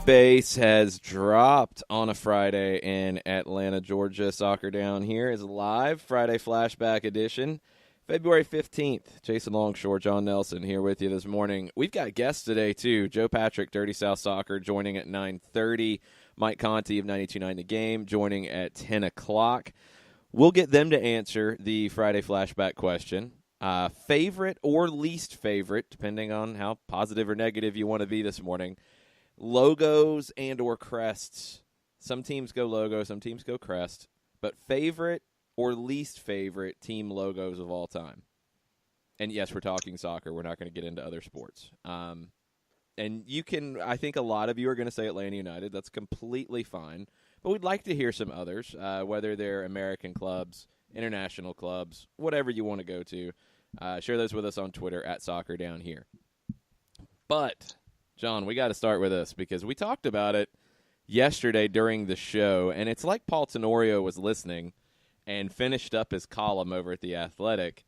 Base has dropped on a Friday in Atlanta, Georgia. Soccer Down Here is live, Friday Flashback Edition, February 15th. Jason Longshore, John Nelson here with you this morning. We've got guests today, too. Joe Patrick, Dirty South Soccer, joining at 9:30. Mike Conti of 92.9 The Game joining at 10 o'clock. We'll get them to answer the Friday Flashback question. Favorite or least favorite, depending on how positive or negative you want to be this morning. Logos and or crests. Some teams go logo, some teams go crest. But favorite or least favorite team logos of all time. And yes, we're talking soccer. We're not going to get into other sports. And you can, I think a lot of you are going to say Atlanta United. That's completely fine. But we'd like to hear some others, whether they're American clubs, international clubs, whatever you want to go to. Share those with us on Twitter at Soccer Down Here. But John, we got to start with this because we talked about it yesterday during the show, and it's like Paul Tenorio was listening and finished up his column over at The Athletic.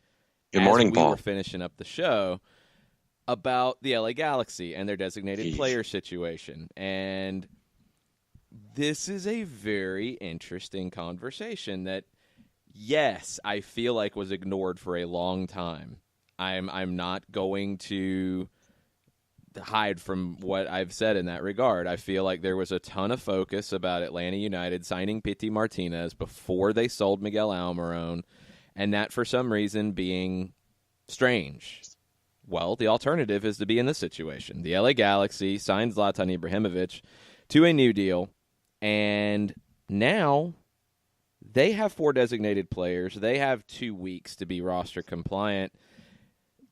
Good morning, Paul. We were finishing up the show about the LA Galaxy and their designated player situation. And this is a very interesting conversation that, yes, I feel like was ignored for a long time. I'm not going to hide from what I've said in that regard. I feel like there was a ton of focus about Atlanta United signing Pity Martinez before they sold Miguel Almiron, and that for some reason being strange. Well, the alternative is to be in this situation. The LA Galaxy signed Zlatan Ibrahimovic to a new deal, and now they have 4 designated players. They have 2 weeks to be roster compliant.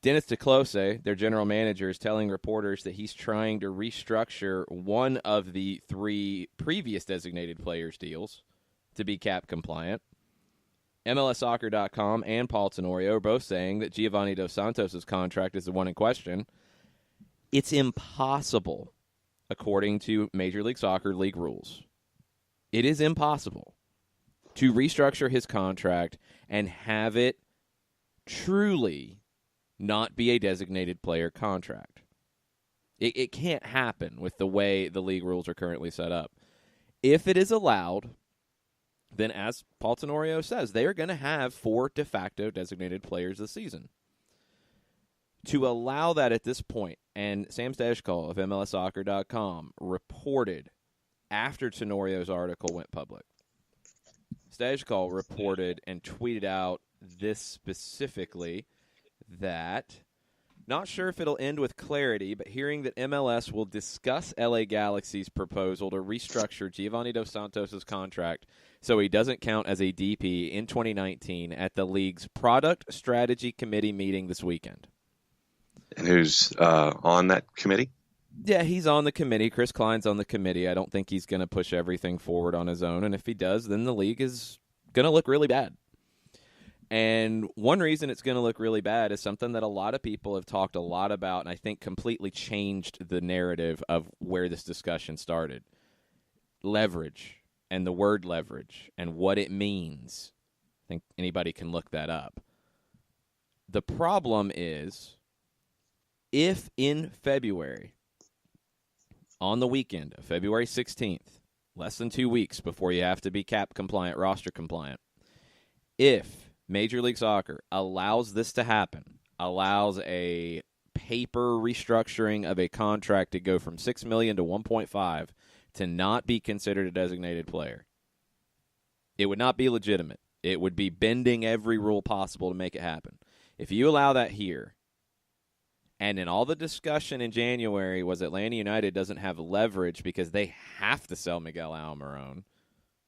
Dennis DeClose, their general manager, is telling reporters that he's trying to restructure one of the 3 previous designated players' deals to be cap compliant. MLSsoccer.com and Paul Tenorio are both saying that Giovanni Dos Santos' contract is the one in question. It's impossible, according to Major League Soccer league rules. It is impossible to restructure his contract and have it truly not be a designated player contract. It can't happen with the way the league rules are currently set up. If it is allowed, then as Paul Tenorio says, they are going to have 4 de facto designated players this season. To allow that at this point, and Sam Stejskal of MLSsoccer.com reported after Tenorio's article went public. Stejskal reported and tweeted out this specifically, that, not sure if it'll end with clarity, but hearing that MLS will discuss LA Galaxy's proposal to restructure Giovanni Dos Santos' contract so he doesn't count as a DP in 2019 at the league's Product Strategy Committee meeting this weekend. And who's on that committee? Yeah, he's on the committee. Chris Klein's on the committee. I don't think he's going to push everything forward on his own, and if he does, then the league is going to look really bad. And one reason it's going to look really bad is something that a lot of people have talked a lot about and I think completely changed the narrative of where this discussion started. Leverage and the word leverage and what it means. I think anybody can look that up. The problem is if in February, on the weekend of February 16th, less than 2 weeks before you have to be cap compliant, roster compliant, if Major League Soccer allows this to happen, allows a paper restructuring of a contract to go from $6 million to $1.5 to not be considered a designated player, it would not be legitimate. It would be bending every rule possible to make it happen. If you allow that here, and in all the discussion in January was Atlanta United doesn't have leverage because they have to sell Miguel Almiron,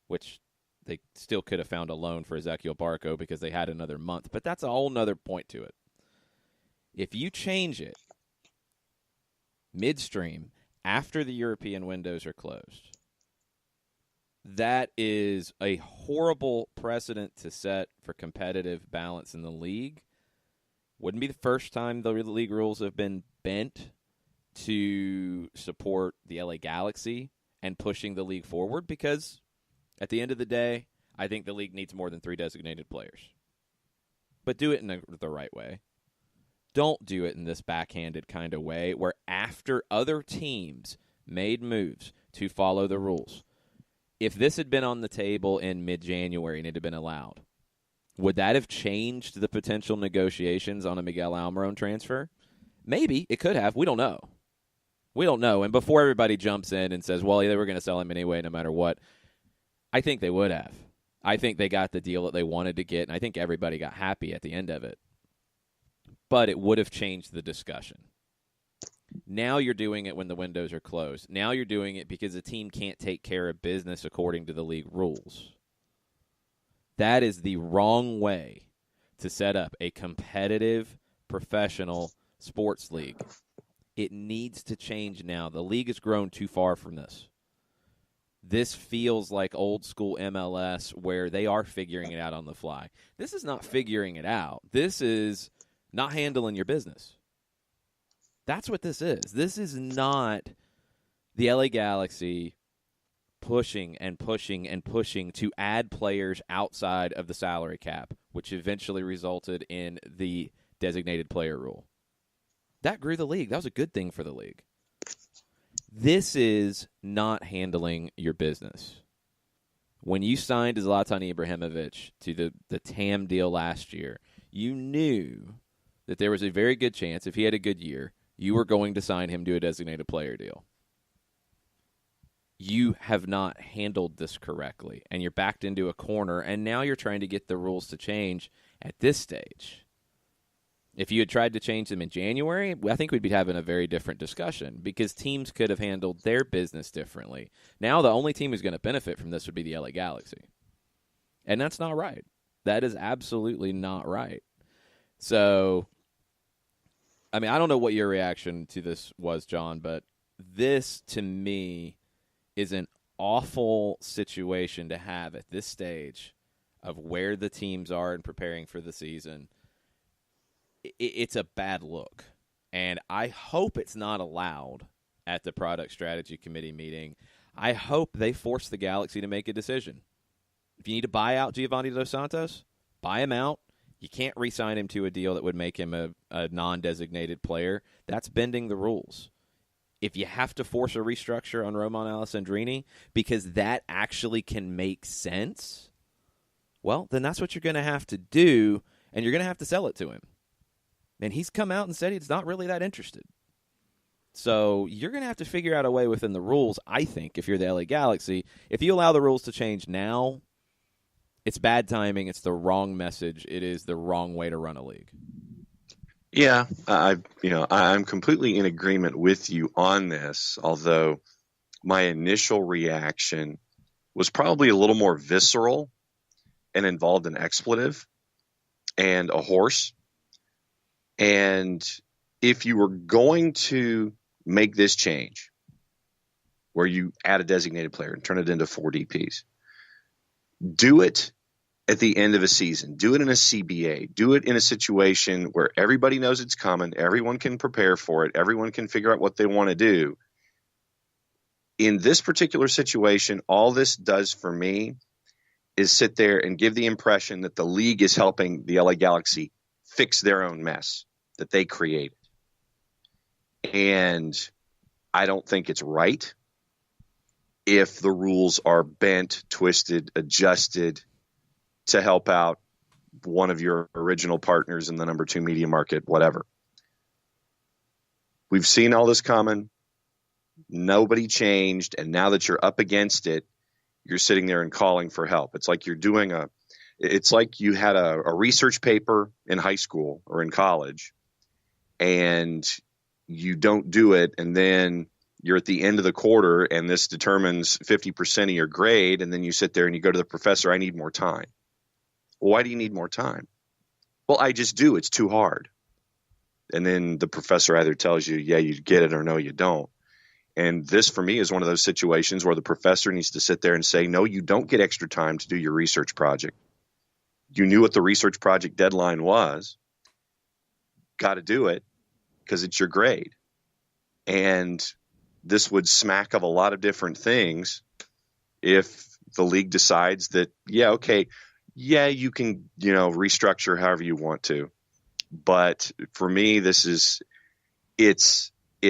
which they still could have found a loan for Ezequiel Barco because they had another month. But that's a whole nother point to it. If you change it midstream after the European windows are closed, That is a horrible precedent to set for competitive balance in the league. Wouldn't be the first time the league rules have been bent to support the LA Galaxy and pushing the league forward, because at the end of the day, I think the league needs more than 3 designated players. But do it in the right way. Don't do it in this backhanded kind of way where after other teams made moves to follow the rules, if this had been on the table in mid-January and it had been allowed, would that have changed the potential negotiations on a Miguel Almiron transfer? Maybe. It could have. We don't know. We don't know. And before everybody jumps in and says, well, they were going to sell him anyway no matter what, I think they would have. I think they got the deal that they wanted to get, and I think everybody got happy at the end of it. But it would have changed the discussion. Now you're doing it when the windows are closed. Now you're doing it because the team can't take care of business according to the league rules. That is the wrong way to set up a competitive, professional sports league. It needs to change now. The league has grown too far from this. This feels like old school MLS where they are figuring it out on the fly. This is not figuring it out. This is not handling your business. That's what this is. This is not the LA Galaxy pushing and pushing and pushing to add players outside of the salary cap, which eventually resulted in the designated player rule. That grew the league. That was a good thing for the league. This is not handling your business. When you signed Zlatan Ibrahimovic to the TAM deal last year, you knew that there was a very good chance, if he had a good year, you were going to sign him to a designated player deal. You have not handled this correctly, and you're backed into a corner, and now you're trying to get the rules to change at this stage. If you had tried to change them in January, I think we'd be having a very different discussion because teams could have handled their business differently. Now the only team who's going to benefit from this would be the LA Galaxy. And that's not right. That is absolutely not right. So, I mean, I don't know what your reaction to this was, John, but this, to me, is an awful situation to have at this stage of where the teams are in preparing for the season. It's a bad look, and I hope it's not allowed at the Product Strategy Committee meeting. I hope they force the Galaxy to make a decision. If you need to buy out Giovanni Dos Santos, buy him out. You can't re-sign him to a deal that would make him a non-designated player. That's bending the rules. If you have to force a restructure on Roman Alessandrini because that actually can make sense, well, then that's what you're going to have to do, and you're going to have to sell it to him. And he's come out and said he's not really that interested. So you're going to have to figure out a way within the rules, I think, if you're the LA Galaxy. If you allow the rules to change now, it's bad timing. It's the wrong message. It is the wrong way to run a league. Yeah, I'm completely in agreement with you on this, although my initial reaction was probably a little more visceral and involved an expletive and a horse. And if you were going to make this change where you add a designated player and turn it into 4 DPs, do it at the end of a season. Do it in a CBA. Do it in a situation where everybody knows it's coming. Everyone can prepare for it. Everyone can figure out what they want to do. In this particular situation, all this does for me is sit there and give the impression that the league is helping the LA Galaxy fix their own mess that they created. And I don't think it's right if the rules are bent, twisted, adjusted to help out one of your original partners in the number 2 media market, whatever. We've seen all this coming. Nobody changed. And now that you're up against it, you're sitting there and calling for help. It's like it's like you had a research paper in high school or in college, and you don't do it, and then you're at the end of the quarter, and this determines 50% of your grade, and then you sit there and you go to the professor, I need more time. Well, why do you need more time? Well, I just do. It's too hard. And then the professor either tells you, yeah, you get it, or no, you don't. And this, for me, is one of those situations where the professor needs to sit there and say, no, you don't get extra time to do your research project. You knew what the research project deadline was. Got to do it because it's your grade. And this would smack of a lot of different things if the league decides that, yeah, okay, yeah, you can, restructure however you want to. But for me, it's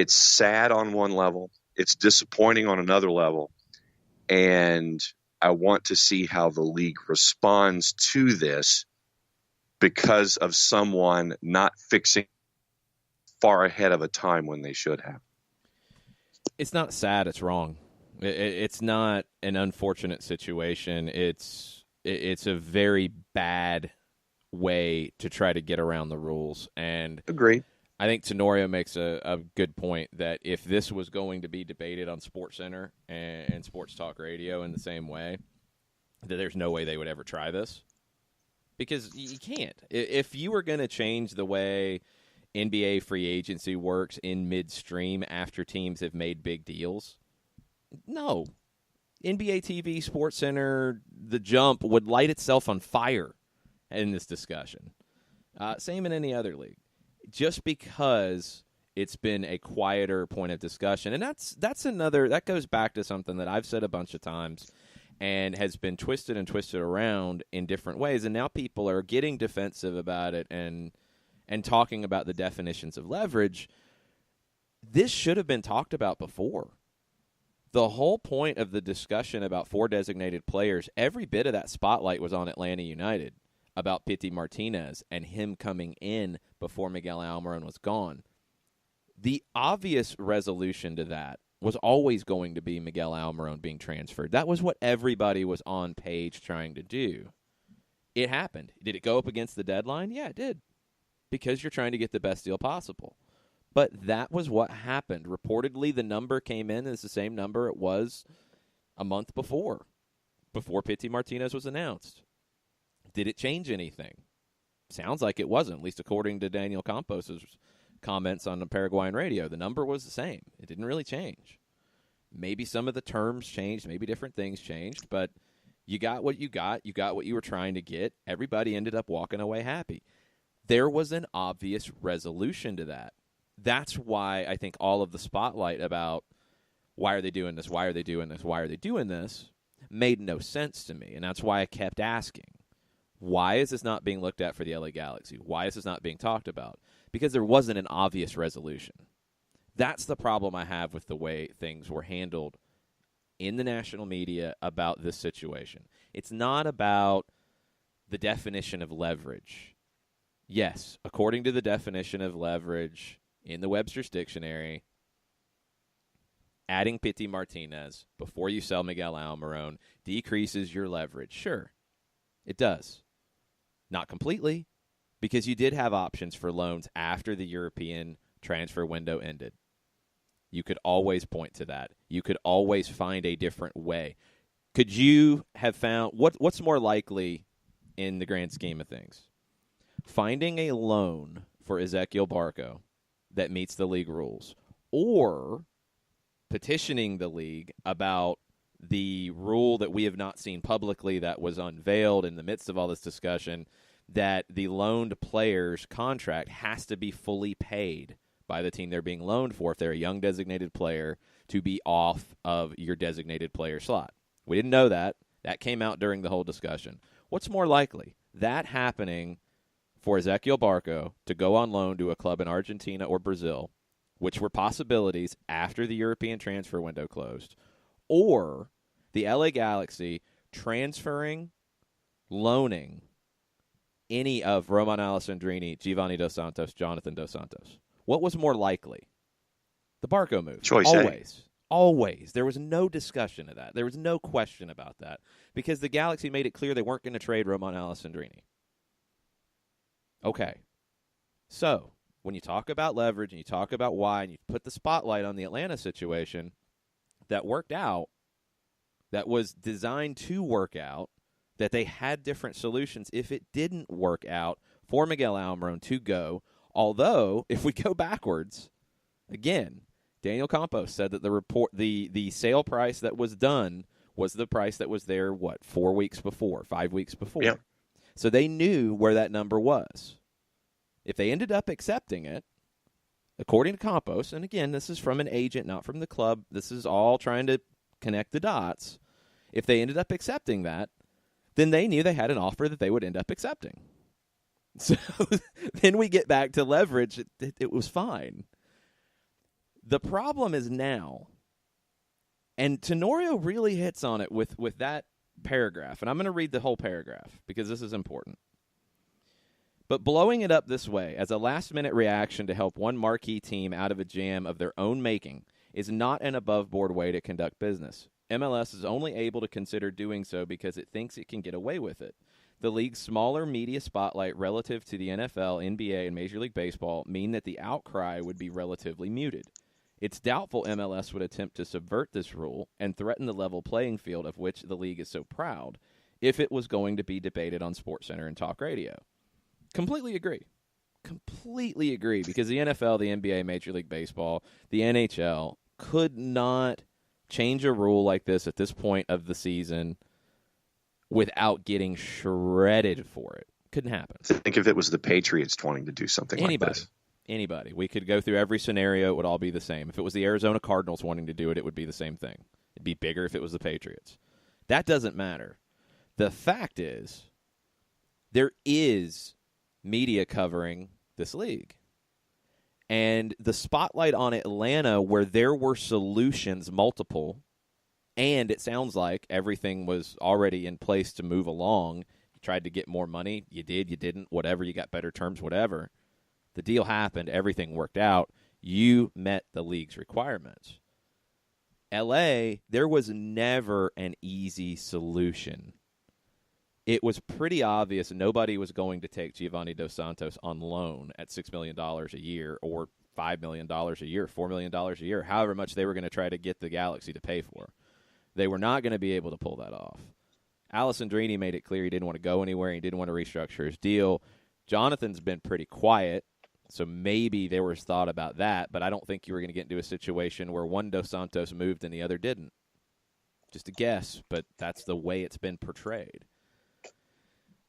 sad on one level. It's disappointing on another level. And I want to see how the league responds to this because of someone not fixing far ahead of a time when they should have. It's not sad. It's wrong. It's not an unfortunate situation. It's a very bad way to try to get around the rules. And agree. I think Tenorio makes a good point that if this was going to be debated on SportsCenter and Sports Talk Radio in the same way, that there's no way they would ever try this. Because you can't. If you were going to change the way NBA free agency works in midstream after teams have made big deals, no. NBA TV, SportsCenter, The Jump would light itself on fire in this discussion. Same in any other league. Just because it's been a quieter point of discussion. And that goes back to something that I've said a bunch of times and has been twisted and twisted around in different ways. And now people are getting defensive about it and talking about the definitions of leverage. This should have been talked about before. The whole point of the discussion about 4 designated players, every bit of that spotlight was on Atlanta United about Pity Martinez and him coming in before Miguel Almiron was gone. The obvious resolution to that was always going to be Miguel Almiron being transferred. That was what everybody was on page trying to do. It happened. Did it go up against the deadline? Yeah, it did. Because you're trying to get the best deal possible. But that was what happened. Reportedly, the number came in as the same number it was a month before Pity Martinez was announced. Did it change anything? Sounds like it wasn't, at least according to Daniel Campos' comments on the Paraguayan radio. The number was the same. It didn't really change. Maybe some of the terms changed. Maybe different things changed. But you got what you got. You got what you were trying to get. Everybody ended up walking away happy. There was an obvious resolution to that. That's why I think all of the spotlight about why are they doing this, why are they doing this, why are they doing this, made no sense to me. And that's why I kept asking, why is this not being looked at for the LA Galaxy? Why is this not being talked about? Because there wasn't an obvious resolution. That's the problem I have with the way things were handled in the national media about this situation. It's not about the definition of leverage. Yes, according to the definition of leverage in the Webster's Dictionary, adding Pity Martinez before you sell Miguel Almiron decreases your leverage. Sure, it does. Not completely, because you did have options for loans after the European transfer window ended. You could always point to that. You could always find a different way. Could you have found what's more likely in the grand scheme of things? Finding a loan for Ezequiel Barco that meets the league rules, or petitioning the league about the rule that we have not seen publicly that was unveiled in the midst of all this discussion, that the loaned player's contract has to be fully paid by the team they're being loaned for if they're a young designated player to be off of your designated player slot. We didn't know that. That came out during the whole discussion. What's more likely? That happening for Ezequiel Barco to go on loan to a club in Argentina or Brazil, which were possibilities after the European transfer window closed, or the LA Galaxy transferring, loaning any of Roman Alessandrini, Giovanni Dos Santos, Jonathan Dos Santos. What was more likely? The Barco move. Choice Always. Always. There was no discussion of that. There was no question about that because the Galaxy made it clear they weren't going to trade Roman Alessandrini. Okay. So, when you talk about leverage and you talk about why and you put the spotlight on the Atlanta situation that worked out, that was designed to work out, that they had different solutions if it didn't work out for Miguel Almiron to go. Although, if we go backwards, again, Daniel Campos said that the sale price that was done was the price that was there, 4 weeks before, 5 weeks before. Yeah. So they knew where that number was. If they ended up accepting it, according to Campos, and again, this is from an agent, not from the club. This is all trying to connect the dots. If they ended up accepting that, then they knew they had an offer that they would end up accepting. So then we get back to leverage. It was fine. The problem is now, and Tenorio really hits on it with that paragraph, and I'm going to read the whole paragraph because this is important. But blowing it up this way as a last-minute reaction to help one marquee team out of a jam of their own making is not an above-board way to conduct business. MLS is only able to consider doing so because it thinks it can get away with it. The league's smaller media spotlight relative to the NFL, NBA, and Major League Baseball mean that the outcry would be relatively muted. It's doubtful MLS would attempt to subvert this rule and threaten the level playing field of which the league is so proud if it was going to be debated on SportsCenter and talk radio. Completely agree. Completely agree, because the NFL, the NBA, Major League Baseball, the NHL could not change a rule like this at this point of the season without getting shredded for it. Couldn't happen. Think if it was the Patriots wanting to do something like this. Anybody. We could go through every scenario. It would all be the same. If it was the Arizona Cardinals wanting to do it, it would be the same thing. It'd be bigger if it was the Patriots. That doesn't matter. The fact is, there is media covering this league. And the spotlight on Atlanta, where there were solutions, multiple, and it sounds like everything was already in place to move along. You tried to get more money. You did, you didn't, whatever. You got better terms, whatever. The deal happened. Everything worked out. You met the league's requirements. L.A., there was never an easy solution. It was pretty obvious nobody was going to take Giovanni Dos Santos on loan at $6 million a year or $5 million a year, $4 million a year, however much they were going to try to get the Galaxy to pay for. They were not going to be able to pull that off. Alessandrini made it clear he didn't want to go anywhere. He didn't want to restructure his deal. Jonathan's been pretty quiet, so maybe there was thought about that, but I don't think you were going to get into a situation where one Dos Santos moved and the other didn't. Just a guess, but that's the way it's been portrayed.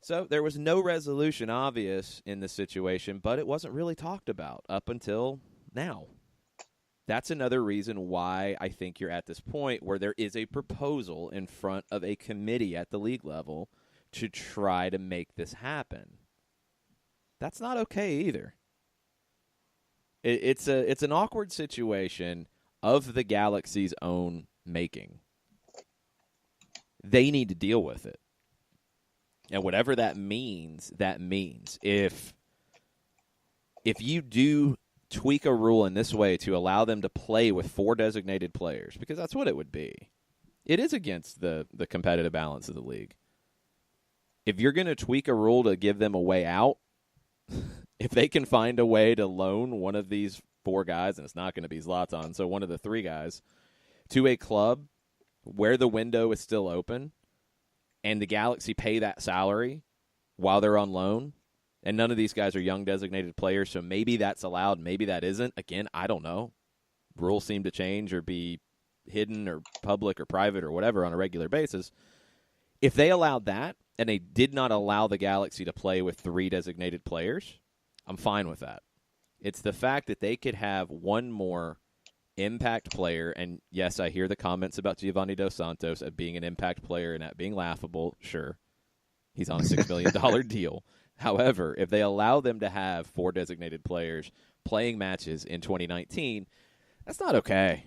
So there was no resolution obvious in this situation, but it wasn't really talked about up until now. That's another reason why I think you're at this point where there is a proposal in front of a committee at the league level to try to make this happen. That's not okay either. It's an awkward situation of the Galaxy's own making. They need to deal with it. And whatever that means, that means. If you do tweak a rule in this way to allow them to play with 4 designated players, because that's what it would be, it is against the competitive balance of the league. If you're going to tweak a rule to give them a way out, if they can find a way to loan one of these 4 guys, and it's not going to be Zlatan, so one of the 3 guys, to a club where the window is still open, and the Galaxy pay that salary while they're on loan, and none of these guys are young designated players, so maybe that's allowed, maybe that isn't. Again, I don't know. Rules seem to change or be hidden or public or private or whatever on a regular basis. If they allowed that, and they did not allow the Galaxy to play with 3 designated players, I'm fine with that. It's the fact that they could have one more impact player, and yes, I hear the comments about Giovanni Dos Santos of being an impact player and that being laughable. Sure, he's on a $6 million deal. However, if they allow them to have 4 designated players playing matches in 2019, that's not okay.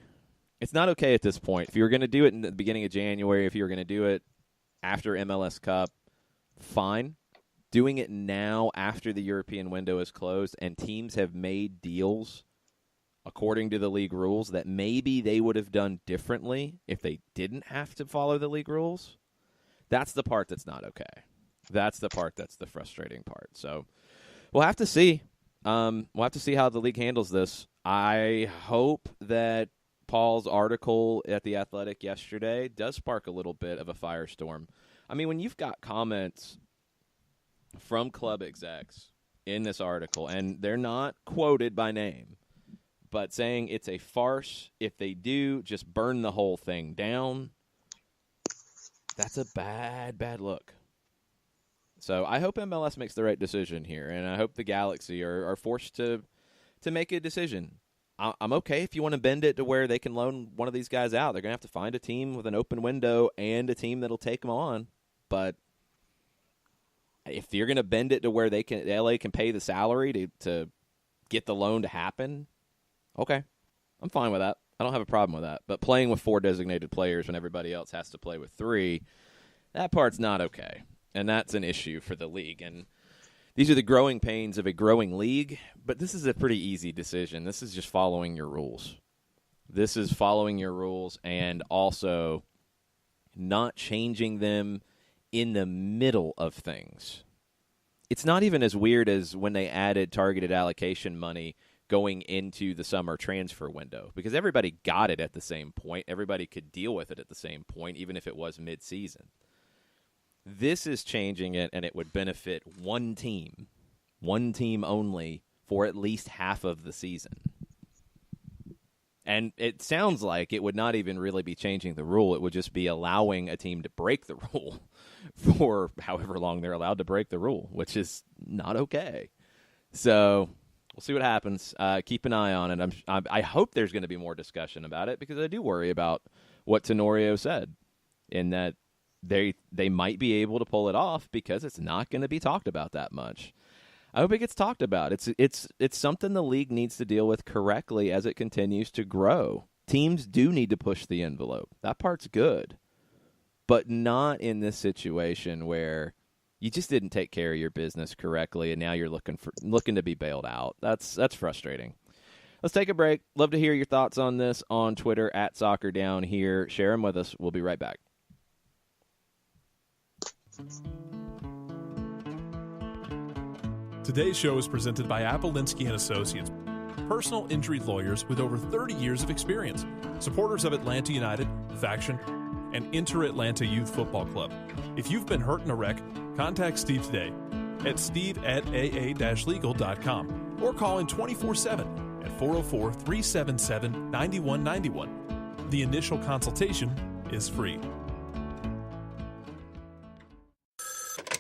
It's not okay at this point. If you were going to do it in the beginning of January, if you were going to do it after MLS Cup, fine. Doing it now after the European window is closed and teams have made deals according to the league rules that maybe they would have done differently if they didn't have to follow the league rules, that's the part that's not okay. That's the part that's the frustrating part. So we'll have to see. We'll have to see how the league handles this. I hope that Paul's article at The Athletic yesterday does spark a little bit of a firestorm. I mean, when you've got comments from club execs in this article, and they're not quoted by name, But saying it's a farce, if they do, just burn the whole thing down, that's a bad, bad look. So I hope MLS makes the right decision here, and I hope the Galaxy are forced to make a decision. I'm okay if you want to bend it to where they can loan one of these guys out. They're going to have to find a team with an open window and a team that'll take them on. But if you're going to bend it to where LA can pay the salary to get the loan to happen, okay, I'm fine with that. I don't have a problem with that. But playing with 4 designated players when everybody else has to play with 3, that part's not okay. And that's an issue for the league. And these are the growing pains of a growing league, but this is a pretty easy decision. This is just following your rules. This is following your rules and also not changing them in the middle of things. It's not even as weird as when they added targeted allocation money going into the summer transfer window, because everybody got it at the same point. Everybody could deal with it at the same point, even if it was mid-season. This is changing it, and it would benefit one team only, for at least half of the season. And it sounds like it would not even really be changing the rule. It would just be allowing a team to break the rule for however long they're allowed to break the rule, which is not okay. So we'll see what happens. Keep an eye on it. I hope there's going to be more discussion about it, because I do worry about what Tenorio said, in that they might be able to pull it off because it's not going to be talked about that much. I hope it gets talked about. It's something the league needs to deal with correctly as it continues to grow. Teams do need to push the envelope. That part's good. But not in this situation where you just didn't take care of your business correctly and now you're looking to be bailed out. That's frustrating. Let's take a break. Love to hear your thoughts on this on Twitter @SoccerDownHere. Share them with us. We'll be right back. Today's show is presented by Appolinsky & Associates, personal injury lawyers with over 30 years of experience, supporters of Atlanta United, Faction, and Inter-Atlanta Youth Football Club. If you've been hurt in a wreck, contact Steve today at steve@aa-legal.com or call in 24/7 at 404-377-9191. The initial consultation is free.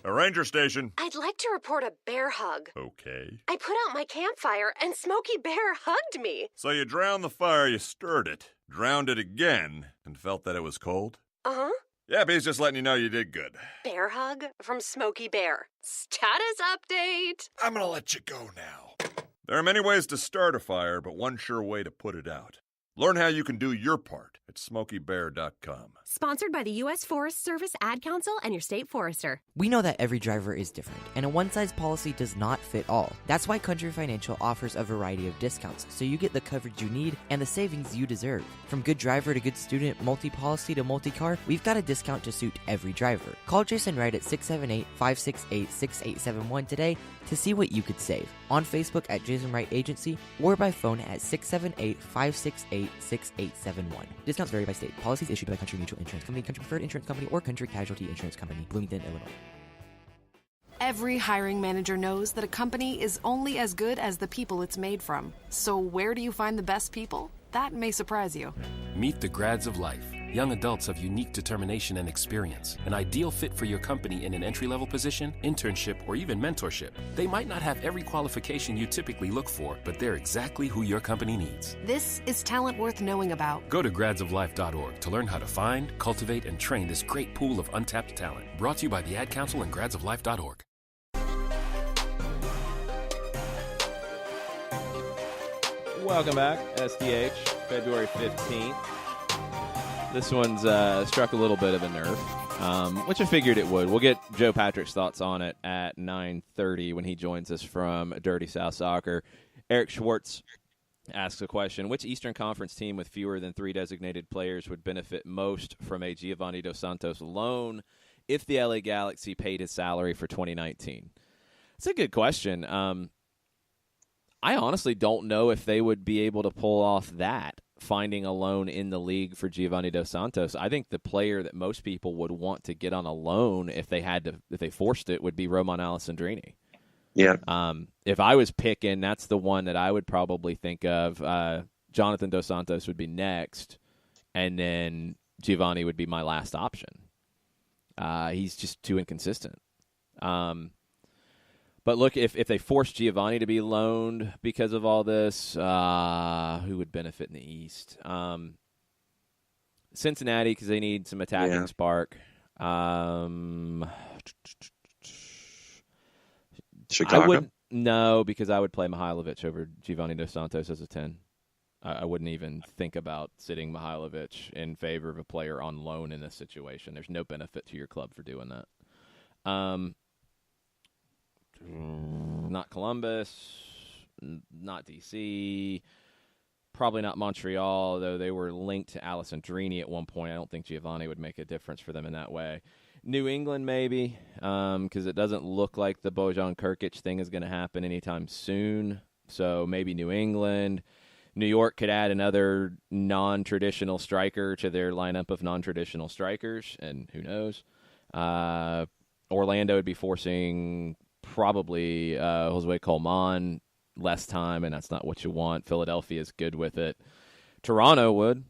A ranger station. I'd like to report a bear hug. Okay. I put out my campfire and Smokey Bear hugged me. So you drowned the fire, you stirred it, drowned it again, and felt that it was cold? Uh-huh. Yeah, but he's just letting you know you did good. Bear hug from Smokey Bear. Status update. I'm gonna let you go now. There are many ways to start a fire, but one sure way to put it out. Learn how you can do your part at SmokeyBear.com. Sponsored by the U.S. Forest Service, Ad Council, and your state forester. We know that every driver is different, and a one-size policy does not fit all. That's why Country Financial offers a variety of discounts, so you get the coverage you need and the savings you deserve. From good driver to good student, multi-policy to multi-car, we've got a discount to suit every driver. Call Jason Wright at 678-568-6871 today to see what you could save. On Facebook at Jason Wright Agency, or by phone at 678-568-6871. Discounts vary by state. Policies issued by Country Mutual Insurance Company, Country Preferred Insurance Company, or Country Casualty Insurance Company, Bloomington, Illinois. Every hiring manager knows that a company is only as good as the people it's made from. So where do you find the best people? That may surprise you. Meet the grads of life. Young adults of unique determination and experience. An ideal fit for your company in an entry-level position, internship, or even mentorship. They might not have every qualification you typically look for, but they're exactly who your company needs. This is talent worth knowing about. Go to gradsoflife.org to learn how to find, cultivate, and train this great pool of untapped talent. Brought to you by the Ad Council and gradsoflife.org. Welcome back, SDH, February 15th. This one's struck a little bit of a nerve, which I figured it would. We'll get Joe Patrick's thoughts on it at 9:30 when he joins us from Dirty South Soccer. Eric Schwartz asks a question: which Eastern Conference team with fewer than 3 designated players would benefit most from a Giovanni Dos Santos loan if the LA Galaxy paid his salary for 2019? It's a good question. I honestly don't know if they would be able to pull off that, finding a loan in the league for Giovanni Dos Santos. I think the player that most people would want to get on a loan if they forced it would be Roman Alessandrini. Yeah. If I was picking, that's the one that I would probably think of. Jonathan Dos Santos would be next, and then Giovanni would be my last option. He's just too inconsistent. But look, if they force Giovanni to be loaned because of all this, who would benefit in the East? Cincinnati, because they need some attacking spark. Chicago? No, because I would play Mihailovic over Giovanni Dos Santos as a 10. I wouldn't even think about sitting Mihailovic in favor of a player on loan in this situation. There's no benefit to your club for doing that. Not Columbus, not DC, probably not Montreal, though they were linked to Alessandrini at one point. I don't think Giovanni would make a difference for them in that way. New England, maybe, because it doesn't look like the Bojan Krkic thing is going to happen anytime soon. So maybe New England. New York could add another non-traditional striker to their lineup of non-traditional strikers, and who knows. Orlando would be forcing probably Josue Colman less time, and that's not what you want. Philadelphia is good with it. Toronto would.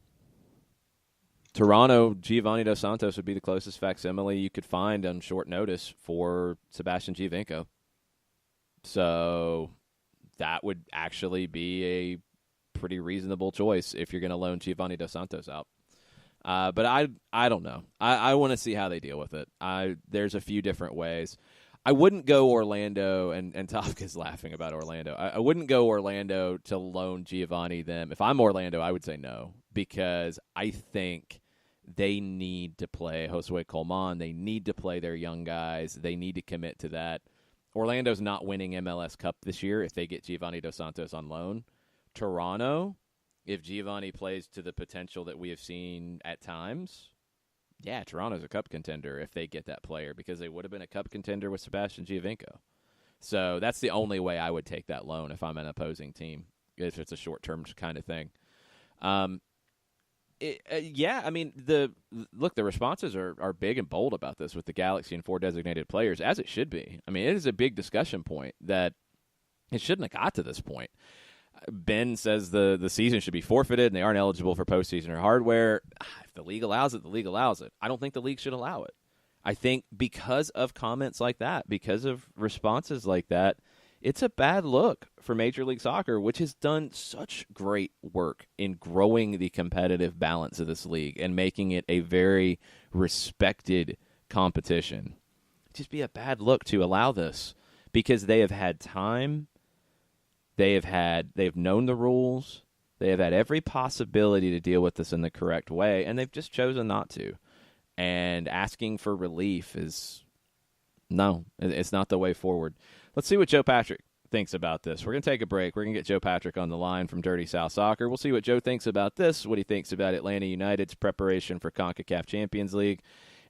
Toronto, Giovanni Dos Santos would be the closest facsimile you could find on short notice for Sebastian Giovinco. So that would actually be a pretty reasonable choice if you're going to loan Giovanni Dos Santos out. But I don't know. I want to see how they deal with it. There's a few different ways. I wouldn't go Orlando, and Topka's laughing about Orlando. I wouldn't go Orlando to loan Giovanni them. If I'm Orlando, I would say no, because I think they need to play Josue Colman. They need to play their young guys. They need to commit to that. Orlando's not winning MLS Cup this year if they get Giovanni Dos Santos on loan. Toronto, if Giovanni plays to the potential that we have seen at times, yeah, Toronto's a cup contender if they get that player, because they would have been a cup contender with Sebastian Giovinco. So that's the only way I would take that loan if I'm an opposing team, if it's a short-term kind of thing. Yeah, I mean, the responses are big and bold about this with the Galaxy and 4 designated players, as it should be. I mean, it is a big discussion point that it shouldn't have got to this point. Ben says the season should be forfeited and they aren't eligible for postseason or hardware. If the league allows it, the league allows it. I don't think the league should allow it. I think because of comments like that, because of responses like that, it's a bad look for Major League Soccer, which has done such great work in growing the competitive balance of this league and making it a very respected competition. It'd just be a bad look to allow this, because they have had time. They've known the rules. They have had every possibility to deal with this in the correct way, and they've just chosen not to. And asking for relief it's not the way forward. Let's see what Joe Patrick thinks about this. We're going to take a break. We're going to get Joe Patrick on the line from Dirty South Soccer. We'll see what Joe thinks about this, what he thinks about Atlanta United's preparation for Concacaf Champions League,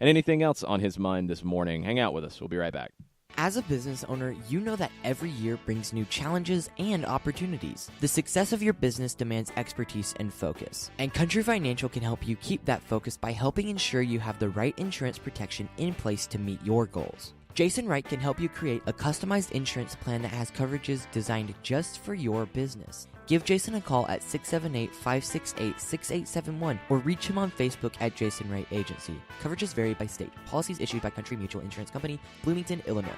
and anything else on his mind this morning. Hang out with us. We'll be right back. As a business owner, you know that every year brings new challenges and opportunities. The success of your business demands expertise and focus. And Country Financial can help you keep that focus by helping ensure you have the right insurance protection in place to meet your goals. Jason Wright can help you create a customized insurance plan that has coverages designed just for your business. Give Jason a call at 678-568-6871 or reach him on Facebook at Jason Wright Agency. Coverages vary by state. Policies issued by Country Mutual Insurance Company, Bloomington, Illinois.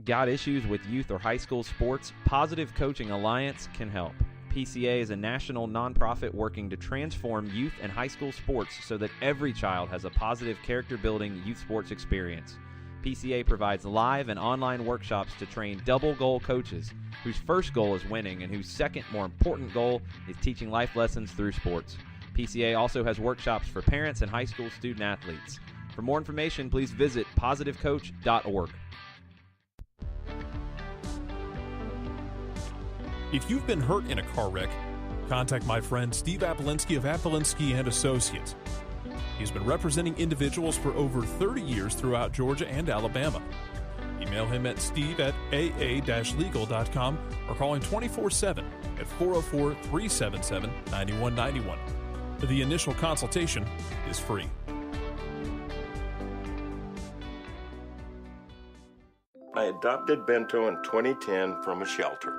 Got issues with youth or high school sports? Positive Coaching Alliance can help. PCA is a national nonprofit working to transform youth and high school sports so that every child has a positive character-building youth sports experience. PCA provides live and online workshops to train double-goal coaches whose first goal is winning and whose second, more important goal is teaching life lessons through sports. PCA also has workshops for parents and high school student athletes. For more information, please visit positivecoach.org. If you've been hurt in a car wreck, contact my friend Steve Apolinski of Apolinski & Associates. He's been representing individuals for over 30 years throughout Georgia and Alabama. Email him at steve@aa-legal.com or call him 24/7 at 404-377-9191. The initial consultation is free. I adopted Bento in 2010 from a shelter.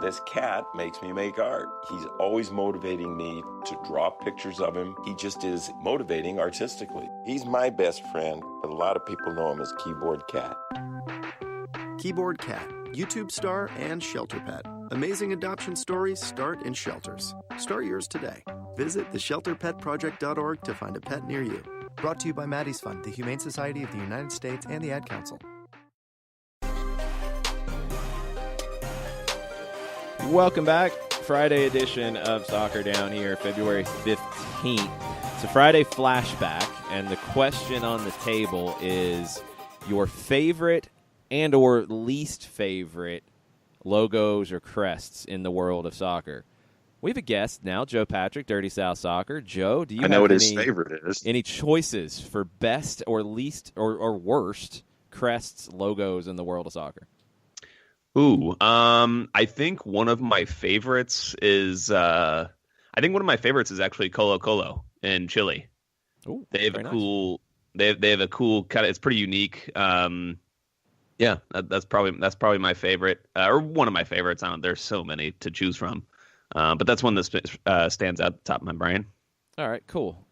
This cat makes me make art. He's always motivating me to draw pictures of him. He just is motivating artistically. He's my best friend, but a lot of people know him as Keyboard Cat. Keyboard Cat, YouTube star and shelter pet. Amazing adoption stories start in shelters. Start yours today. Visit theshelterpetproject.org to find a pet near you. Brought to you by Maddie's Fund, the Humane Society of the United States, and the Ad Council. Welcome back. Friday edition of Soccer Down here, February 15th. It's a Friday flashback, and the question on the table is your favorite and or least favorite logos or crests in the world of soccer. We have a guest now, Joe Patrick, Dirty South Soccer. Joe, do you have what his favorite is. Any choices for best or least or worst crests, logos in the world of soccer? I think one of my favorites is actually Colo Colo in Chile. Ooh, they have a cool nice. They have a cool kind of, it's pretty unique. Yeah, that's probably my favorite, or one of my favorites. There's so many to choose from, but that's one that stands out at the top of my brain. All right, cool.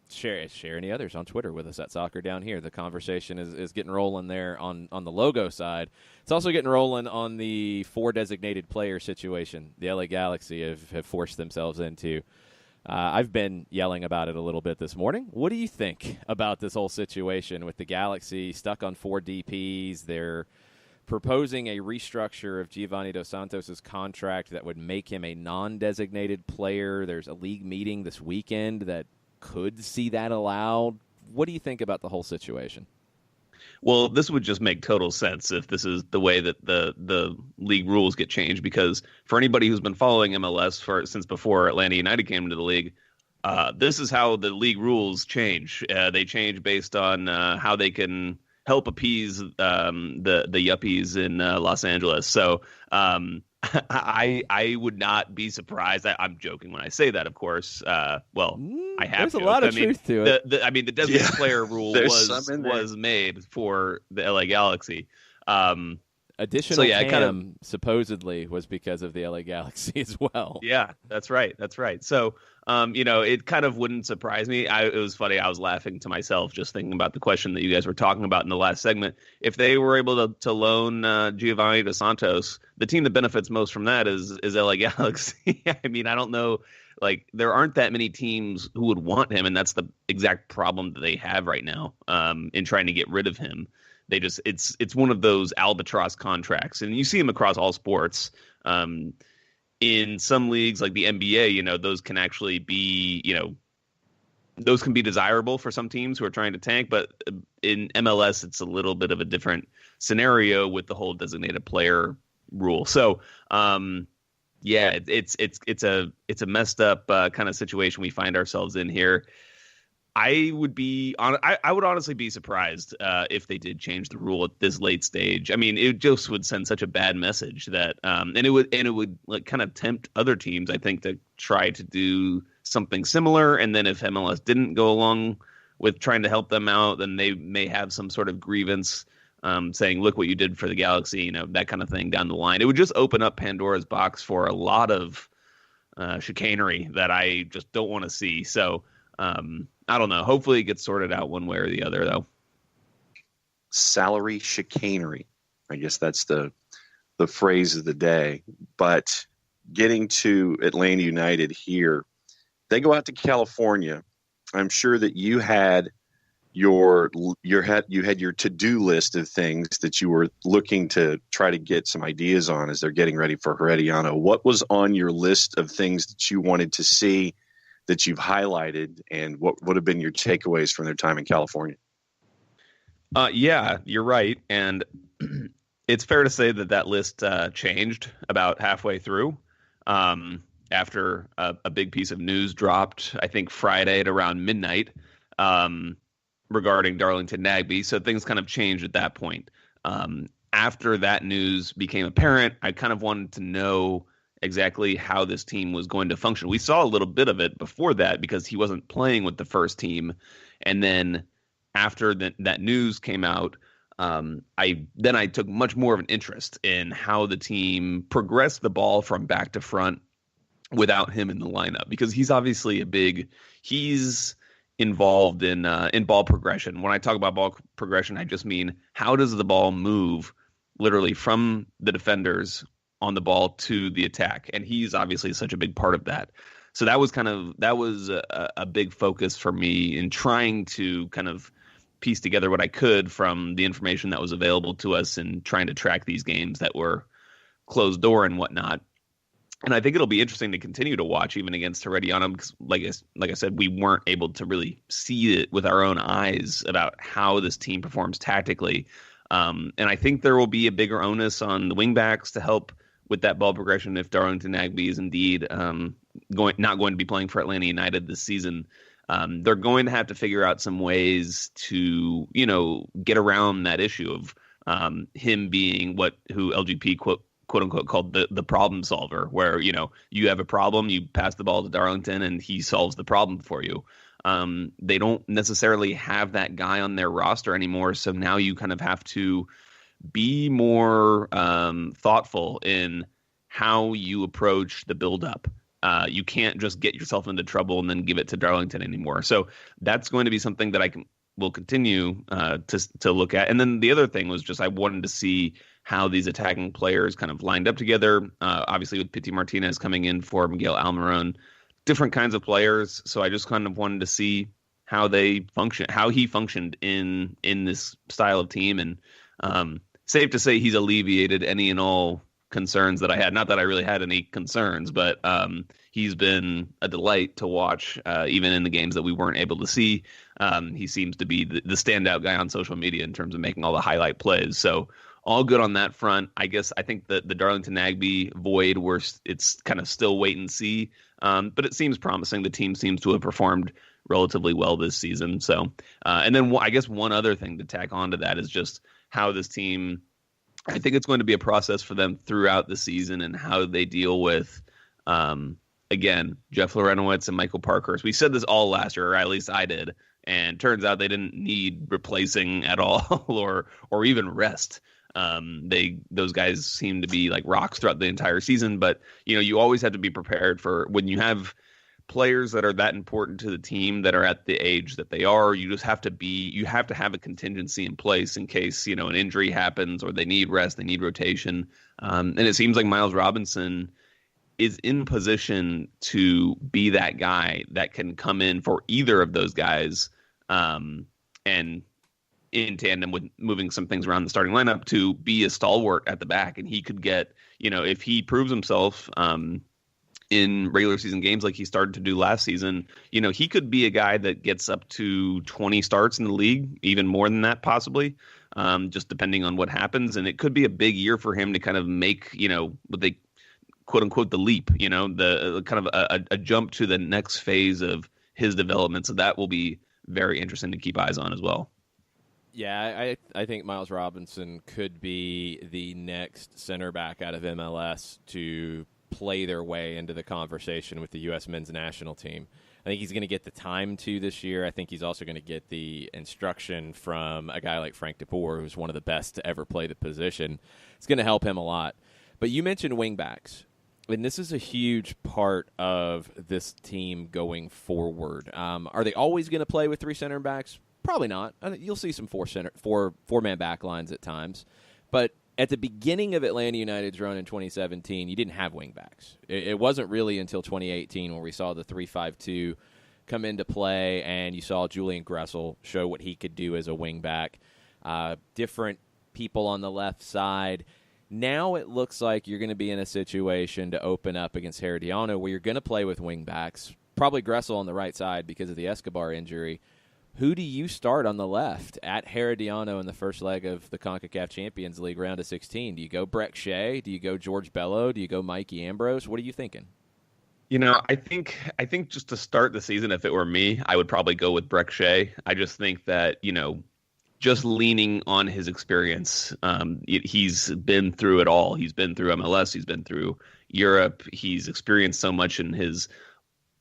Share any others on Twitter with us at Soccer Down Here. The conversation is getting rolling there on the logo side. It's also getting rolling on the 4 designated player situation the LA Galaxy have forced themselves into. I've been yelling about it a little bit this morning. What do you think about this whole situation with the Galaxy stuck on 4 DPs? They're proposing a restructure of Giovanni Dos Santos' contract that would make him a non-designated player. There's a league meeting this weekend that could see that allowed. What do you think about the whole situation? Well, this would just make total sense if this is the way that the league rules get changed, because for anybody who's been following MLS since before Atlanta United came into the league, this is how the league rules change. They change based on how they can help appease the yuppies in Los Angeles. So I would not be surprised. I'm joking when I say that, of course. I have. There's a lot of truth to it. The designated player rule was made for the LA Galaxy. Additional cam supposedly was because of the LA Galaxy as well. Yeah, that's right. So, it kind of wouldn't surprise me. It was funny. I was laughing to myself just thinking about the question that you guys were talking about in the last segment. If they were able to loan Giovanni Dos Santos, the team that benefits most from that is LA Galaxy. I mean, I don't know. Like, there aren't that many teams who would want him, and that's the exact problem that they have right now in trying to get rid of him. They just it's one of those albatross contracts, and you see them across all sports. In some leagues like the NBA, those can actually be, those can be desirable for some teams who are trying to tank. But in MLS, it's a little bit of a different scenario with the whole designated player rule. So, it's a messed up kind of situation we find ourselves in here. I would honestly be surprised if they did change the rule at this late stage. I mean, it just would send such a bad message that, and it would like kind of tempt other teams, I think, to try to do something similar. And then if MLS didn't go along with trying to help them out, then they may have some sort of grievance saying, "Look what you did for the Galaxy," that kind of thing down the line. It would just open up Pandora's box for a lot of chicanery that I just don't want to see. So. I don't know. Hopefully it gets sorted out one way or the other, though. Salary chicanery. I guess that's the phrase of the day. But getting to Atlanta United here, they go out to California. I'm sure that you had your to-do list of things that you were looking to try to get some ideas on as they're getting ready for Herediano. What was on your list of things that you wanted to see that you've highlighted, and what would have been your takeaways from their time in California? Yeah, you're right. And it's fair to say that list changed about halfway through after a big piece of news dropped, I think Friday at around midnight, regarding Darlington Nagbe. So things kind of changed at that point. After that news became apparent, I kind of wanted to know exactly how this team was going to function. We saw a little bit of it before that because he wasn't playing with the first team. And then after that news came out, I took much more of an interest in how the team progressed the ball from back to front without him in the lineup, because he's obviously he's involved in ball progression. When I talk about ball progression, I just mean, how does the ball move literally from the defenders on the ball to the attack? And he's obviously such a big part of that. So that was a big focus for me in trying to kind of piece together what I could from the information that was available to us and trying to track these games that were closed door and whatnot. And I think it'll be interesting to continue to watch even against Herediano, because like I said, we weren't able to really see it with our own eyes about how this team performs tactically. And I think there will be a bigger onus on the wingbacks to help with that ball progression if Darlington Nagbe is indeed not going to be playing for Atlanta United this season. They're going to have to figure out some ways to, get around that issue of him being who LGP quote unquote called the problem solver, where, you have a problem, you pass the ball to Darlington and he solves the problem for you. They don't necessarily have that guy on their roster anymore. So now you kind of have to be more thoughtful in how you approach the buildup. You can't just get yourself into trouble and then give it to Darlington anymore. So that's going to be something that will continue to look at. And then the other thing was just I wanted to see how these attacking players kind of lined up together. Obviously, with Pity Martinez coming in for Miguel Almiron, different kinds of players. So I just kind of wanted to see how they function, how he functioned in this style of team. And safe to say he's alleviated any and all concerns that I had. Not that I really had any concerns, but he's been a delight to watch, even in the games that we weren't able to see. He seems to be the standout guy on social media in terms of making all the highlight plays. So all good on that front. I think that the Darlington Nagbe void, where it's kind of still wait and see, but it seems promising. The team seems to have performed relatively well this season. So, and then I guess one other thing to tack onto that is just how this team, I think it's going to be a process for them throughout the season and how they deal with, again, Jeff Lorenowitz and Michael Parkhurst. We said this all last year, or at least I did, and turns out they didn't need replacing at all or even rest. Those guys seem to be like rocks throughout the entire season, but you always have to be prepared for when you have players that are that important to the team that are at the age that they are. You have to have a contingency in place in case an injury happens or they need rest, they need rotation. And it seems like Miles Robinson is in position to be that guy that can come in for either of those guys, and in tandem with moving some things around the starting lineup to be a stalwart at the back. And he could get, if he proves himself in regular season games like he started to do last season, he could be a guy that gets up to 20 starts in the league, even more than that possibly, just depending on what happens. And it could be a big year for him to kind of make, what they quote unquote the leap, the kind of a jump to the next phase of his development. So that will be very interesting to keep eyes on as well. Yeah, I think Miles Robinson could be the next center back out of MLS to play their way into the conversation with the U.S. men's national team. I think he's going to get the time to this year. I think he's also going to get the instruction from a guy like Frank de Boer, who's one of the best to ever play the position. It's going to help him a lot. But you mentioned wingbacks, and this is a huge part of this team going forward. Are they always going to play with three center backs? Probably not. You'll see some four-man back lines at times. But at the beginning of Atlanta United's run in 2017, you didn't have wingbacks. It wasn't really until 2018 where we saw the 3-5-2 come into play, and you saw Julian Gressel show what he could do as a wingback. Different people on the left side. Now it looks like you're going to be in a situation to open up against Herediano where you're going to play with wingbacks, probably Gressel on the right side because of the Escobar injury. Who do you start on the left at Herediano in the first leg of the Concacaf Champions League round of 16? Do you go Brek Shea? Do you go George Bello? Do you go Mikey Ambrose? What are you thinking? I think just to start the season, if it were me, I would probably go with Brek Shea. I just think that, just leaning on his experience, he's been through it all. He's been through MLS. He's been through Europe. He's experienced so much in his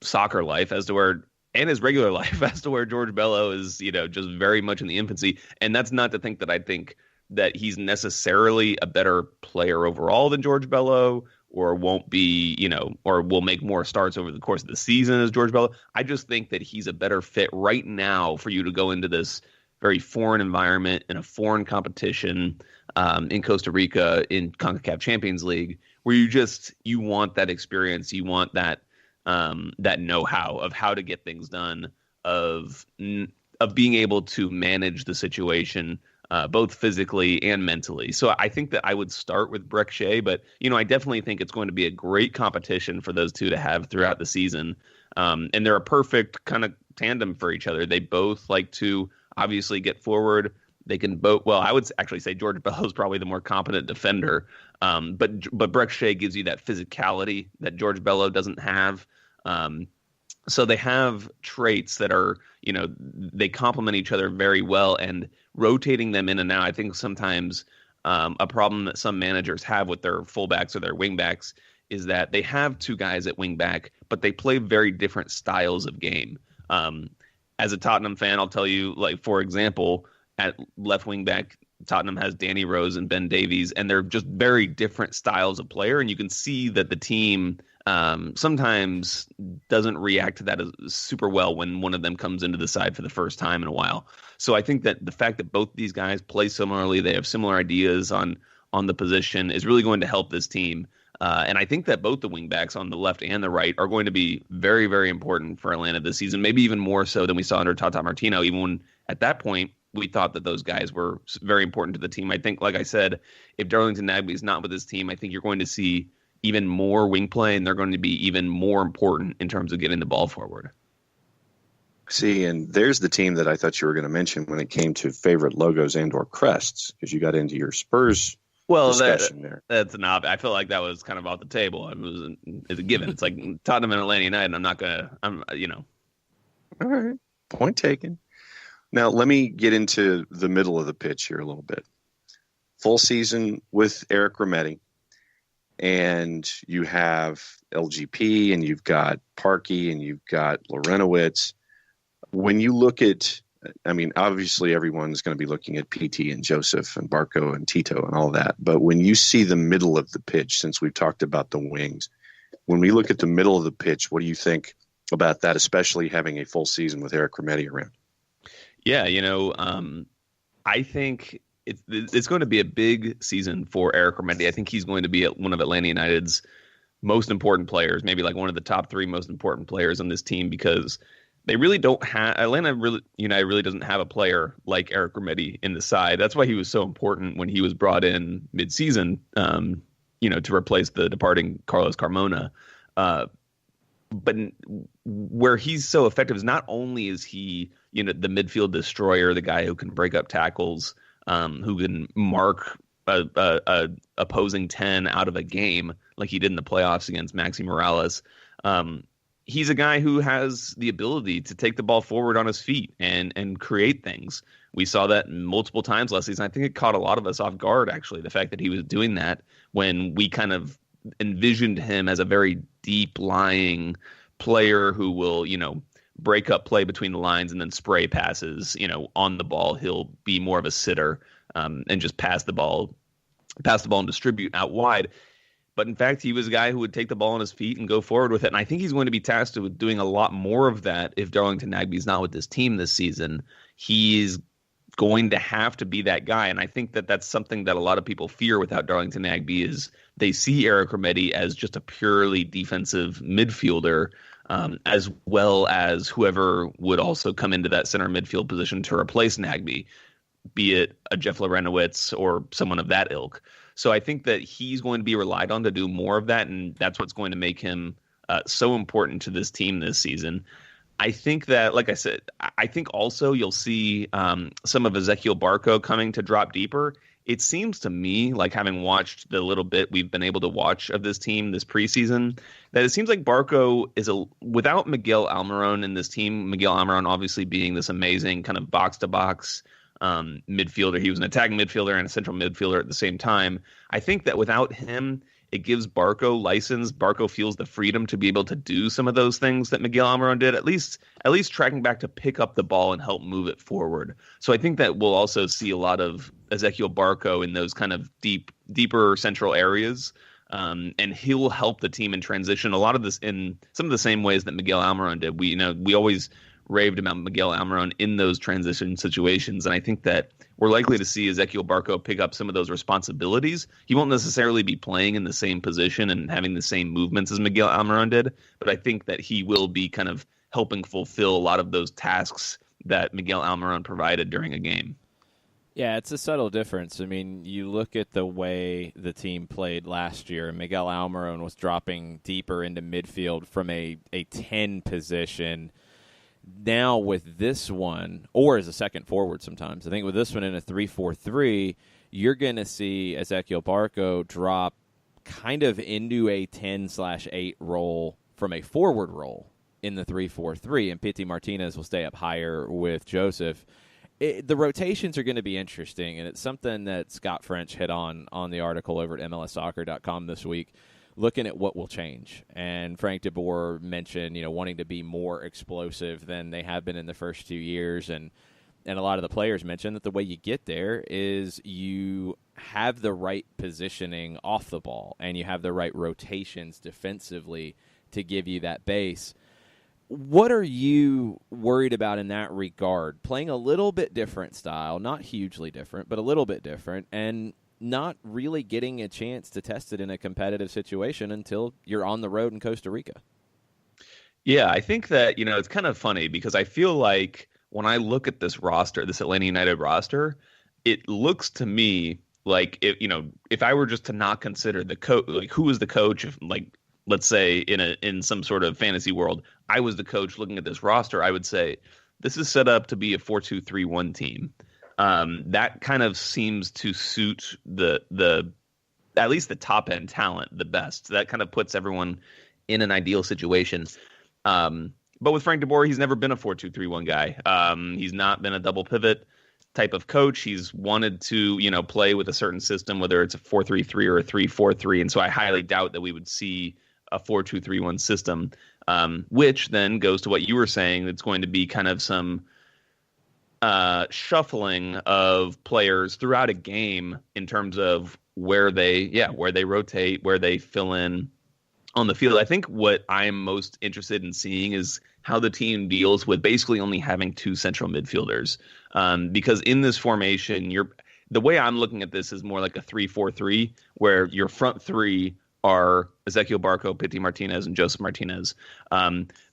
soccer life as to where and his regular life as to where George Bello is, just very much in the infancy. And that's not to think that I think that he's necessarily a better player overall than George Bello, or won't be, or will make more starts over the course of the season as George Bello. I just think that he's a better fit right now for you to go into this very foreign environment in a foreign competition in Costa Rica in Concacaf Champions League, where you want that experience, you want that know-how of how to get things done, of being able to manage the situation both physically and mentally. So I think that I would start with Brek Shea, but I definitely think it's going to be a great competition for those two to have throughout the season. And they're a perfect kind of tandem for each other. They both like to obviously get forward. They can both. Well, I would actually say George Bello is probably the more competent defender, but Brek Shea gives you that physicality that George Bello doesn't have. So they have traits that are, they complement each other very well, and rotating them in and out. I think sometimes a problem that some managers have with their fullbacks or their wingbacks is that they have two guys at wingback, but they play very different styles of game. As a Tottenham fan, I'll tell you, like, for example, at left wingback, Tottenham has Danny Rose and Ben Davies, and they're just very different styles of player. And you can see that the team sometimes doesn't react to that as super well when one of them comes into the side for the first time in a while. So I think that the fact that both these guys play similarly, they have similar ideas on the position, is really going to help this team. And I think that both the wingbacks on the left and the right are going to be very, very important for Atlanta this season, maybe even more so than we saw under Tata Martino, even when at that point we thought that those guys were very important to the team. I think, like I said, if Darlington Nagbe is not with his team, I think you're going to see even more wing play, and they're going to be even more important in terms of getting the ball forward. See, and there's the team that I thought you were going to mention when it came to favorite logos and or crests, because you got into your Spurs discussion there. That's an I feel like that was kind of off the table. It's a given. It's like Tottenham and Atlanta United. All right. Point taken. Now, let me get into the middle of the pitch here a little bit. Full season with Eric Remedi, and you have LGP, and you've got Parkey, and you've got Lorenowitz. When you look at, obviously everyone's going to be looking at PT and Joseph and Barco and Tito and all that. But when you see the middle of the pitch, since we've talked about the wings, when we look at the middle of the pitch, what do you think about that, especially having a full season with Eric Remedi around? Yeah, I think it's going to be a big season for Eric Remedi. I think he's going to be one of Atlanta United's most important players, maybe like one of the top three most important players on this team, because they really don't have United really doesn't have a player like Eric Remedi in the side. That's why he was so important when he was brought in mid-season, to replace the departing Carlos Carmona. But where he's so effective is not only is he, the midfield destroyer, the guy who can break up tackles, who can mark a opposing 10 out of a game like he did in the playoffs against Maxi Morales. He's a guy who has the ability to take the ball forward on his feet and create things. We saw that multiple times last season. I think it caught a lot of us off guard, actually, the fact that he was doing that when we kind of envisioned him as a very deep-lying player who will, break up play between the lines and then spray passes, on the ball. He'll be more of a sitter and just pass the ball and distribute out wide. But in fact, he was a guy who would take the ball on his feet and go forward with it. And I think he's going to be tasked with doing a lot more of that if Darlington Nagbe is not with this team this season. He's going to have to be that guy. And I think that that's something that a lot of people fear without Darlington Nagbe is they see Eric Remedi as just a purely defensive midfielder, as well as whoever would also come into that center midfield position to replace Nagbe, be it a Jeff Lorenowitz or someone of that ilk. So I think that he's going to be relied on to do more of that, and that's what's going to make him so important to this team this season. I think that, like I said, I think also you'll see some of Ezequiel Barco coming to drop deeper. It seems to me, like having watched the little bit we've been able to watch of this team this preseason, that it seems like Barco is without Miguel Almiron in this team, Miguel Almiron obviously being this amazing kind of box-to-box midfielder. He was an attacking midfielder and a central midfielder at the same time. I think that without him, it gives Barco license. Barco feels the freedom to be able to do some of those things that Miguel Almiron did, at least tracking back to pick up the ball and help move it forward. So I think that we'll also see a lot of Ezequiel Barco in those kind of deeper central areas. And he'll help the team in transition. A lot of this in some of the same ways that Miguel Almiron did. We always raved about Miguel Almiron in those transition situations, and I think that we're likely to see Ezequiel Barco pick up some of those responsibilities. He won't necessarily be playing in the same position and having the same movements as Miguel Almiron did, but I think that he will be kind of helping fulfill a lot of those tasks that Miguel Almiron provided during a game. Yeah, it's a subtle difference. I mean, you look at the way the team played last year, and Miguel Almiron was dropping deeper into midfield from a 10 position. Now with this one, or as a second forward sometimes, I think with this one in a 3-4-3, you're going to see Ezequiel Barco drop kind of into a 10/8 role from a forward role in the 3-4-3, and Pity Martinez will stay up higher with Joseph. The rotations are going to be interesting, and it's something that Scott French hit on the article over at MLSsoccer.com this week, looking at what will change. And Frank de Boer mentioned, wanting to be more explosive than they have been in the first 2 years, and a lot of the players mentioned that the way you get there is you have the right positioning off the ball, and you have the right rotations defensively to give you that base. What are you worried about in that regard? Playing a little bit different style, not hugely different, but a little bit different, and not really getting a chance to test it in a competitive situation until you're on the road in Costa Rica. Yeah, I think that, it's kind of funny because I feel like when I look at this roster, this Atlanta United roster, it looks to me like if I were just to not consider the coach, like who is the coach, if let's say in some sort of fantasy world, I was the coach looking at this roster, I would say this is set up to be a 4-2-3-1 team. That kind of seems to suit the at least the top end talent the best. That kind of puts everyone in an ideal situation. But with Frank de Boer, he's never been a 4-2-3-1 guy. He's not been a double pivot type of coach. He's wanted to, play with a certain system, whether it's a 4-3-3 or a 3-4-3. And so I highly doubt that we would see a 4-2-3-1 system, which then goes to what you were saying. It's going to be kind of some shuffling of players throughout a game in terms of where they rotate, where they fill in on the field. I think what I'm most interested in seeing is how the team deals with basically only having two central midfielders. Because in this formation, the way I'm looking at this is more like a 3-4-3, where your front three are Ezequiel Barco, Pity Martinez, and Joseph Martinez.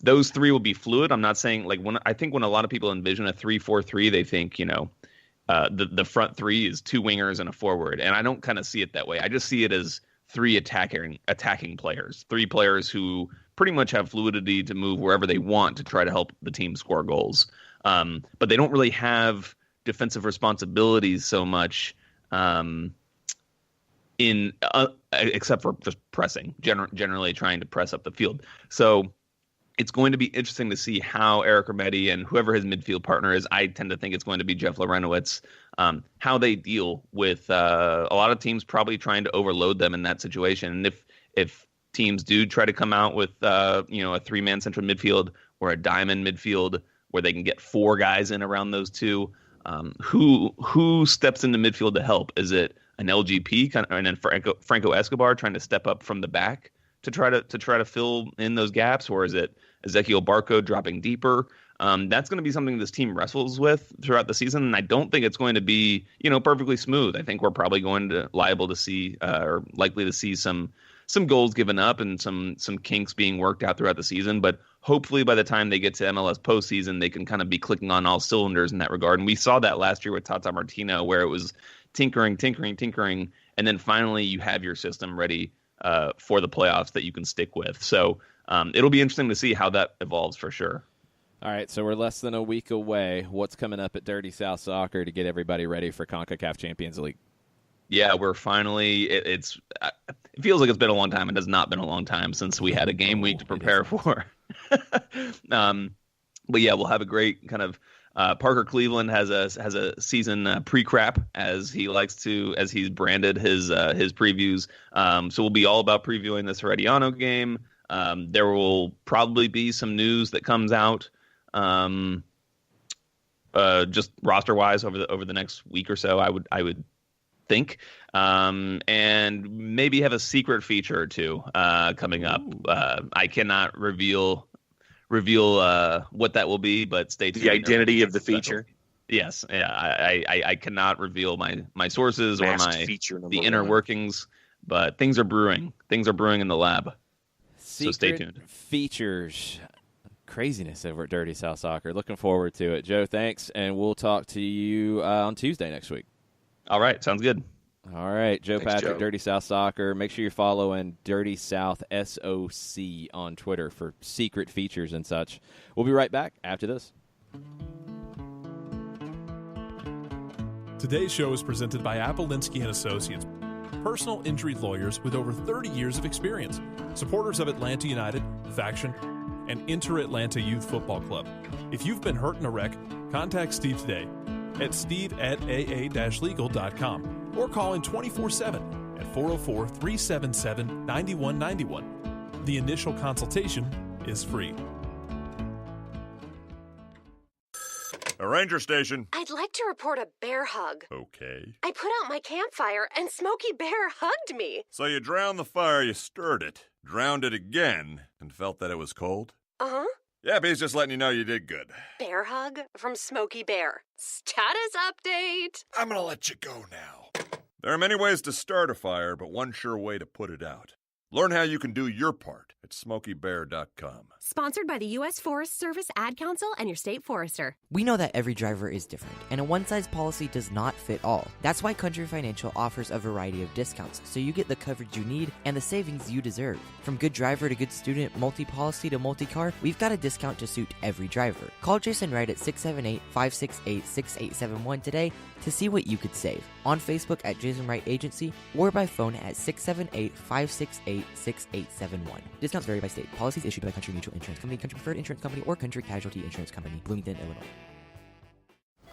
Those three will be fluid. I'm not saying when a lot of people envision a 3-4-3, they think, the front three is two wingers and a forward. And I don't kind of see it that way. I just see it as three attacking players, three players who pretty much have fluidity to move wherever they want to try to help the team score goals. But they don't really have defensive responsibilities so much, except for just pressing, generally trying to press up the field. So it's going to be interesting to see how Eric Remedi and whoever his midfield partner is, I tend to think it's going to be Jeff Lorenowitz, how they deal with a lot of teams probably trying to overload them in that situation. And if teams do try to come out with a 3-man central midfield or a diamond midfield where they can get four guys in around those two, who steps into midfield to help? Is it an LGP and then Franco Escobar trying to step up from the back to try to fill in those gaps, or is it Ezequiel Barco dropping deeper? That's going to be something this team wrestles with throughout the season, and I don't think it's going to be perfectly smooth. I think we're probably likely to see some goals given up and some kinks being worked out throughout the season. But hopefully by the time they get to MLS postseason, they can kind of be clicking on all cylinders in that regard. And we saw that last year with Tata Martino, where it was tinkering, and then finally you have your system ready for the playoffs that you can stick with. So it'll be interesting to see how that evolves for sure. All right, so we're less than a week away. What's coming up at Dirty South Soccer to get everybody ready for Concacaf Champions League? Yeah, we're finally. It feels like it's been a long time. It has not been a long time since we had a game week to prepare for. But yeah, we'll have a great kind of Parker Cleveland has a season pre-crap, as he's branded his previews. So we'll be all about previewing this Herediano game. There will probably be some news that comes out, just roster wise over the next week or so. I would think, and maybe have a secret feature or two coming up. I cannot reveal what that will be, but stay tuned. The identity of the feature. Yes, yeah. I cannot reveal my sources or the inner workings, but things are brewing. Things are brewing in the lab. So stay tuned. Features. Craziness over at Dirty South Soccer. Looking forward to it. Joe, thanks, and we'll talk to you on Tuesday next week. All right, sounds good. All right, Joe Thanks, Patrick, Joe. Dirty South Soccer. Make sure you're following Dirty South SOC on Twitter for secret features and such. We'll be right back after this. Today's show is presented by Apelinsky & Associates, personal injury lawyers with over 30 years of experience, supporters of Atlanta United, Faction, and Inter-Atlanta Youth Football Club. If you've been hurt in a wreck, contact Steve today at steve@aa-legal.com or call in 24/7 at 404-377-9191. The initial consultation is free. A ranger station. I'd like to report a bear hug. Okay. I put out my campfire and Smokey Bear hugged me. So you drowned the fire, you stirred it, drowned it again, and felt that it was cold? Uh-huh. Yeah, but he's just letting you know you did good. Bear hug from Smokey Bear. Status update. I'm gonna let you go now. There are many ways to start a fire, but one sure way to put it out. Learn how you can do your part at SmokeyBear.com. Sponsored by the U.S. Forest Service, Ad Council, and your state forester. We know that every driver is different, and a one-size policy does not fit all. That's why Country Financial offers a variety of discounts, so you get the coverage you need and the savings you deserve. From good driver to good student, multi-policy to multi-car, we've got a discount to suit every driver. Call Jason Wright at 678-568-6871 today to see what you could save. On Facebook at Jason Wright Agency, or by phone at 678-568-6871. Discounts vary by state. Policies issued by Country Mutual Insurance Company, Country Preferred Insurance Company, or Country Casualty Insurance Company, Bloomington, Illinois.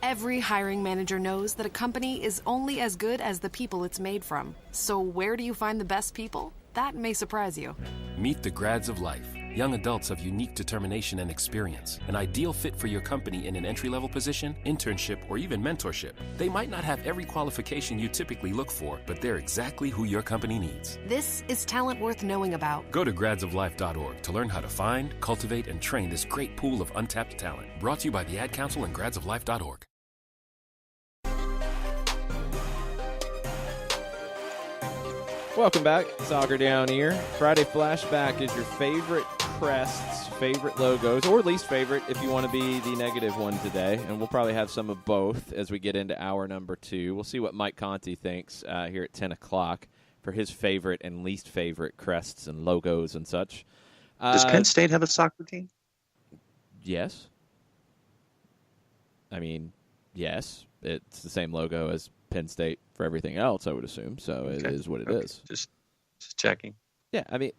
Every hiring manager knows that a company is only as good as the people it's made from. So where do you find the best people? That may surprise you. Meet the grads of life. Young adults of unique determination and experience. An ideal fit for your company in an entry-level position, internship, or even mentorship. They might not have every qualification you typically look for, but they're exactly who your company needs. This is talent worth knowing about. Go to gradsoflife.org to learn how to find, cultivate, and train this great pool of untapped talent. Brought to you by the Ad Council and gradsoflife.org. Welcome back, Soccer Down Here. Friday Flashback is your favorite crests, favorite logos, or least favorite if you want to be the negative one today. And we'll probably have some of both as we get into hour number 2. We'll see what Mike Conti thinks here at 10 o'clock for his favorite and least favorite crests and logos and such. Does Penn State have a soccer team? Yes. I mean, yes. It's the same logo as Penn State for everything else, I would assume. So it is what it is. Just checking. Yeah, I mean,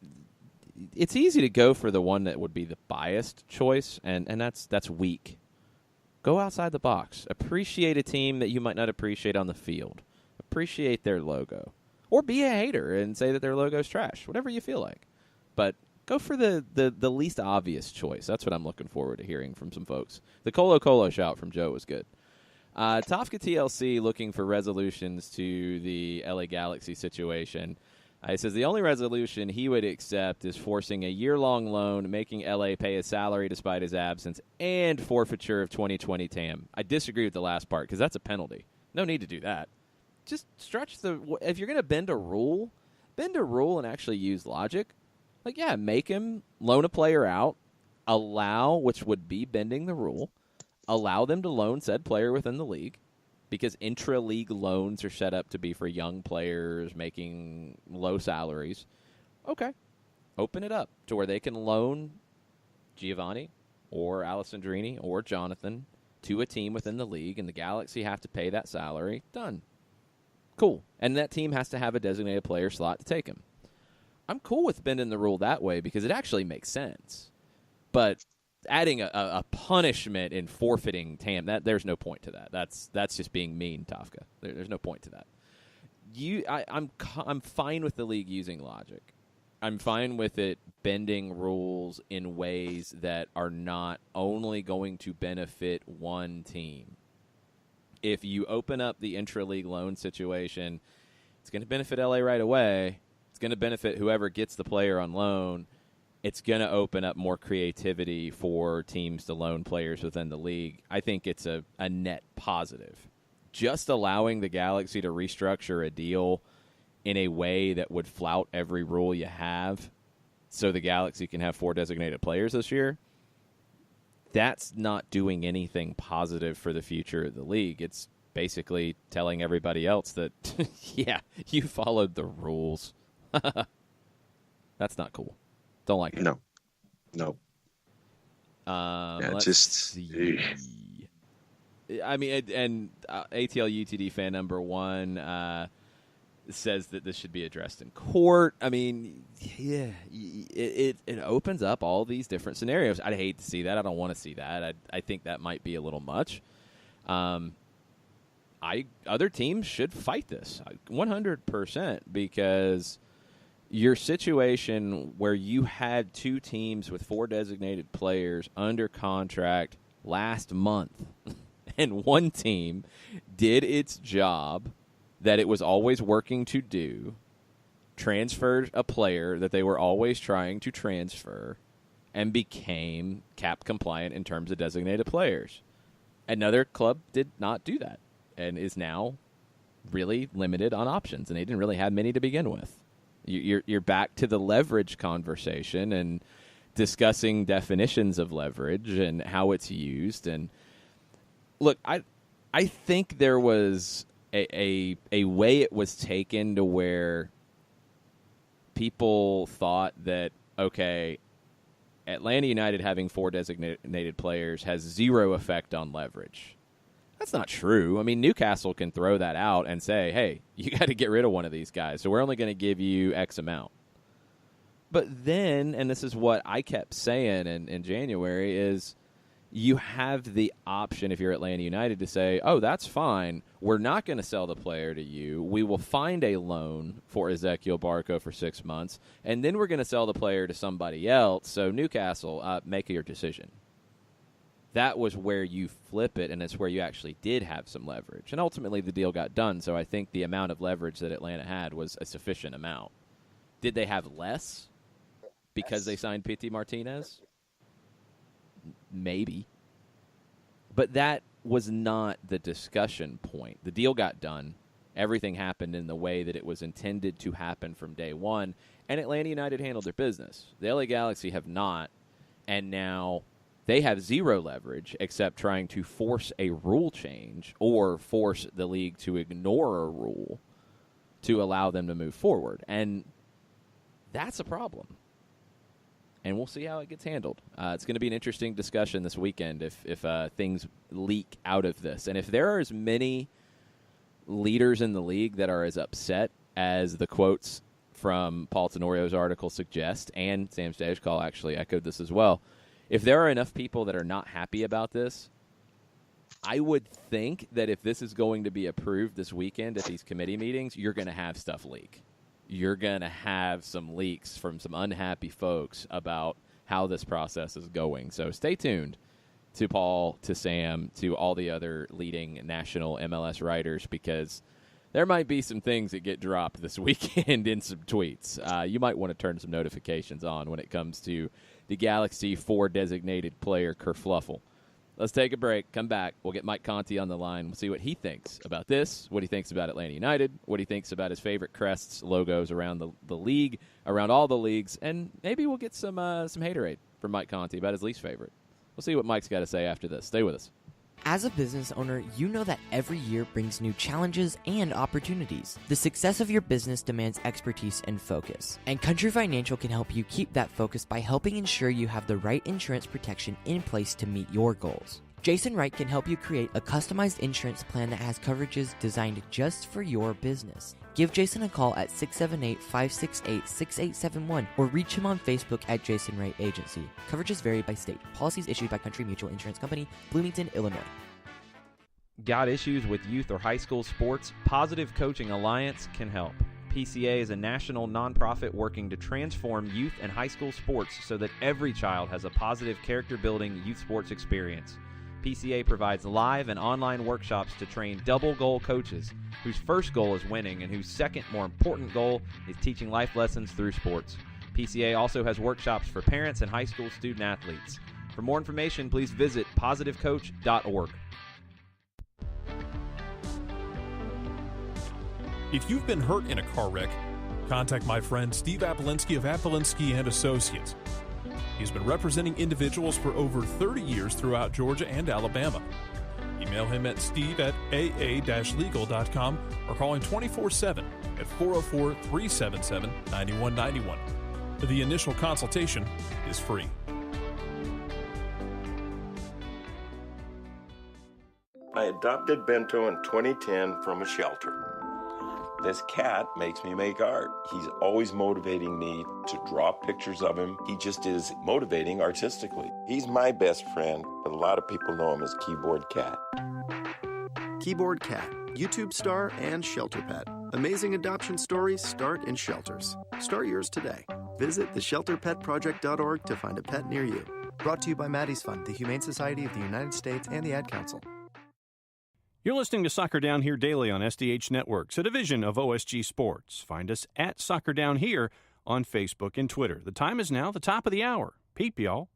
it's easy to go for the one that would be the biased choice, and that's weak. Go outside the box. Appreciate a team that you might not appreciate on the field. Appreciate their logo. Or be a hater and say that their logo's trash. Whatever you feel like. But go for the least obvious choice. That's what I'm looking forward to hearing from some folks. The Colo Colo shout from Joe was good. Tofka TLC looking for resolutions to the LA Galaxy situation. He says the only resolution he would accept is forcing a year-long loan, making LA pay his salary despite his absence, and forfeiture of 2020 TAM. I disagree with the last part because that's a penalty. No need to do that. Just stretch if you're going to bend a rule and actually use logic. Like, yeah, make him loan a player out, allow, which would be bending the rule, allow them to loan said player within the league because intra-league loans are set up to be for young players making low salaries. Okay. Open it up to where they can loan Giovanni or Alessandrini or Jonathan to a team within the league, and the Galaxy have to pay that salary. Done. Cool. And that team has to have a designated player slot to take him. I'm cool with bending the rule that way because it actually makes sense. But adding a punishment in forfeiting TAM, there's no point to that. That's just being mean, Tafka. There's no point to that. I'm fine with the league using logic. I'm fine with it bending rules in ways that are not only going to benefit one team. If you open up the intra-league loan situation, it's going to benefit LA right away. It's going to benefit whoever gets the player on loan. It's going to open up more creativity for teams to loan players within the league. I think it's a net positive. Just allowing the Galaxy to restructure a deal in a way that would flout every rule you have so the Galaxy can have 4 designated players this year, that's not doing anything positive for the future of the league. It's basically telling everybody else that, yeah, you followed the rules. That's not cool. Don't like it. No. Let's just see. I mean, and ATL UTD fan number 1 says that this should be addressed in court. I mean, yeah, it opens up all these different scenarios. I'd hate to see that. I don't want to see that. I think that might be a little much. Other teams should fight this 100% because your situation where you had 2 teams with 4 designated players under contract last month and one team did its job that it was always working to do, transferred a player that they were always trying to transfer, and became cap compliant in terms of designated players. Another club did not do that and is now really limited on options, and they didn't really have many to begin with. You're back to the leverage conversation and discussing definitions of leverage and how it's used. And look, I think there was a way it was taken to where people thought that, okay, Atlanta United having 4 designated players has 0 effect on leverage. That's not true. I mean, Newcastle can throw that out and say, hey, you got to get rid of one of these guys, so we're only going to give you X amount. But then, and this is what I kept saying in January, is you have the option, if you're Atlanta United, to say, oh, that's fine. We're not going to sell the player to you. We will find a loan for Ezequiel Barco for 6 months, and then we're going to sell the player to somebody else. So Newcastle, make your decision. That was where you flip it, and it's where you actually did have some leverage. And ultimately the deal got done, so I think the amount of leverage that Atlanta had was a sufficient amount. Did they have less because they signed Pity Martinez? Maybe. But that was not the discussion point. The deal got done. Everything happened in the way that it was intended to happen from day one, and Atlanta United handled their business. The LA Galaxy have not, and now they have 0 leverage except trying to force a rule change or force the league to ignore a rule to allow them to move forward. And that's a problem. And we'll see how it gets handled. It's going to be an interesting discussion this weekend if things leak out of this. And if there are as many leaders in the league that are as upset as the quotes from Paul Tenorio's article suggest, and Sam Stejskal actually echoed this as well, if there are enough people that are not happy about this, I would think that if this is going to be approved this weekend at these committee meetings, you're going to have stuff leak. You're going to have some leaks from some unhappy folks about how this process is going. So stay tuned to Paul, to Sam, to all the other leading national MLS writers, because there might be some things that get dropped this weekend in some tweets. You might want to turn some notifications on when it comes to the Galaxy 4 designated player kerfluffle. Let's take a break. Come back. We'll get Mike Conti on the line. We'll see what he thinks about this, what he thinks about Atlanta United, what he thinks about his favorite crests, logos around the league, around all the leagues, and maybe we'll get some haterade from Mike Conti about his least favorite. We'll see what Mike's got to say after this. Stay with us. As a business owner, you know that every year brings new challenges and opportunities. The success of your business demands expertise and focus, and Country Financial can help you keep that focus by helping ensure you have the right insurance protection in place to meet your goals. Jason Wright can help you create a customized insurance plan that has coverages designed just for your business. Give Jason a call at 678-568-6871 or reach him on Facebook at Jason Wright Agency. Coverages vary by state. Policies issued by Country Mutual Insurance Company, Bloomington, Illinois. Got issues with youth or high school sports? Positive Coaching Alliance can help. PCA is a national nonprofit working to transform youth and high school sports so that every child has a positive character-building youth sports experience. PCA provides live and online workshops to train double-goal coaches whose first goal is winning and whose second, more important goal is teaching life lessons through sports. PCA also has workshops for parents and high school student-athletes. For more information, please visit positivecoach.org. If you've been hurt in a car wreck, contact my friend Steve Apolinsky of Apolinsky & Associates. He's been representing individuals for over 30 years throughout Georgia and Alabama. Email him at steve@aa-legal.com or call him 24/7 at 404-377-9191. The initial consultation is free. I adopted Bento in 2010 from a shelter. This cat makes me make art. He's always motivating me to draw pictures of him. He just is motivating artistically. He's my best friend, but a lot of people know him as Keyboard Cat. Keyboard Cat, YouTube star and shelter pet. Amazing adoption stories start in shelters. Start yours today. Visit theshelterpetproject.org to find a pet near you. Brought to you by Maddie's Fund, the Humane Society of the United States, and the Ad Council. You're listening to Soccer Down Here daily on SDH Networks, a division of OSG Sports. Find us at Soccer Down Here on Facebook and Twitter. The time is now the top of the hour. Peep, y'all.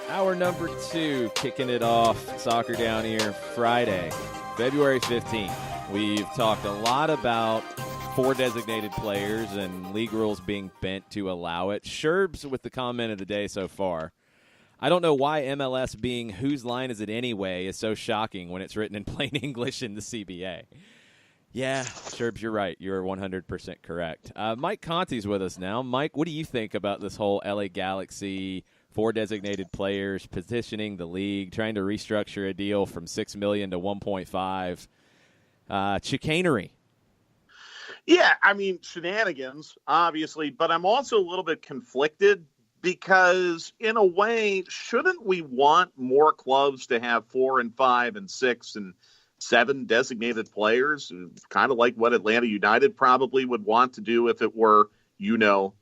Hour number 2, kicking it off, Soccer Down Here, Friday, February 15th. We've talked a lot about 4 designated players and league rules being bent to allow it. Sherbs with the comment of the day so far. I don't know why MLS being whose line is it anyway is so shocking when it's written in plain English in the CBA. Yeah, Sherbs, you're right. You're 100% correct. Mike Conti's with us now. Mike, what do you think about this whole LA Galaxy, 4 designated players, petitioning the league, trying to restructure a deal from $6 million to $1.5 million? Chicanery. Yeah, I mean, shenanigans, obviously, but I'm also a little bit conflicted because, in a way, shouldn't we want more clubs to have 4 and 5 and 6 and 7 designated players? Kind of like what Atlanta United probably would want to do if it were,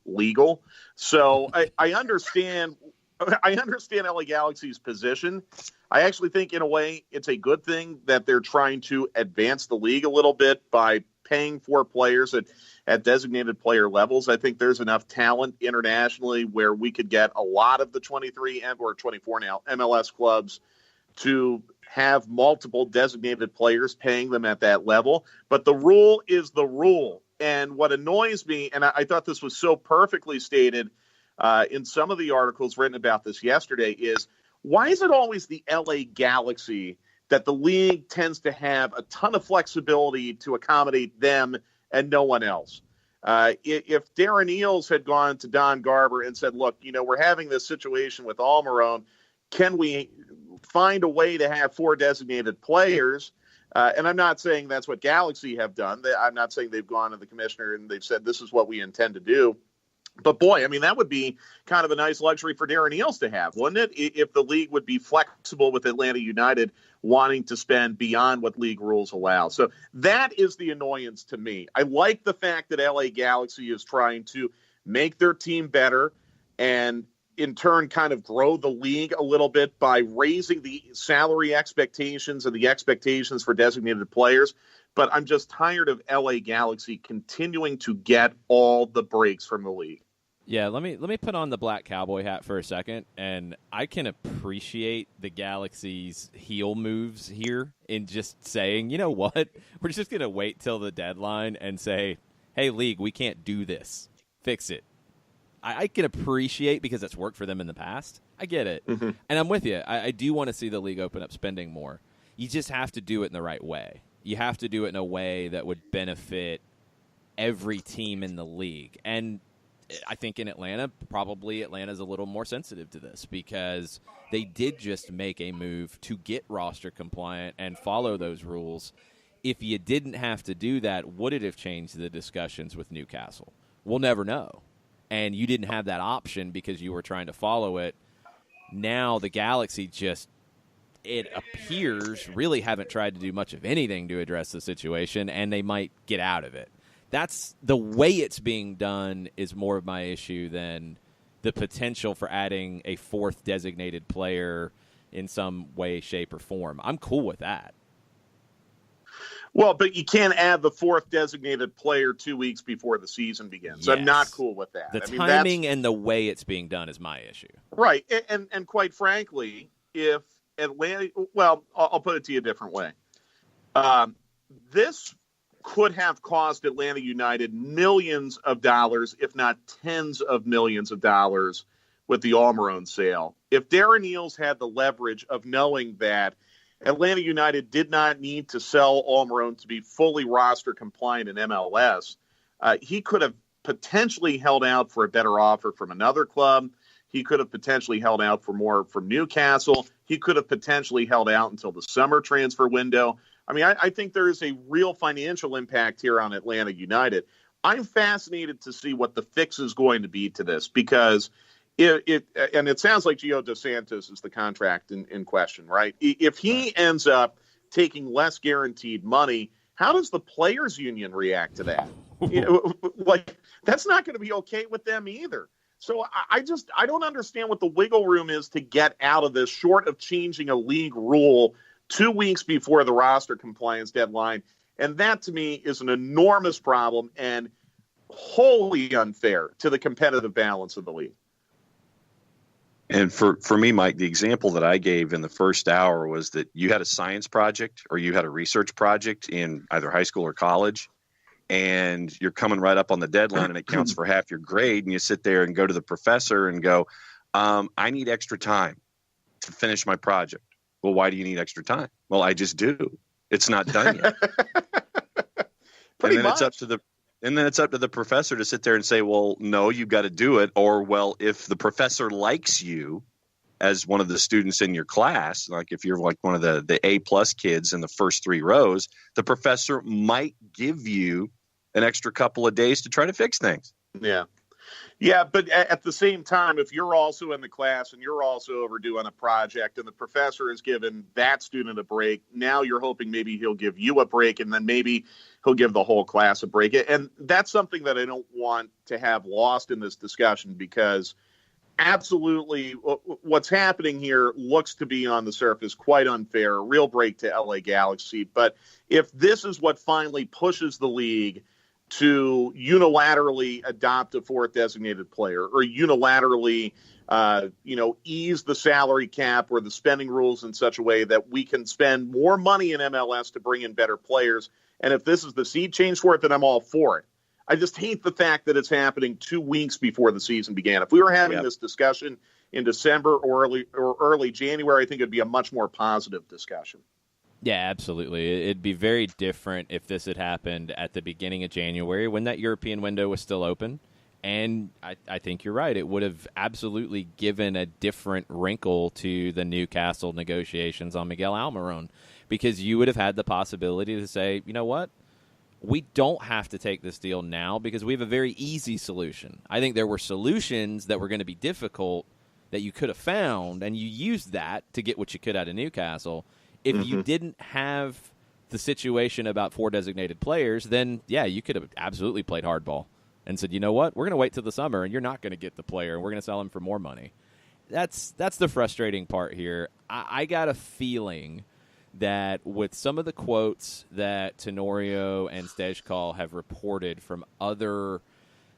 legal. So I understand LA Galaxy's position. I actually think, in a way, it's a good thing that they're trying to advance the league a little bit by paying for players at designated player levels. I think there's enough talent internationally where we could get a lot of the 23 or 24 now MLS clubs to have multiple designated players, paying them at that level. But the rule is the rule. And what annoys me, and I thought this was so perfectly stated in some of the articles written about this yesterday, is why is it always the LA Galaxy that the league tends to have a ton of flexibility to accommodate them and no one else? If Darren Eales had gone to Don Garber and said, look, we're having this situation with Almiron, can we find a way to have 4 designated players? And I'm not saying that's what Galaxy have done. I'm not saying they've gone to the commissioner and they've said this is what we intend to do. But, boy, I mean, that would be kind of a nice luxury for Darren Eales to have, wouldn't it, if the league would be flexible with Atlanta United wanting to spend beyond what league rules allow. So that is the annoyance to me. I like the fact that LA Galaxy is trying to make their team better and, in turn, kind of grow the league a little bit by raising the salary expectations and the expectations for designated players. But I'm just tired of LA Galaxy continuing to get all the breaks from the league. Yeah, let me put on the black cowboy hat for a second, and I can appreciate the Galaxy's heel moves here in just saying, you know what, we're just going to wait till the deadline and say, hey, league, we can't do this. Fix it. I can appreciate, because it's worked for them in the past. I get it. Mm-hmm. And I'm with you. I do want to see the league open up spending more. You just have to do it in the right way. You have to do it in a way that would benefit every team in the league. And I think in Atlanta, probably Atlanta's a little more sensitive to this because they did just make a move to get roster compliant and follow those rules. If you didn't have to do that, would it have changed the discussions with Newcastle? We'll never know. And you didn't have that option because you were trying to follow it. Now the Galaxy just, it appears, really haven't tried to do much of anything to address the situation, and they might get out of it. That's the way it's being done is more of my issue than the potential for adding a fourth designated player in some way, shape, or form. I'm cool with that. Well, but you can't add the fourth designated player 2 weeks before the season begins. Yes. I'm not cool with that. The timing and the way it's being done is my issue. Right. And quite frankly, if Atlanta, well, I'll put it to you a different way. This could have cost Atlanta United millions of dollars, if not tens of millions of dollars with the Almiron sale. If Darren Eales had the leverage of knowing that Atlanta United did not need to sell Almiron to be fully roster compliant in MLS, he could have potentially held out for a better offer from another club. He could have potentially held out for more from Newcastle. He could have potentially held out until the summer transfer window. I mean, I think there is a real financial impact here on Atlanta United. I'm fascinated to see what the fix is going to be to this because it sounds like Gio Dos Santos is the contract in question, right? If he ends up taking less guaranteed money, how does the players' union react to that? That's not going to be okay with them either. So I don't understand what the wiggle room is to get out of this short of changing a league rule 2 weeks before the roster compliance deadline. And that, to me, is an enormous problem and wholly unfair to the competitive balance of the league. And for me, Mike, the example that I gave in the first hour was that you had a science project or you had a research project in either high school or college, and you're coming right up on the deadline and it counts for half your grade, and you sit there and go to the professor and go, I need extra time to finish my project. Well, why do you need extra time? Well, I just do. It's not done yet. Pretty and then much. It's up to the professor to sit there and say, well, no, you've got to do it. Or, well, if the professor likes you as one of the students in your class, like if you're like one of the A-plus kids in the first 3 rows, the professor might give you an extra couple of days to try to fix things. Yeah. Yeah, but at the same time, if you're also in the class and you're also overdue on a project and the professor has given that student a break, now you're hoping maybe he'll give you a break and then maybe he'll give the whole class a break. And that's something that I don't want to have lost in this discussion because absolutely what's happening here looks to be on the surface quite unfair, a real break to LA Galaxy. But if this is what finally pushes the league to unilaterally adopt a fourth designated player or unilaterally, ease the salary cap or the spending rules in such a way that we can spend more money in MLS to bring in better players. And if this is the seed change for it, then I'm all for it. I just hate the fact that it's happening 2 weeks before the season began. If we were having this discussion in December or early January, I think it'd be a much more positive discussion. Yeah, absolutely. It'd be very different if this had happened at the beginning of January when that European window was still open. And I think you're right. It would have absolutely given a different wrinkle to the Newcastle negotiations on Miguel Almiron because you would have had the possibility to say, you know what? We don't have to take this deal now because we have a very easy solution. I think there were solutions that were going to be difficult that you could have found, and you used that to get what you could out of Newcastle. If you didn't have the situation about 4 designated players, then, yeah, you could have absolutely played hardball and said, you know what, we're going to wait till the summer, and you're not going to get the player, and we're going to sell him for more money. That's the frustrating part here. I got a feeling that with some of the quotes that Tenorio and Stejkal have reported from other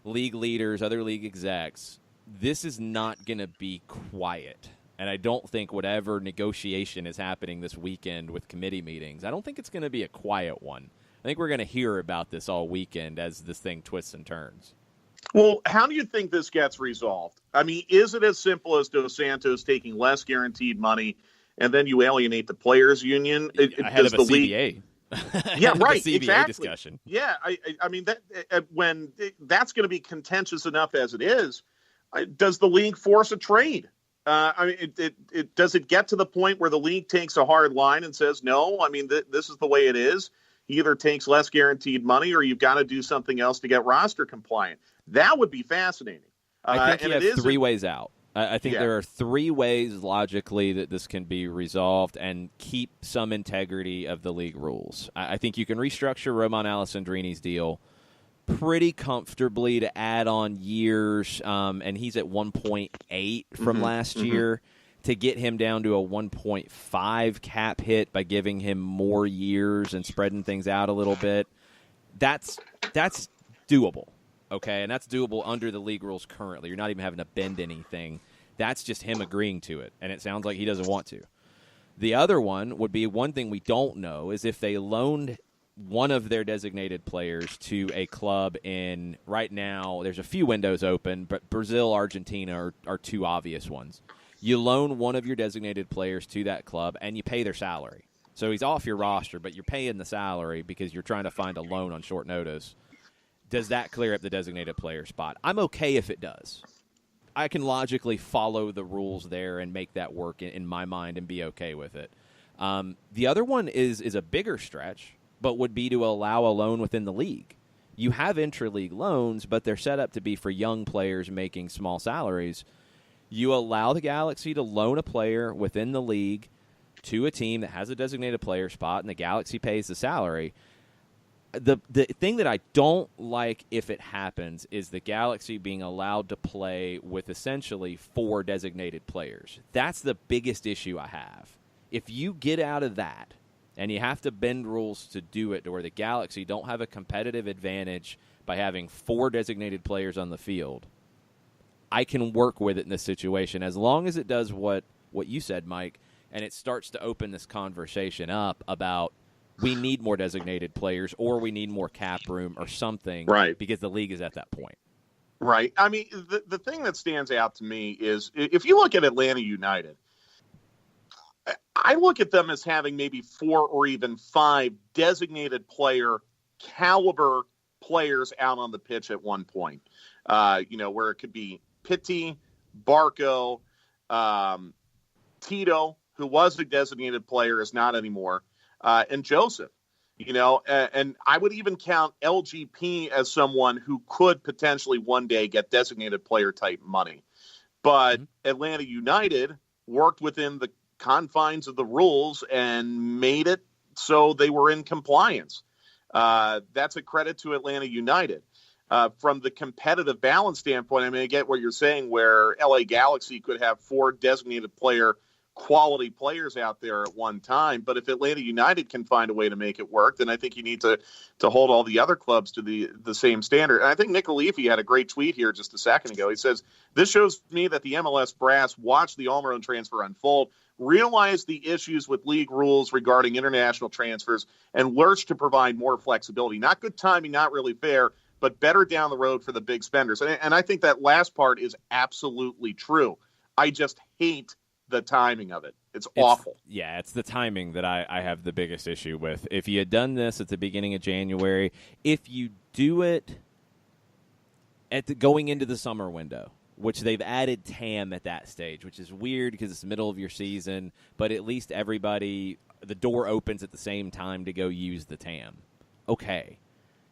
league leaders, other league execs, this is not going to be quiet. And I don't think whatever negotiation is happening this weekend with committee meetings, I don't think it's going to be a quiet one. I think we're going to hear about this all weekend as this thing twists and turns. Well, how do you think this gets resolved? I mean, is it as simple as Dos Santos taking less guaranteed money and then you alienate the players' union? Ahead of a CBA. Yeah, right. The CBA exactly. discussion. Yeah, I mean that when that's going to be contentious enough as it is, does the league force a trade? I mean, does it get to the point where the league takes a hard line and says, no, I mean, this is the way it is. He either takes less guaranteed money or you've got to do something else to get roster compliant. That would be fascinating. I think you have three ways out. I think there are three ways logically that this can be resolved and keep some integrity of the league rules. I think you can restructure Roman Alessandrini's deal pretty comfortably to add on years, and he's at 1.8 from last year, to get him down to a 1.5 cap hit by giving him more years and spreading things out a little bit. That's doable, okay? And that's doable under the league rules currently. You're not even having to bend anything. That's just him agreeing to it, and it sounds like he doesn't want to. The other one would be, one thing we don't know is if they loaned one of their designated players to a club in, right now, there's a few windows open, but Brazil, Argentina are two obvious ones. You loan one of your designated players to that club, and you pay their salary. So he's off your roster, but you're paying the salary because you're trying to find a loan on short notice. Does that clear up the designated player spot? I'm okay if it does. I can logically follow the rules there and make that work in my mind and be okay with it. The other one is a bigger stretch, but would be to allow a loan within the league. You have intra-league loans, but they're set up to be for young players making small salaries. You allow the Galaxy to loan a player within the league to a team that has a designated player spot, and the Galaxy pays the salary. The thing that I don't like if it happens is the Galaxy being allowed to play with essentially 4 designated players. That's the biggest issue I have. If you get out of that, and you have to bend rules to do it to where the Galaxy don't have a competitive advantage by having 4 designated players on the field, I can work with it in this situation as long as it does what you said, Mike, and it starts to open this conversation up about we need more designated players or we need more cap room or something, right? Because the league is at that point. Right. I mean, the thing that stands out to me is if you look at Atlanta United, I look at them as having maybe 4 or even 5 designated player caliber players out on the pitch at one point, where it could be Pitti, Barco, Tito, who was a designated player, is not anymore, and Joseph. And I would even count LGP as someone who could potentially one day get designated player type money. But Atlanta United worked within the confines of the rules and made it so they were in compliance. That's a credit to Atlanta United. From the competitive balance standpoint, I mean, I get what you're saying where LA Galaxy could have 4 designated player quality players out there at one time. But if Atlanta United can find a way to make it work, then I think you need to hold all the other clubs to the same standard. And I think Nick Alifi had a great tweet here just a second ago. He says, "This shows me that the MLS brass watched the Almiron transfer unfold, realized the issues with league rules regarding international transfers, and lurched to provide more flexibility. Not good timing, not really fair, but better down the road for the big spenders." And I think that last part is absolutely true. I just hate the timing of it. It's awful. Yeah, it's the timing that I have the biggest issue with. If you had done this at the beginning of January, if you do it going into the summer window, which they've added TAM at that stage, which is weird because it's the middle of your season, but at least the door opens at the same time to go use the TAM. Okay.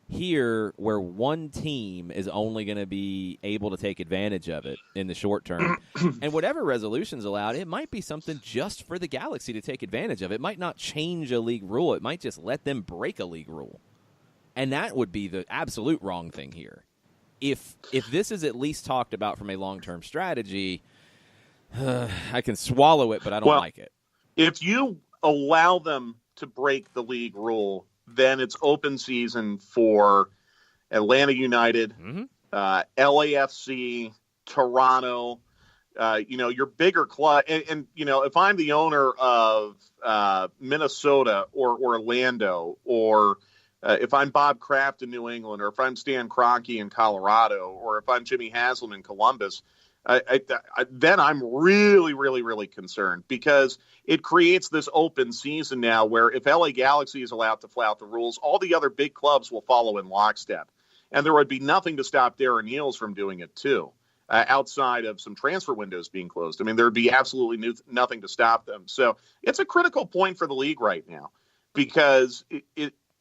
Here, where one team is only going to be able to take advantage of it in the short term, and whatever resolution's allowed, it might be something just for the Galaxy to take advantage of. It might not change a league rule. It might just let them break a league rule. And that would be the absolute wrong thing here. If this is at least talked about from a long-term strategy, I can swallow it, but I don't like it. If you allow them to break the league rule, then it's open season for Atlanta United, LAFC, Toronto, your bigger club. And if I'm the owner of Minnesota or Orlando, or if I'm Bob Kraft in New England, or if I'm Stan Kroenke in Colorado, or if I'm Jimmy Haslam in Columbus, then I'm really, really, really concerned, because it creates this open season now where if LA Galaxy is allowed to flout the rules, all the other big clubs will follow in lockstep. And there would be nothing to stop Darren Eales from doing it too, outside of some transfer windows being closed. I mean, there would be absolutely nothing to stop them. So it's a critical point for the league right now, because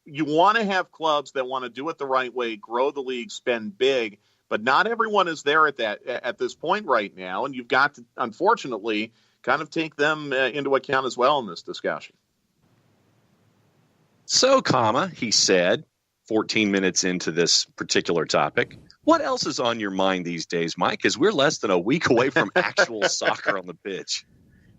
you want to have clubs that want to do it the right way, grow the league, spend big, but not everyone is there at this point right now, and you've got to, unfortunately, kind of take them into account as well in this discussion. So, he said, 14 minutes into this particular topic, what else is on your mind these days, Mike? Because we're less than a week away from actual soccer on the pitch.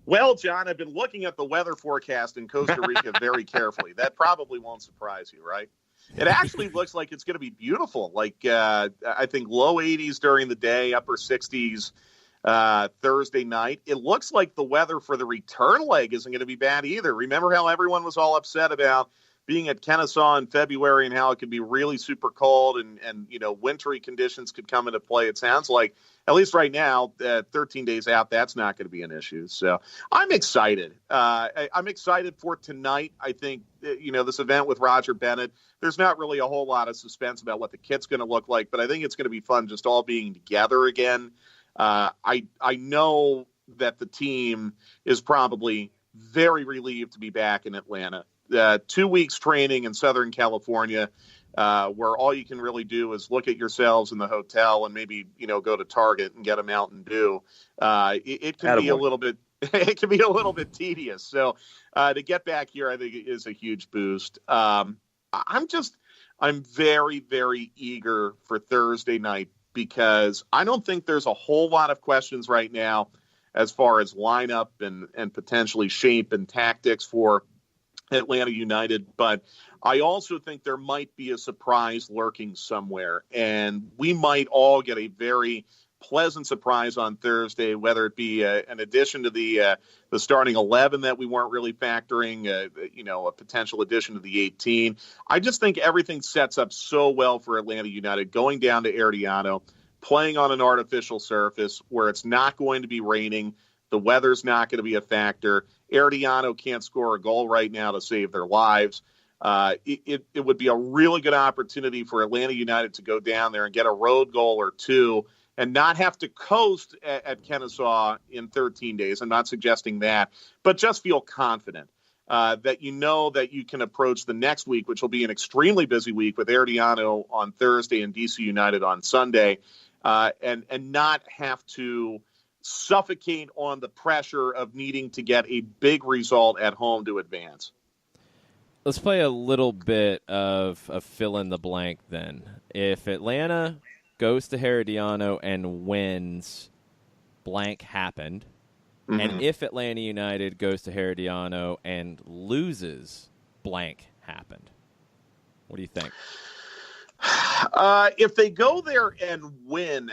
Well, John, I've been looking at the weather forecast in Costa Rica very carefully. That probably won't surprise you, right? It actually looks like it's going to be beautiful. Like, I think low 80s during the day, upper 60s Thursday night. It looks like the weather for the return leg isn't going to be bad either. Remember how everyone was all upset about being at Kennesaw in February and how it could be really super cold and wintry conditions could come into play? It sounds like, at least right now, 13 days out, that's not going to be an issue. So I'm excited. I'm excited for tonight. I think, this event with Roger Bennett, there's not really a whole lot of suspense about what the kit's going to look like, but I think it's going to be fun just all being together again. I know that the team is probably very relieved to be back in Atlanta. 2 weeks training in Southern California, where all you can really do is look at yourselves in the hotel and maybe, go to Target and get a Mountain Dew. It can be a little bit, it can be a little bit tedious. So, to get back here, I think is a huge boost. I'm very, very eager for Thursday night, because I don't think there's a whole lot of questions right now as far as lineup and potentially shape and tactics for Atlanta United, but I also think there might be a surprise lurking somewhere, and we might all get a very pleasant surprise on Thursday, whether it be an addition to the starting 11 that we weren't really factoring, a potential addition to the 18. I just think everything sets up so well for Atlanta United going down to Herediano, playing on an artificial surface where it's not going to be raining. The weather's not going to be a factor. Herediano can't score a goal right now to save their lives. It would be a really good opportunity for Atlanta United to go down there and get a road goal or two and not have to coast at Kennesaw in 13 days. I'm not suggesting that, but just feel confident that that you can approach the next week, which will be an extremely busy week with Herediano on Thursday and DC United on Sunday, and not have to suffocate on the pressure of needing to get a big result at home to advance. Let's play a little bit of fill in the blank then. If Atlanta goes to Herediano and wins, blank happened. Mm-hmm. And if Atlanta United goes to Herediano and loses, blank happened. What do you think? If they go there and win,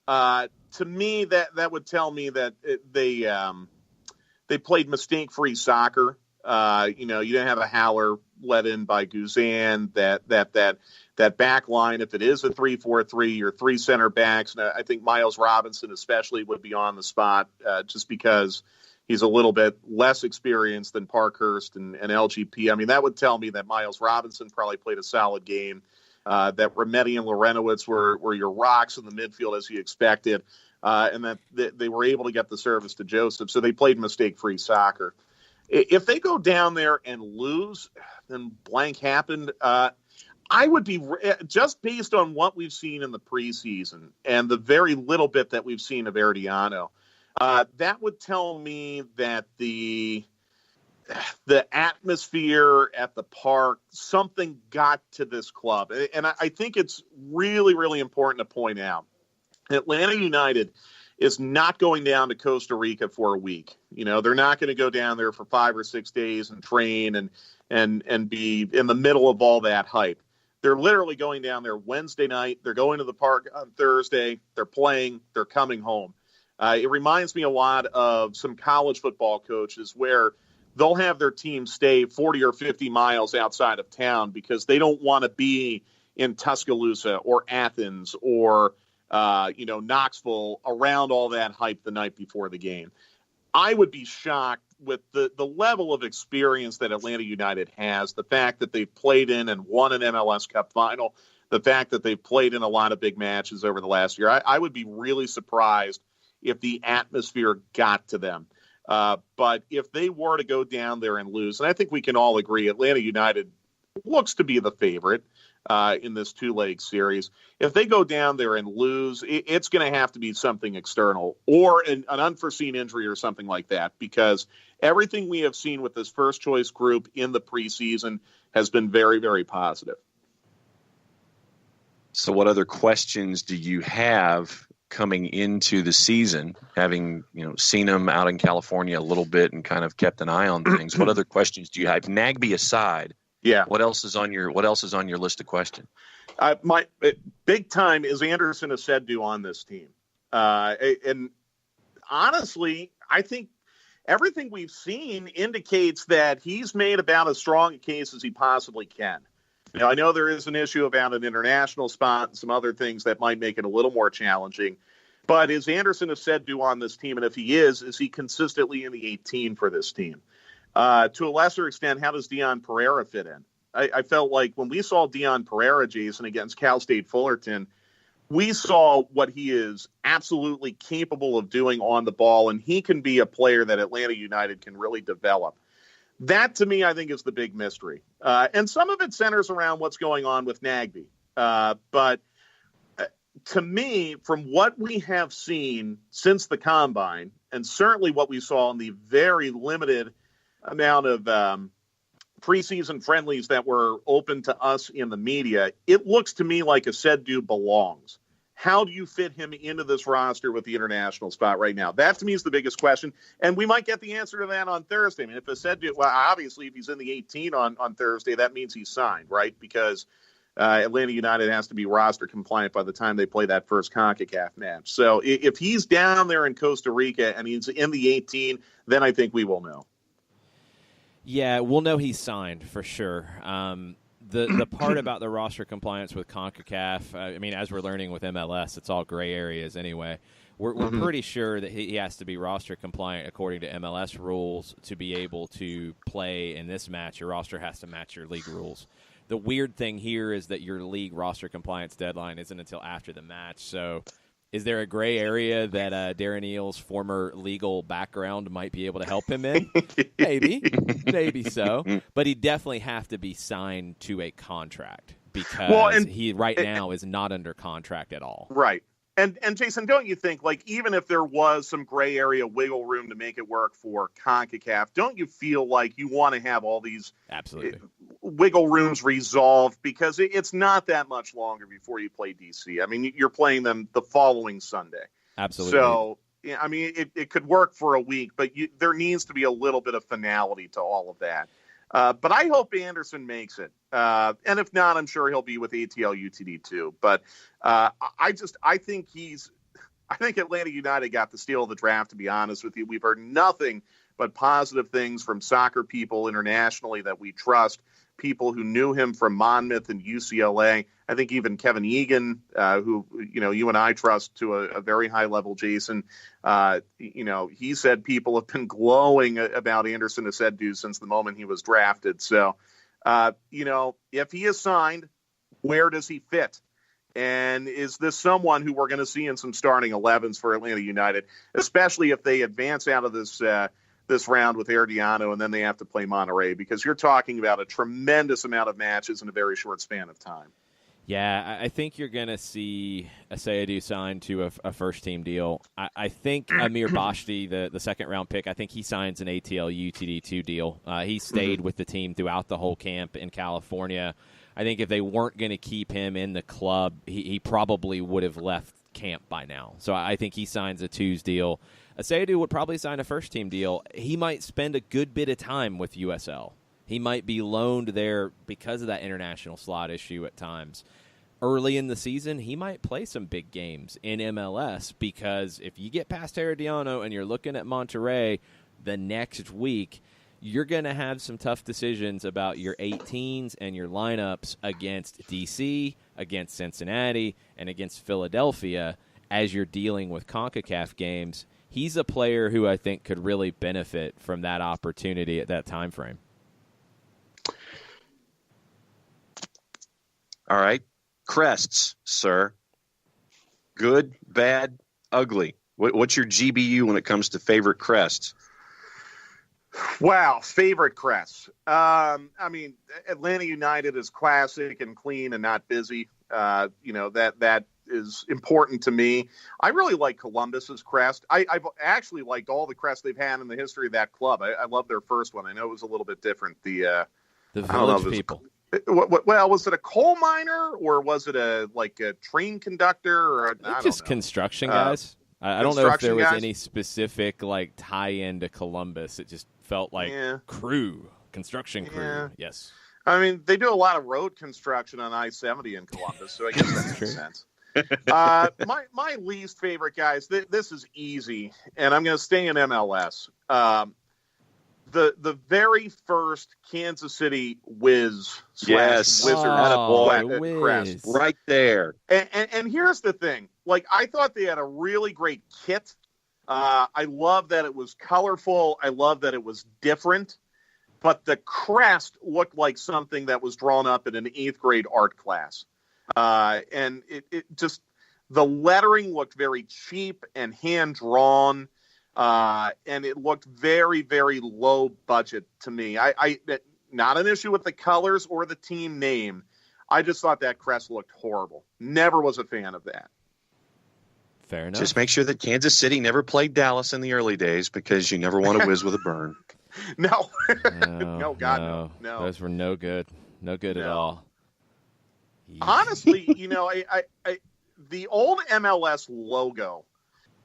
to me, that would tell me that they played mistake-free soccer. You didn't have a howler let in by Guzan. That back line, if it is a 3-4-3, your three center backs, and I think Miles Robinson especially would be on the spot, just because he's a little bit less experienced than Parkhurst and LGP. I mean, that would tell me that Miles Robinson probably played a solid game. That Remedi and Lorenowitz were your rocks in the midfield as you expected, and that they were able to get the service to Joseph. So they played mistake-free soccer. If they go down there and lose, then blank happened. I would be, just based on what we've seen in the preseason and the very little bit that we've seen of Herediano, that would tell me that the atmosphere at the park, something got to this club. And I think it's really, really important to point out, Atlanta United is not going down to Costa Rica for a week. They're not going to go down there for 5 or 6 days and train and be in the middle of all that hype. They're literally going down there Wednesday night. They're going to the park on Thursday. They're playing. They're coming home. It reminds me a lot of some college football coaches where they'll have their team stay 40 or 50 miles outside of town because they don't want to be in Tuscaloosa or Athens or Knoxville around all that hype the night before the game. I would be shocked with the level of experience that Atlanta United has, the fact that they've played in and won an MLS Cup final, the fact that they've played in a lot of big matches over the last year. I would be really surprised if the atmosphere got to them. But if they were to go down there and lose, and I think we can all agree Atlanta United looks to be the favorite in this two-leg series. If they go down there and lose, it's going to have to be something external or an unforeseen injury or something like that, because everything we have seen with this first-choice group in the preseason has been very, very positive. So what other questions do you have coming into the season, having seen them out in California a little bit and kind of kept an eye on things? What other questions do you have? Nagbe aside, what else is on your list of questions? My big time is Anderson Aseddu on this team, and honestly, I think everything we've seen indicates that he's made about as strong a case as he possibly can. I know there is an issue about an international spot and some other things that might make it a little more challenging. But is Anderson Aseddu on this team? And if he is he consistently in the 18 for this team? To a lesser extent, how does Dion Pereira fit in? I felt like when we saw Dion Pereira, Jason, against Cal State Fullerton, we saw what he is absolutely capable of doing on the ball, and he can be a player that Atlanta United can really develop. That, to me, I think is the big mystery. And some of it centers around what's going on with Nagbe. But to me, from what we have seen since the Combine, and certainly what we saw in the very limited amount of preseason friendlies that were open to us in the media, it looks to me like Aseddu belongs. How do you fit him into this roster with the international spot right now? That, to me, is the biggest question, and we might get the answer to that on Thursday. I mean, if Aseddu, well, obviously, if he's in the 18 on Thursday, that means he's signed, right? Because Atlanta United has to be roster compliant by the time they play that first CONCACAF match. So if he's down there in Costa Rica and he's in the 18, then I think we will know. Yeah, we'll know he's signed for sure. The part about the roster compliance with CONCACAF, I mean, as we're learning with MLS, it's all gray areas anyway. We're pretty sure that he has to be roster compliant according to MLS rules to be able to play in this match. Your roster has to match your league rules. The weird thing here is that your league roster compliance deadline isn't until after the match. So is there a gray area that Darren Eales' former legal background might be able to help him in? Maybe so. But he'd definitely have to be signed to a contract because he right now is not under contract at all. Right. And Jason, don't you think, like, even if there was some gray area wiggle room to make it work for CONCACAF, don't you feel like you want to have all these wiggle rooms resolved? Because it's not that much longer before you play DC. I mean, you're playing them the following Sunday. Absolutely. So, I mean, it could work for a week, but there needs to be a little bit of finality to all of that. But I hope Anderson makes it. And if not, I'm sure he'll be with ATL UTD too. But I think Atlanta United got the steal of the draft, to be honest with you. We've heard nothing but positive things from soccer people internationally that we trust, people who knew him from Monmouth and UCLA. I think even Kevin Egan, who, you and I trust to a very high level, Jason, he said people have been glowing about Anderson Aseddu since the moment he was drafted. So, if he is signed, where does he fit? And is this someone who we're going to see in some starting 11s for Atlanta United, especially if they advance out of this round with Herediano and then they have to play Monterrey, because you're talking about a tremendous amount of matches in a very short span of time. Yeah, I think you're going to see Aseddu signed to a first-team deal. I think Amir Bashti, the second-round pick, I think he signs an ATL UTD2 deal. He stayed with the team throughout the whole camp in California. I think if they weren't going to keep him in the club, he probably would have left camp by now. So I think he signs a twos deal. Aseddu would probably sign a first-team deal. He might spend a good bit of time with USL. He might be loaned there because of that international slot issue at times. Early in the season, he might play some big games in MLS, because if you get past Herediano and you're looking at Monterrey the next week, you're going to have some tough decisions about your 18s and your lineups against D.C., against Cincinnati, and against Philadelphia as you're dealing with CONCACAF games. He's a player who I think could really benefit from that opportunity at that time frame. All right. Crests, sir. Good, bad, ugly. What's your GBU when it comes to favorite crests? Wow, favorite crests. I mean, Atlanta United is classic and clean and not busy. That is important to me. I really like Columbus's crest. I've actually liked all the crests they've had in the history of that club. I love their first one. I know it was a little bit different. The Village People. Well, was it a coal miner or was it a train conductor or I don't know. Construction guys? I don't know if there was any specific tie-in to Columbus. It just felt like construction crew. Yeah. Yes. I mean, they do a lot of road construction on I-70 in Columbus, so I guess that makes sense. My least favorite guys. This is easy, and I'm going to stay in MLS. The very first Kansas City Wiz Wizard crest right there. And here's the thing. I thought they had a really great kit. I love that it was colorful. I love that it was different. But the crest looked like something that was drawn up in an 8th grade art class. And it just, the lettering looked very cheap and hand-drawn. And it looked very, very low budget to me. I not an issue with the colors or the team name. I just thought that crest looked horrible. Never was a fan of that. Fair enough. Just make sure that Kansas City never played Dallas in the early days because you never want to whiz with a burn. No. No, God, no. Those were no good. No good at all. Honestly, the old MLS logo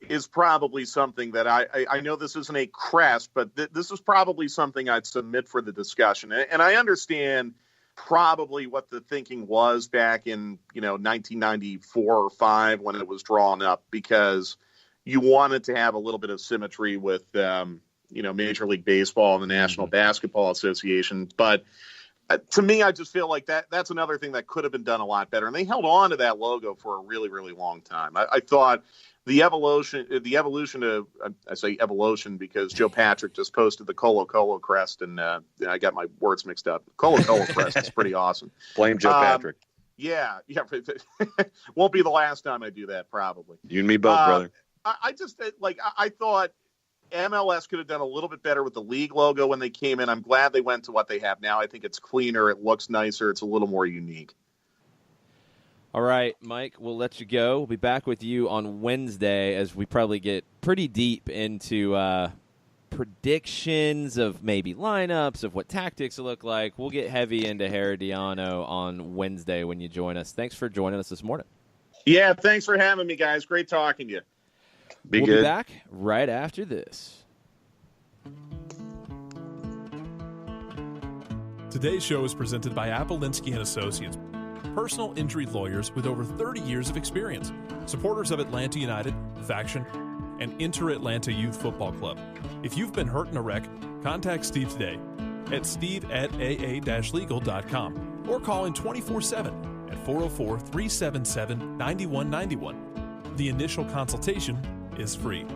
is probably something that I know this isn't a crest, but this is probably something I'd submit for the discussion. And I understand probably what the thinking was back in, 1994 or 5 when it was drawn up, because you wanted to have a little bit of symmetry with, Major League Baseball and the National Basketball Association. But to me, I just feel like that's another thing that could have been done a lot better. And they held on to that logo for a really, really long time. I thought the evolution of, I say evolution because Joe Patrick just posted the Colo Colo crest, and I got my words mixed up. Colo Colo crest is pretty awesome. Blame Joe Patrick. Yeah. Won't be the last time I do that, probably. You and me both, brother. I just I thought MLS could have done a little bit better with the league logo when they came in. I'm glad they went to what they have now. I think it's cleaner. It looks nicer. It's a little more unique. All right, Mike, we'll let you go. We'll be back with you on Wednesday as we probably get pretty deep into predictions of maybe lineups, of what tactics look like. We'll get heavy into Herediano on Wednesday when you join us. Thanks for joining us this morning. Yeah, thanks for having me, guys. Great talking to you. We'll be back right after this. Today's show is presented by Appolinsky & Associates, personal injury lawyers with over 30 years of experience, supporters of Atlanta United, Faction, and Inter-Atlanta Youth Football Club. If you've been hurt in a wreck, contact Steve today at steve@aa-legal.com or call in 24/7 at 404-377-9191. The initial consultation is free.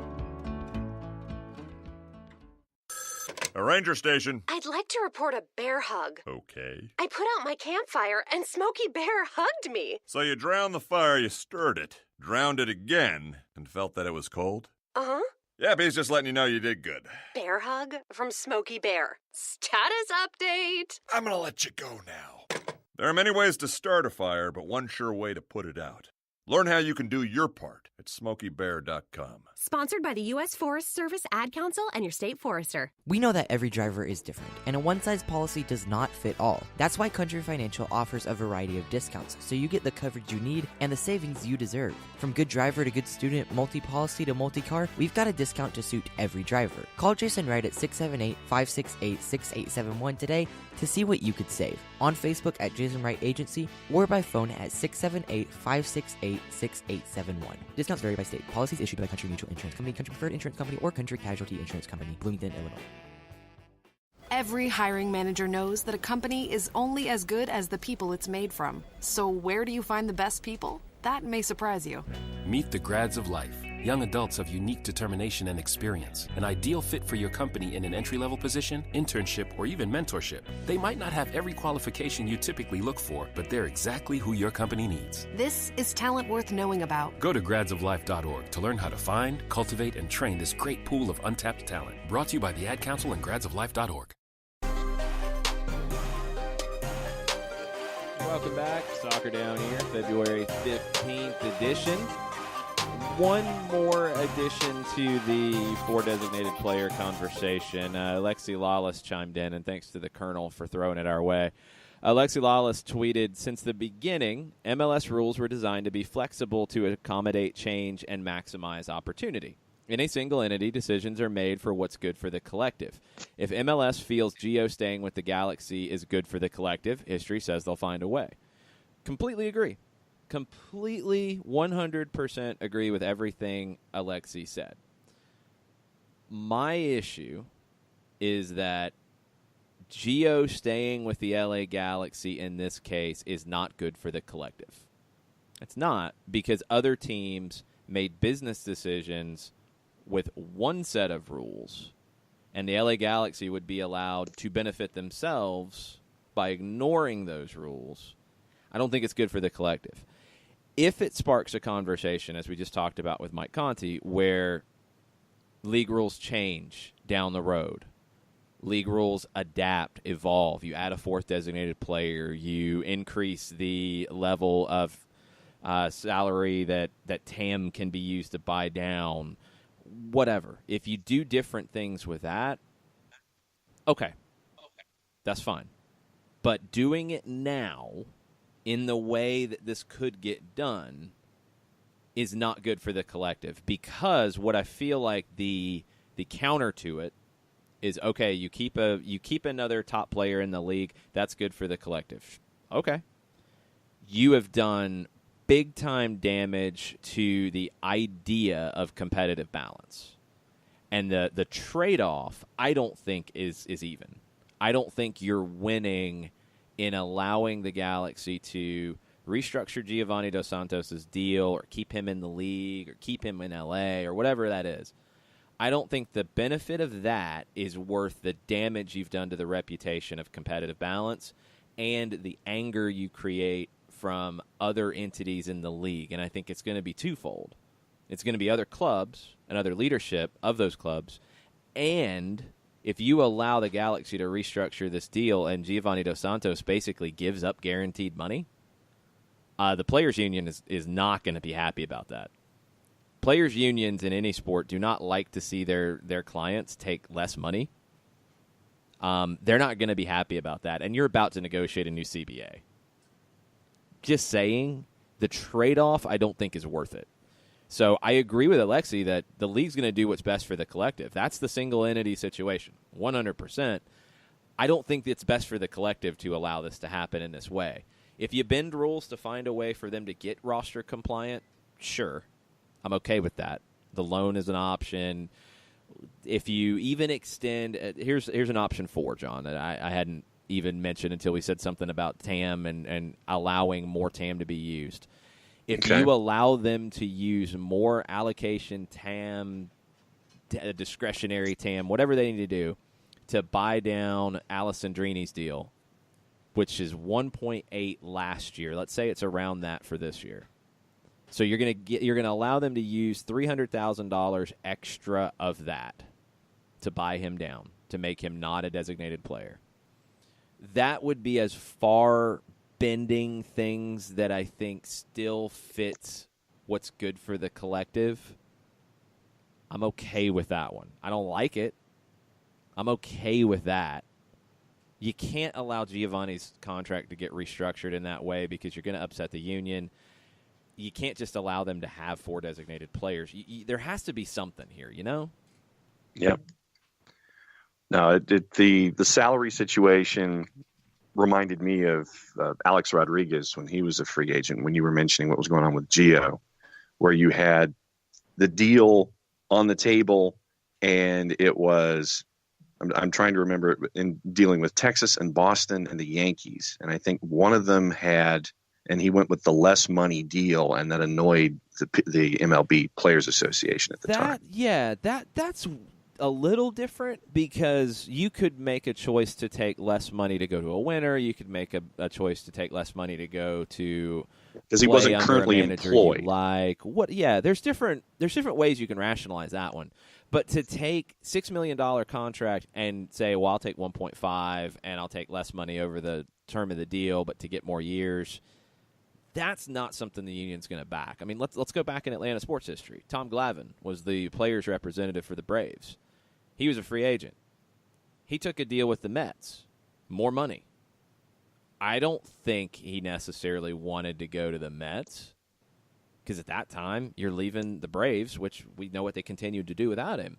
A ranger station. I'd like to report a bear hug. Okay. I put out my campfire and Smokey Bear hugged me. So you drowned the fire, you stirred it, drowned it again, and felt that it was cold? Uh-huh. Yep, he's just letting you know you did good. Bear hug from Smokey Bear. Status update. I'm gonna let you go now. There are many ways to start a fire, but one sure way to put it out. Learn how you can do your part at SmokeyBear.com. Sponsored by the U.S. Forest Service, Ad Council, and your state forester. We know that every driver is different, and a one-size policy does not fit all. That's why Country Financial offers a variety of discounts, so you get the coverage you need and the savings you deserve. From good driver to good student, multi-policy to multi-car, we've got a discount to suit every driver. Call Jason Wright at 678-568-6871 today to see what you could save. On Facebook at Jason Wright Agency or by phone at 678-568-6871. Discounts vary by state. Policies issued by Country Mutual Insurance Company, Country Preferred Insurance Company, or Country Casualty Insurance Company, Bloomington, Illinois. Every hiring manager knows that a company is only as good as the people it's made from. So where do you find the best people? That may surprise you. Meet the grads of life. Young adults of unique determination and experience. An ideal fit for your company in an entry-level position, internship, or even mentorship. They might not have every qualification you typically look for, but they're exactly who your company needs. This is talent worth knowing about. Go to gradsoflife.org to learn how to find, cultivate, and train this great pool of untapped talent. Brought to you by the Ad Council and gradsoflife.org. Welcome back. Soccer Down here, February 15th edition. One more addition to the 4 designated player conversation. Alexi Lawless chimed in, and thanks to the Colonel for throwing it our way. Alexi Lawless tweeted, since the beginning, MLS rules were designed to be flexible to accommodate change and maximize opportunity. In a single entity, decisions are made for what's good for the collective. If MLS feels Gio staying with the Galaxy is good for the collective, history says they'll find a way. Completely agree. Completely 100% agree with everything Alexi said. My issue is that Gio staying with the LA Galaxy in this case is not good for the collective. It's not, because other teams made business decisions with one set of rules, and the LA Galaxy would be allowed to benefit themselves by ignoring those rules. I don't think it's good for the collective. If it sparks a conversation, as we just talked about with Mike Conti, where league rules change down the road, league rules adapt, evolve, you add a 4th designated player, you increase the level of salary that TAM can be used to buy down, whatever. If you do different things with that, okay, that's fine. But doing it now in the way that this could get done is not good for the collective, because what I feel like the counter to it is, okay, you keep another top player in the league, that's good for the collective. Okay. You have done big time damage to the idea of competitive balance. And the trade-off, I don't think is even. I don't think you're winning in allowing the Galaxy to restructure Giovanni Dos Santos' deal, or keep him in the league, or keep him in LA, or whatever that is. I don't think the benefit of that is worth the damage you've done to the reputation of competitive balance and the anger you create from other entities in the league. And I think it's going to be twofold. It's going to be other clubs and other leadership of those clubs. And if you allow the Galaxy to restructure this deal and Giovanni Dos Santos basically gives up guaranteed money, the Players Union is not going to be happy about that. Players unions in any sport do not like to see their clients take less money. They're not going to be happy about that. And you're about to negotiate a new CBA. Just saying, the trade-off I don't think is worth it. So I agree with Alexi that the league's going to do what's best for the collective. That's the single entity situation, 100%. I don't think it's best for the collective to allow this to happen in this way. If you bend rules to find a way for them to get roster compliant, sure, I'm okay with that. The loan is an option. If you even extend, here's an option 4, John, that I hadn't even mentioned until we said something about TAM and allowing more TAM to be used. If you allow them to use more allocation TAM, discretionary TAM, whatever they need to do to buy down Alessandrini's deal, which is 1.8 last year. Let's say it's around that for this year. So you're going to allow them to use $300,000 extra of that to buy him down, to make him not a designated player. That would be as far bending things that I think still fits what's good for the collective. I'm okay with that one. I don't like it. I'm okay with that. You can't allow Giovanni's contract to get restructured in that way because you're going to upset the union. You can't just allow them to have 4 designated players. There has to be something here, you know? Yep. No, the salary situation reminded me of Alex Rodriguez when he was a free agent, when you were mentioning what was going on with Gio, where you had the deal on the table and it was I'm trying to remember in dealing with Texas and Boston and the Yankees. And I think one of them and he went with the less money deal, and that annoyed the MLB Players Association at the time. Yeah, that's a little different because you could make a choice to take less money to go to a winner. You could make a choice to take less money to go to because he wasn't currently employed. There's different ways you can rationalize that one. But to take $6 million contract and say, well, I'll take 1.5 and I'll take less money over the term of the deal, but to get more years, that's not something the union's going to back. I mean, let's go back in Atlanta sports history. Tom Glavine was the players' representative for the Braves. He was a free agent. He took a deal with the Mets. More money. I don't think he necessarily wanted to go to the Mets because at that time you're leaving the Braves, which we know what they continued to do without him.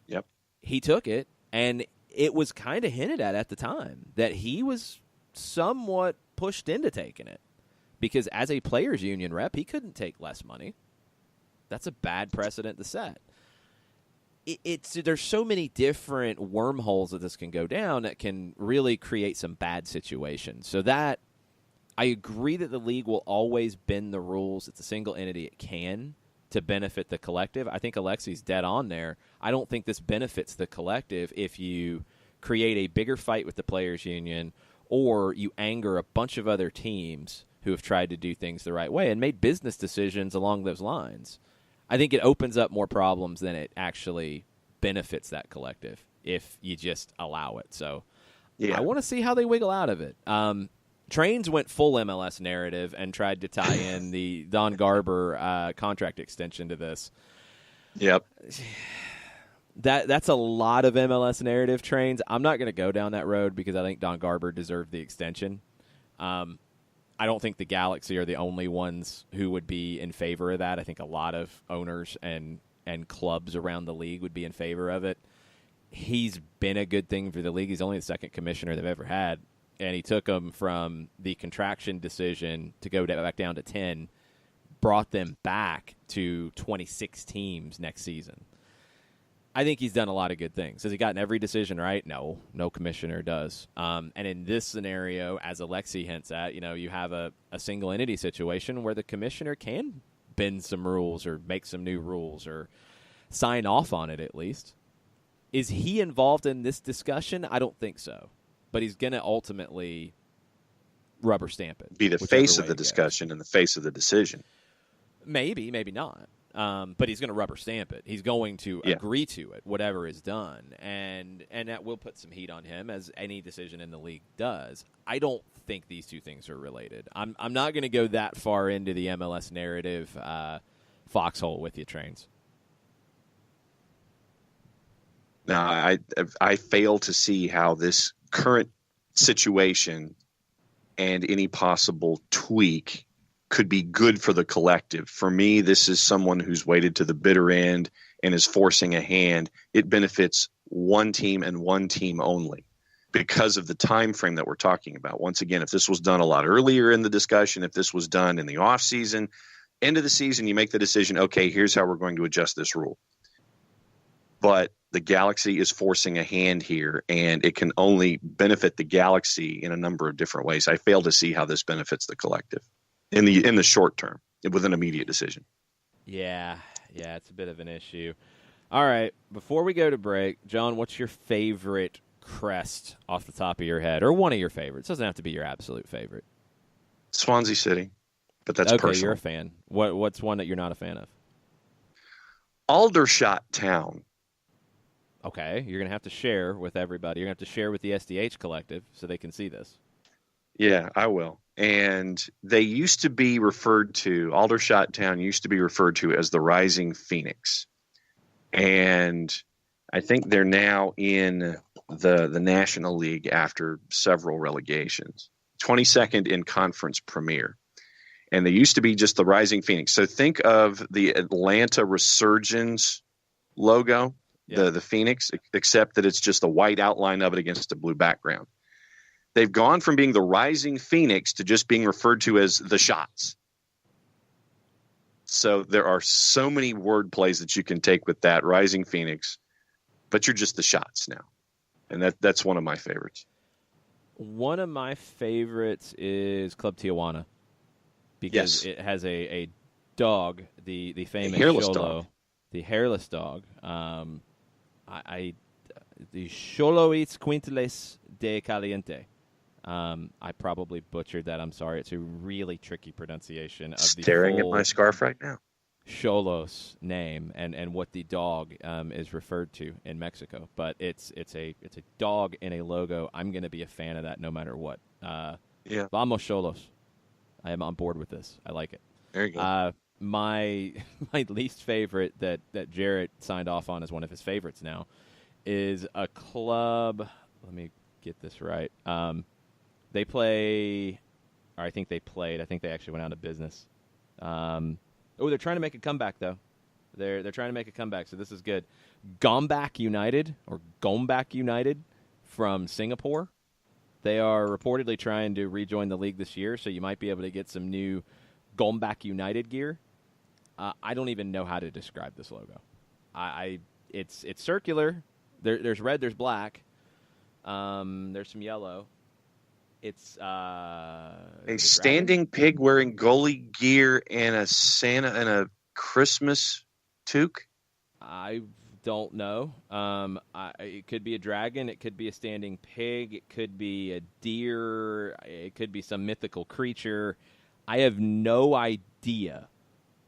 Yep. He took it, and it was kind of hinted at the time that he was somewhat pushed into taking it because as a players' union rep, he couldn't take less money. That's a bad precedent to set. There's so many different wormholes that this can go down that can really create some bad situations. So that I agree that the league will always bend the rules. It's a single entity it can to benefit the collective. I think Alexi's dead on there. I don't think this benefits the collective if you create a bigger fight with the players union or you anger a bunch of other teams who have tried to do things the right way and made business decisions along those lines. I think it opens up more problems than it actually benefits that collective if you just allow it. So I want to see how they wiggle out of it. Trains went full MLS narrative and tried to tie in the Don Garber contract extension to this. Yep. That's a lot of MLS narrative, Trains. I'm not going to go down that road because I think Don Garber deserved the extension. I don't think the Galaxy are the only ones who would be in favor of that. I think a lot of owners and clubs around the league would be in favor of it. He's been a good thing for the league. He's only the second commissioner they've ever had, and he took them from the contraction decision to go back down to 10, brought them back to 26 teams next season. I think he's done a lot of good things. Has he gotten every decision right? No commissioner does. And in this scenario, as Alexi hints at, you have a single entity situation where the commissioner can bend some rules or make some new rules or sign off on it at least. Is he involved in this discussion? I don't think so. But he's going to ultimately rubber stamp it. Be the face of the discussion and the face of the decision. Maybe not. But he's going to rubber stamp it. He's going to agree to it, whatever is done. And that will put some heat on him, as any decision in the league does. I don't think these two things are related. I'm not going to go that far into the MLS narrative foxhole with you, Trains. No, I fail to see how this current situation and any possible tweak could be good for the collective. For me, this is someone who's waited to the bitter end and is forcing a hand. It benefits one team and one team only because of the time frame that we're talking about. Once again, if this was done a lot earlier in the discussion, if this was done in the off season, end of the season, you make the decision, okay, here's how we're going to adjust this rule. But the Galaxy is forcing a hand here, and it can only benefit the Galaxy in a number of different ways. I fail to see how this benefits the collective in the short term with an immediate decision. Yeah, it's a bit of an issue. All right, before we go to break, John, what's your favorite crest off the top of your head, or one of your favorites? It doesn't have to be your absolute favorite. Swansea City, but that's okay, personal. You're a fan. What's one that you're not a fan of? Aldershot Town. Okay, you're going to have to share with everybody. You're going to have to share with the SDH collective so they can see this. Yeah, I will. And they used to be referred to, Aldershot Town used to be referred to as the Rising Phoenix. And I think they're now in the National League after several relegations. 22nd in Conference Premier. And they used to be just the Rising Phoenix. So think of the Atlanta Resurgence logo. Yeah. The Phoenix, except that it's just the white outline of it against a blue background. They've gone from being the Rising Phoenix to just being referred to as the Shots. So there are so many word plays that you can take with that Rising Phoenix, but you're just the Shots now. And that's one of my favorites. One of my favorites is Club Tijuana because it has a dog, the famous hairless Xolo, dog. the hairless dog. The Xoloitzcuintles Quinteles de Caliente. I probably butchered that. I'm sorry. It's a really tricky pronunciation of Staring the at my scarf right now. Xolos name and what the dog is referred to in Mexico, but it's a dog in a logo. I'm going to be a fan of that no matter what. Vamos Xolos. I am on board with this. I like it. There you go. My least favorite that Jarrett signed off on as one of his favorites now is a club. Let me get this right. They play, or I think they played. I think they actually went out of business. They're trying to make a comeback though. They're trying to make a comeback, so this is good. Gombak United from Singapore. They are reportedly trying to rejoin the league this year, so you might be able to get some new Gombak United gear. I don't even know how to describe this logo. It's circular. There's red. There's black. There's some yellow. It's a standing pig wearing goalie gear and a Santa and a Christmas toque. I don't know. It could be a dragon. It could be a standing pig. It could be a deer. It could be some mythical creature. I have no idea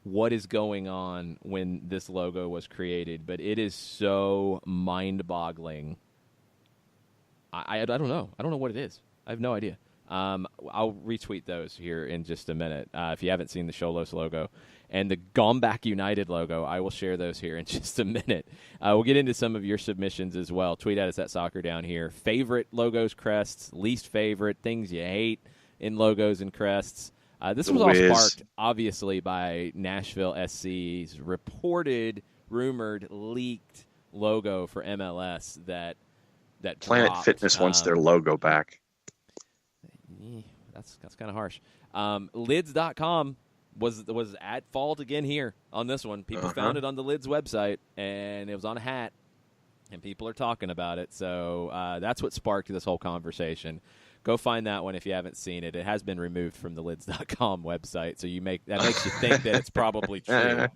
what is going on when this logo was created, but it is so mind-boggling. I don't know. I don't know what it is. I have no idea. I'll retweet those here in just a minute. If you haven't seen the Xolos logo and the Gombak United logo, I will share those here in just a minute. We'll get into some of your submissions as well. Tweet at us at Soccer Down Here. Favorite logos, crests, least favorite, things you hate in logos and crests. This was all sparked, obviously, by Nashville SC's reported, rumored, leaked logo for MLS that Planet dropped. Fitness wants their logo back. That's kind of harsh. Lids.com was at fault again here on this one. People found it on the Lids website, and it was on a hat, and people are talking about it. So that's what sparked this whole conversation. Go find that one if you haven't seen it. It has been removed from the Lids.com website, so that makes you think that it's probably true.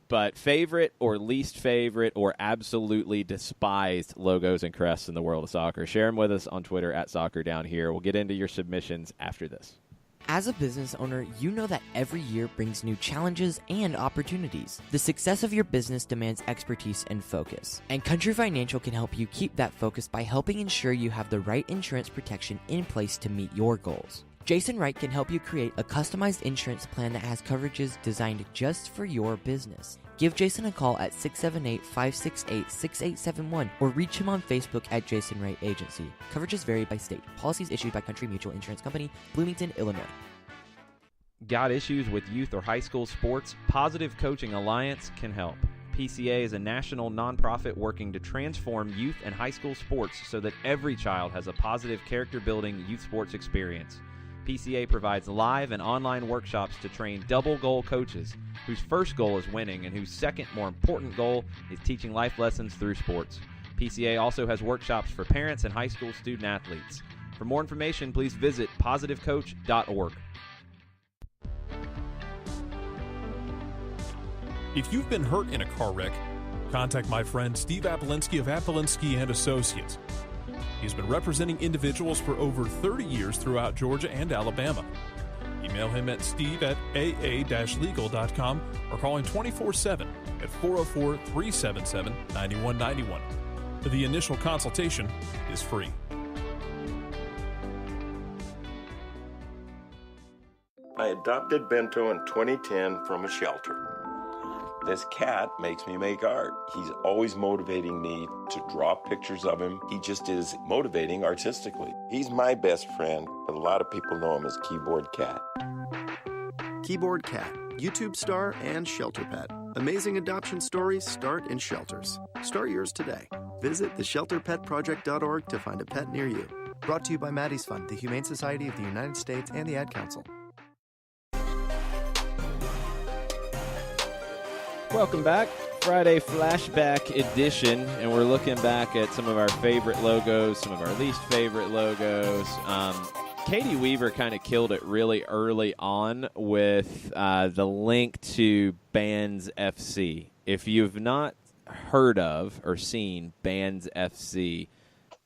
But favorite or least favorite or absolutely despised logos and crests in the world of soccer, share them with us on Twitter at Soccer Down Here. We'll get into your submissions after this. As a business owner, you know that every year brings new challenges and opportunities. The success of your business demands expertise and focus. And Country Financial can help you keep that focus by helping ensure you have the right insurance protection in place to meet your goals. Jason Wright can help you create a customized insurance plan that has coverages designed just for your business. Give Jason a call at 678-568-6871 or reach him on Facebook at Jason Wright Agency. Coverages vary by state. Policies issued by Country Mutual Insurance Company, Bloomington, Illinois. Got issues with youth or high school sports? Positive Coaching Alliance can help. PCA is a national nonprofit working to transform youth and high school sports so that every child has a positive character-building youth sports experience. PCA provides live and online workshops to train double-goal coaches whose first goal is winning and whose second, more important goal is teaching life lessons through sports. PCA also has workshops for parents and high school student-athletes. For more information, please visit positivecoach.org. If you've been hurt in a car wreck, contact my friend Steve Apolinski of Apolinski & Associates. He's been representing individuals for over 30 years throughout Georgia and Alabama. Email him at steve@aa-legal.com or call him 24/7 at 404-377-9191. The initial consultation is free. I adopted Bento in 2010 from a shelter. This cat makes me make art. He's always motivating me to draw pictures of him. He just is motivating artistically. He's my best friend, but a lot of people know him as Keyboard Cat. Keyboard Cat, YouTube star and shelter pet. Amazing adoption stories start in shelters. Start yours today. Visit theshelterpetproject.org to find a pet near you. Brought to you by Maddie's Fund, the Humane Society of the United States, and the Ad Council. Welcome back. Friday Flashback Edition, and we're looking back at some of our favorite logos, some of our least favorite logos. Katie Weaver kind of killed it really early on with the link to Bands FC. If you've not heard of or seen Bands FC,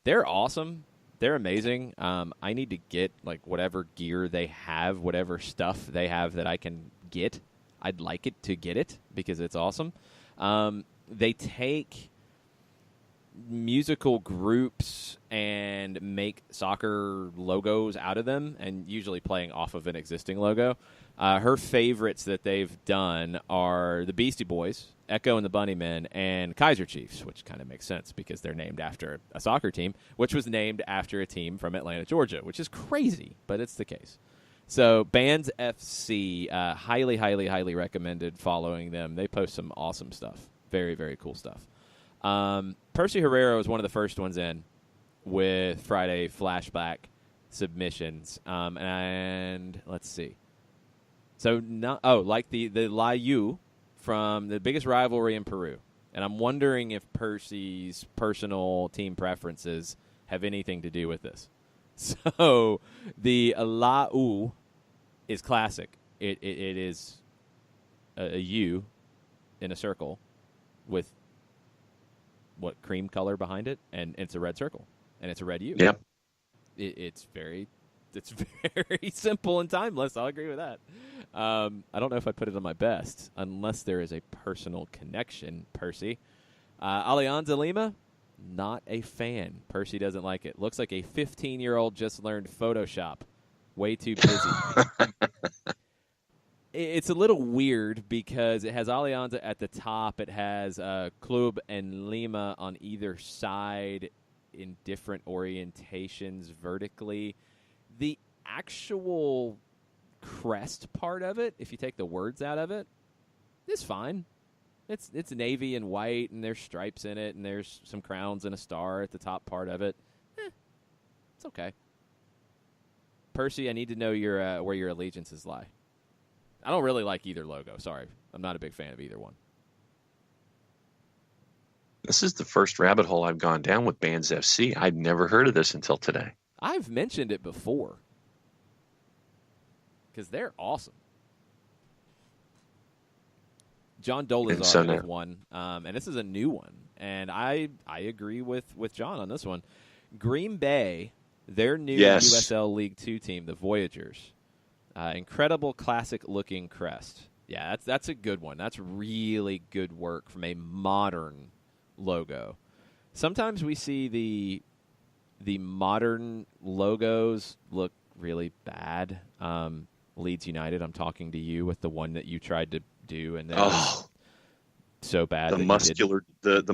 they're awesome. They're amazing. I need to get like whatever gear they have, whatever stuff they have that I can get. I'd like it to get it because it's awesome. They take musical groups and make soccer logos out of them, and usually playing off of an existing logo. Her favorites that they've done are the Beastie Boys, Echo and the Bunnymen, and Kaiser Chiefs, which kind of makes sense because they're named after a soccer team, which was named after a team from Atlanta, Georgia, which is crazy, but it's the case. So Bands FC, highly, highly, highly recommended following them. They post some awesome stuff. Very, very cool stuff. Percy Herrera was one of the first ones in with Friday Flashback submissions. And let's see. So, like the Layu from the biggest rivalry in Peru. And I'm wondering if Percy's personal team preferences have anything to do with this. So the Lau is classic. It is a U in a circle with what cream color behind it, and it's a red circle, and it's a red U. Yep. It's very simple and timeless. I'll agree with that. I don't know if I'd put it on my best unless there is a personal connection, Percy. Alianza Lima, not a fan. Percy doesn't like it. Looks like a 15-year-old just learned Photoshop. Way too busy. It's a little weird because it has Alianza at the top. It has Club and Lima on either side in different orientations vertically. The actual crest part of it, if you take the words out of it, is fine. It's navy and white, and there's stripes in it, and there's some crowns and a star at the top part of it. It's okay. Percy, I need to know where your allegiances lie. I don't really like either logo. Sorry. I'm not a big fan of either one. This is the first rabbit hole I've gone down with Bands FC. I'd never heard of this until today. I've mentioned it before because they're awesome. John Dolazar has one, and this is a new one, and I agree with John on this one. Green Bay, their new USL League 2 team, the Voyagers, incredible classic-looking crest. Yeah, that's a good one. That's really good work from a modern logo. Sometimes we see the modern logos look really bad. Leeds United, I'm talking to you with the one that you tried to do, and then so bad. The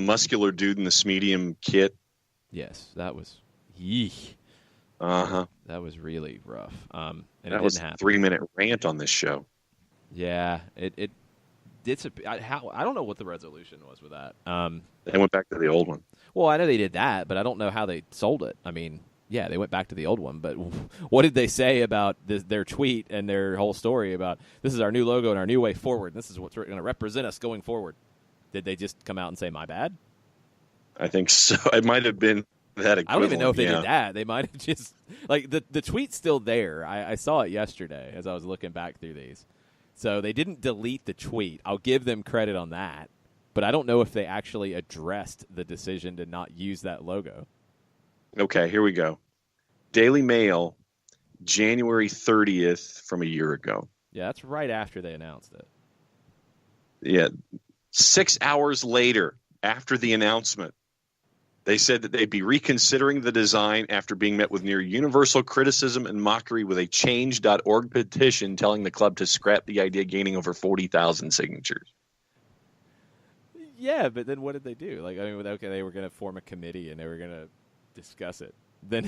muscular dude in the medium kit. Yes, that was yeesh. That was really rough. And that was a 3-minute rant on this show. Yeah, it did. I don't know what the resolution was with that. They went back to the old one. Well, I know they did that, but I don't know how they sold it. I mean, yeah, they went back to the old one, but what did they say about their tweet and their whole story about this is our new logo and our new way forward? This is what's going to represent us going forward. Did they just come out and say, my bad? I think so. It might have been that equivalent. I don't even know if they did that. They might have just, like, the tweet's still there. I saw it yesterday as I was looking back through these. So they didn't delete the tweet. I'll give them credit on that. But I don't know if they actually addressed the decision to not use that logo. Okay, here we go. Daily Mail, January 30th from a year ago. Yeah, that's right after they announced it. Yeah. 6 hours later, after the announcement, they said that they'd be reconsidering the design after being met with near universal criticism and mockery with a change.org petition telling the club to scrap the idea, gaining over 40,000 signatures. Yeah, but then what did they do? Like, I mean, okay, they were going to form a committee and they were going to discuss it. Then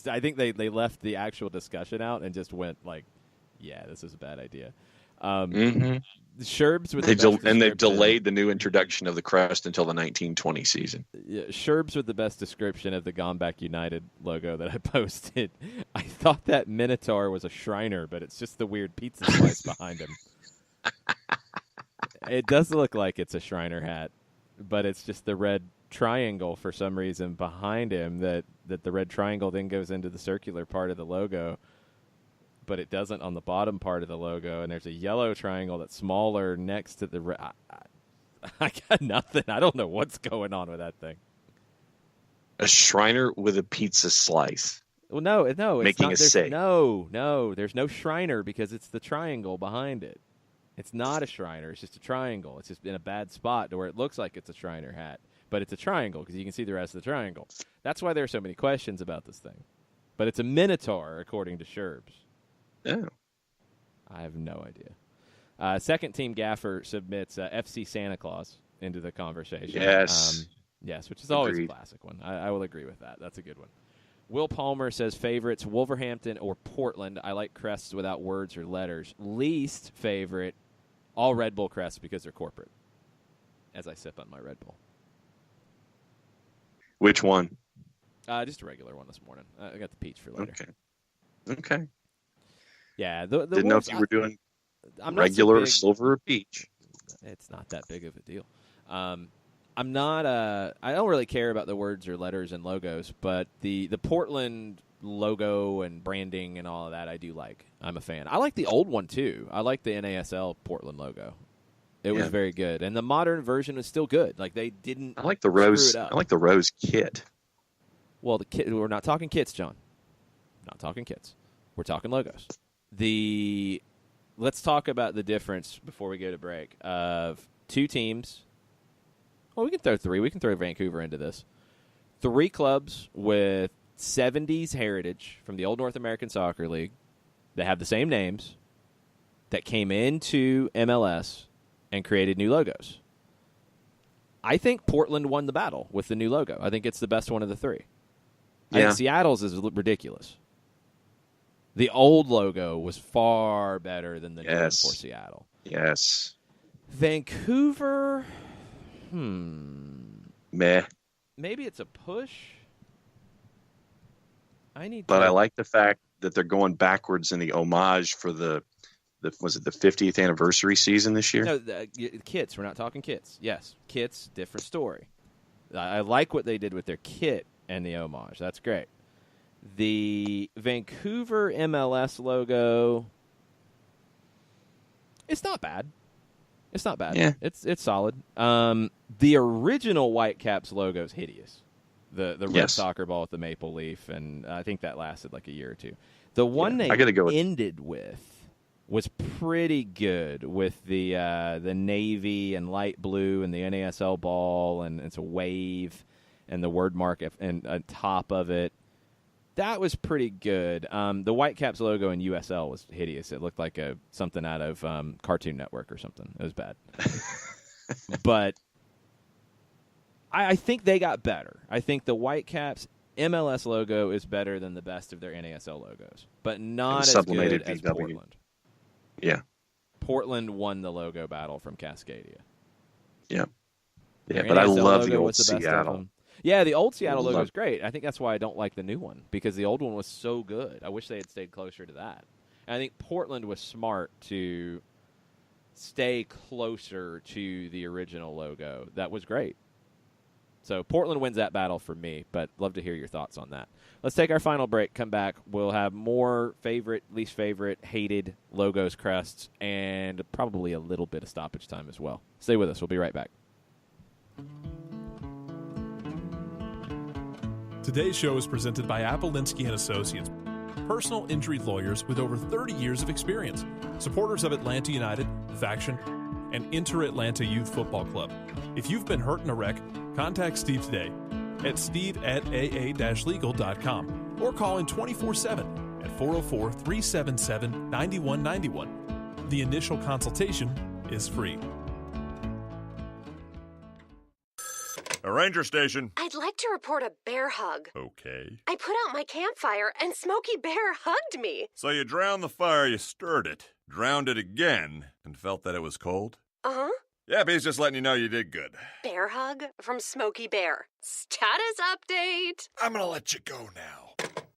I think they left the actual discussion out and just went like, yeah, this is a bad idea. Sherbs with they've delayed the new introduction of the crest until the 1920 season. Yeah, Sherbs with the best description of the Gone Back United logo that I posted. I thought that Minotaur was a Shriner, but it's just the weird pizza slice behind him. It does look like it's a Shriner hat, but it's just the red triangle for some reason behind him that the red triangle then goes into the circular part of the logo, but it doesn't on the bottom part of the logo, and there's a yellow triangle that's smaller next to the red. I got nothing. I don't know what's going on with that thing. A Shriner with a pizza slice. Well, no, it's making not, a say. No, there's no Shriner because it's the triangle behind it. It's not a Shriner. It's just a triangle. It's just in a bad spot to where it looks like it's a Shriner hat, but it's a triangle because you can see the rest of the triangle. That's why there are so many questions about this thing. But it's a Minotaur, according to Sherbs. Oh. I have no idea. Second team gaffer submits FC Santa Claus into the conversation. Yes. Yes, which is always a classic one. I will agree with that. That's a good one. Will Palmer says favorites, Wolverhampton or Portland. I like crests without words or letters. Least favorite, all Red Bull crests because they're corporate. As I sip on my Red Bull. Which one? Just a regular one this morning. I got the peach for later. Okay. Yeah. The Didn't know if you were doing regular, silver, or peach. It's not that big of a deal. I'm not. I don't really care about the words or letters and logos, but the Portland logo and branding and all of that I do like. I'm a fan. I like the old one too. I like the NASL Portland logo. It was very good, and the modern version was still good. Like they didn't. I like the rose. Screw it up. I like the rose kit. Well, the kit. We're not talking kits, John. Not talking kits. We're talking logos. Let's talk about the difference before we go to break of two teams. Well, we can throw three. We can throw Vancouver into this. Three clubs with 70s heritage from the old North American Soccer League that have the same names that came into MLS and created new logos. I think Portland won the battle with the new logo. I think it's the best one of the three. I think Seattle's is ridiculous. The old logo was far better than the new one for Seattle. Yes. Vancouver... Meh. Maybe it's a push. I like the fact that they're going backwards in the homage for the 50th anniversary season this year? No, kits. We're not talking kits. Yes, kits, different story. I like what they did with their kit and the homage. That's great. The Vancouver MLS logo, it's not bad. It's not bad. Yeah. It's solid. The original Whitecaps logo is hideous. The red soccer ball with the maple leaf, and I think that lasted like a year or two. The one they ended with was pretty good with the navy and light blue and the NASL ball, and it's a wave and the word mark and on top of it. That was pretty good. The Whitecaps logo in USL was hideous. It looked like something out of Cartoon Network or something. It was bad. But I think they got better. I think the Whitecaps MLS logo is better than the best of their NASL logos, but not as good as Portland. Yeah. Portland won the logo battle from Cascadia. Yeah. Yeah, but I love the old Seattle. Yeah, the old Seattle logo is great. I think that's why I don't like the new one, because the old one was so good. I wish they had stayed closer to that. And I think Portland was smart to stay closer to the original logo. That was great. So Portland wins that battle for me, but love to hear your thoughts on that. Let's take our final break, come back. We'll have more favorite, least favorite, hated logos, crests, and probably a little bit of stoppage time as well. Stay with us. We'll be right back. Today's show is presented by Appolinsky & Associates, personal injury lawyers with over 30 years of experience, supporters of Atlanta United, Faction, and Inter-Atlanta Youth Football Club. If you've been hurt in a wreck, contact Steve today at steve@aa-legal.com or call in 24/7 at 404-377-9191. The initial consultation is free. A ranger station. I'd like to report a bear hug. Okay. I put out my campfire and Smokey Bear hugged me. So you drowned the fire, you stirred it, drowned it again, and felt that it was cold? Uh-huh. Yep, he's just letting you know you did good. Bear hug from Smokey Bear. Status update. I'm gonna let you go now.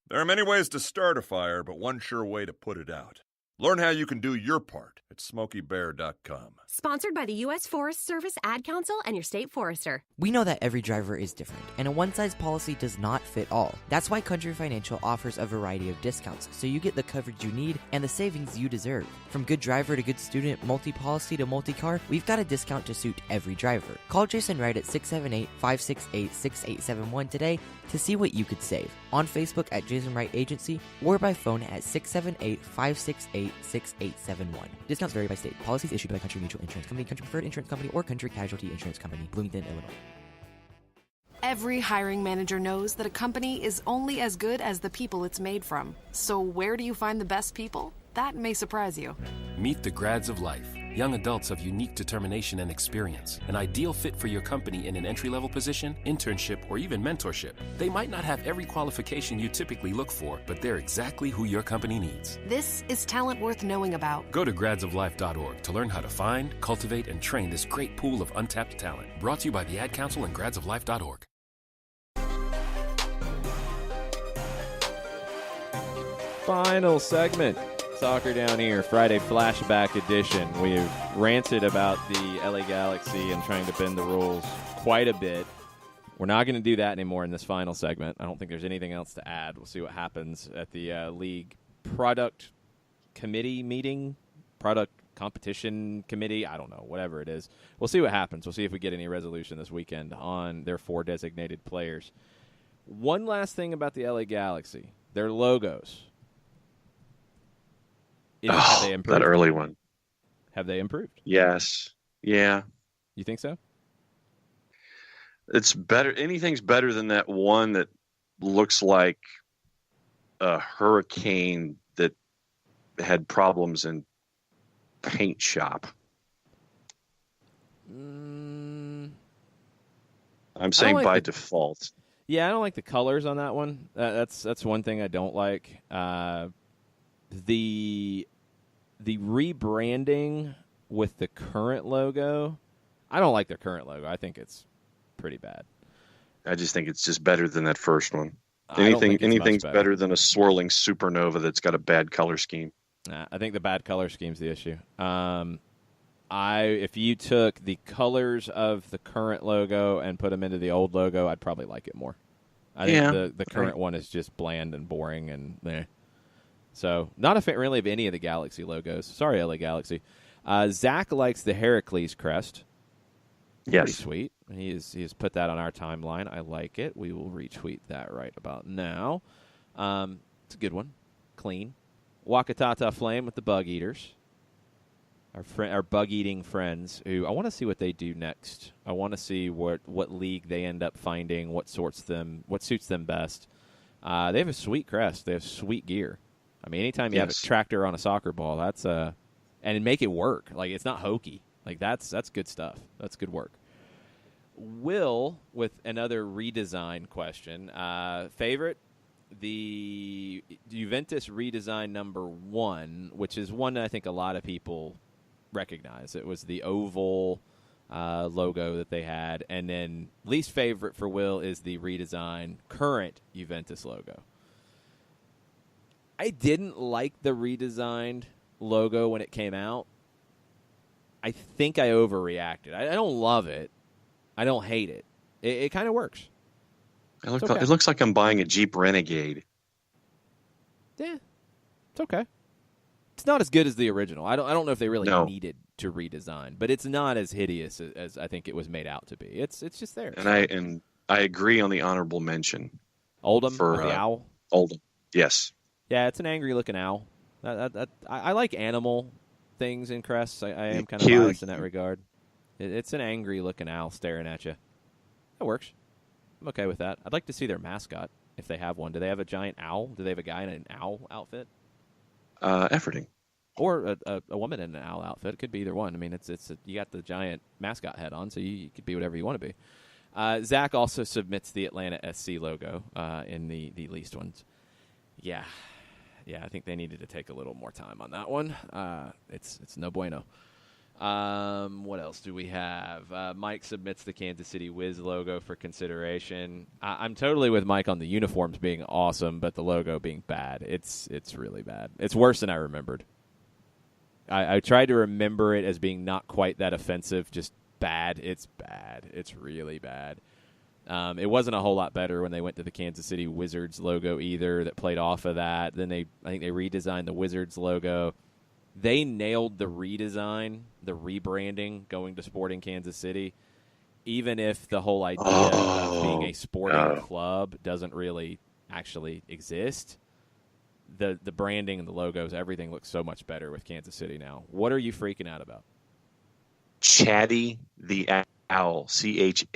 There are many ways to start a fire, but one sure way to put it out. Learn how you can do your part at SmokeyBear.com. Sponsored by the U.S. Forest Service, Ad Council, and your state forester. We know that every driver is different, and a one-size policy does not fit all. That's why Country Financial offers a variety of discounts, so you get the coverage you need and the savings you deserve. From good driver to good student, multi-policy to multi-car, we've got a discount to suit every driver. Call Jason Wright at 678-568-6871 today to see what you could save. On Facebook at Jason Wright Agency or by phone at 678-568-6871. Discounts vary by state. Policies issued by Country Mutual Insurance Company, Country Preferred Insurance Company, or Country Casualty Insurance Company, Bloomington, Illinois. Every hiring manager knows that a company is only as good as the people it's made from. So where do you find the best people? That may surprise you. Meet the grads of life. Young adults of unique determination and experience. An ideal fit for your company in an entry-level position, internship, or even mentorship. They might not have every qualification you typically look for, but they're exactly who your company needs. This is talent worth knowing about. Go to gradsoflife.org to learn how to find, cultivate, and train this great pool of untapped talent. Brought to you by the Ad Council and gradsoflife.org. Final segment. Soccer Down Here, Friday Flashback Edition. We've ranted about the LA Galaxy and trying to bend the rules quite a bit. We're not going to do that anymore in this final segment. I don't think there's anything else to add. We'll see what happens at the league product committee meeting, product competition committee. I don't know, whatever it is. We'll see what happens. We'll see if we get any resolution this weekend on their 4 designated players. One last thing about the LA Galaxy, their logos. Have they improved? That early one. Have they improved? Yes. Yeah. You think so? It's better. Anything's better than that one that looks like a hurricane that had problems in paint shop. I'm saying by default. Yeah, I don't like the colors on that one. That's one thing I don't like. The rebranding with the current logo, I don't like their current logo. I think it's pretty bad. I just think it's just better than that first one. Anything's better than a swirling supernova that's got a bad color scheme. I think the bad color scheme's the issue. If you took the colors of the current logo and put them into the old logo, I'd probably like it more. I think the current one is just bland and boring and meh. So, not a fan really of any of the Galaxy logos. Sorry, LA Galaxy. Zach likes the Heracles crest. Yes. Pretty sweet. He has put that on our timeline. I like it. We will retweet that right about now. It's a good one. Clean. Wakatata Flame with the Bug Eaters. Our bug-eating friends who I want to see what they do next. I want to see what league they end up finding, what suits them best. They have a sweet crest. They have sweet gear. I mean, anytime you have a tractor on a soccer ball, that's and make it work. Like, it's not hokey. Like, that's good stuff. That's good work. Will, with another redesign question, favorite, the Juventus redesign number 1, which is one that I think a lot of people recognize. It was the oval logo that they had, and then least favorite for Will is the redesigned current Juventus logo. I didn't like the redesigned logo when it came out. I think I overreacted. I don't love it. I don't hate it. It kind of works. It looks like I'm buying a Jeep Renegade. Yeah, it's okay. It's not as good as the original. I don't know if they really needed to redesign, but it's not as hideous as I think it was made out to be. It's just there. And I agree on the honorable mention. Oldham for the owl. Oldham, yes. Yeah, it's an angry-looking owl. I like animal things in crests. I am kind of biased in that regard. It's an angry-looking owl staring at you. That works. I'm okay with that. I'd like to see their mascot, if they have one. Do they have a giant owl? Do they have a guy in an owl outfit? Efforting. Or a woman in an owl outfit. It could be either one. I mean, you got the giant mascot head on, so you could be whatever you want to be. Zach also submits the Atlanta SC logo in the least ones. Yeah, I think they needed to take a little more time on that one. It's no bueno. What else do we have? Mike submits the Kansas City Wiz logo for consideration. I'm totally with Mike on the uniforms being awesome, but the logo being bad. It's really bad. It's worse than I remembered. I tried to remember it as being not quite that offensive, just bad. It's bad. It's really bad. It wasn't a whole lot better when they went to the Kansas City Wizards logo either that played off of that. Then I think they redesigned the Wizards logo. They nailed the redesign, the rebranding, going to Sporting Kansas City, even if the whole idea of being a sporting club doesn't really actually exist. The branding and the logos, everything looks so much better with Kansas City now. What are you freaking out about? Chatty the Owl, Chaddy.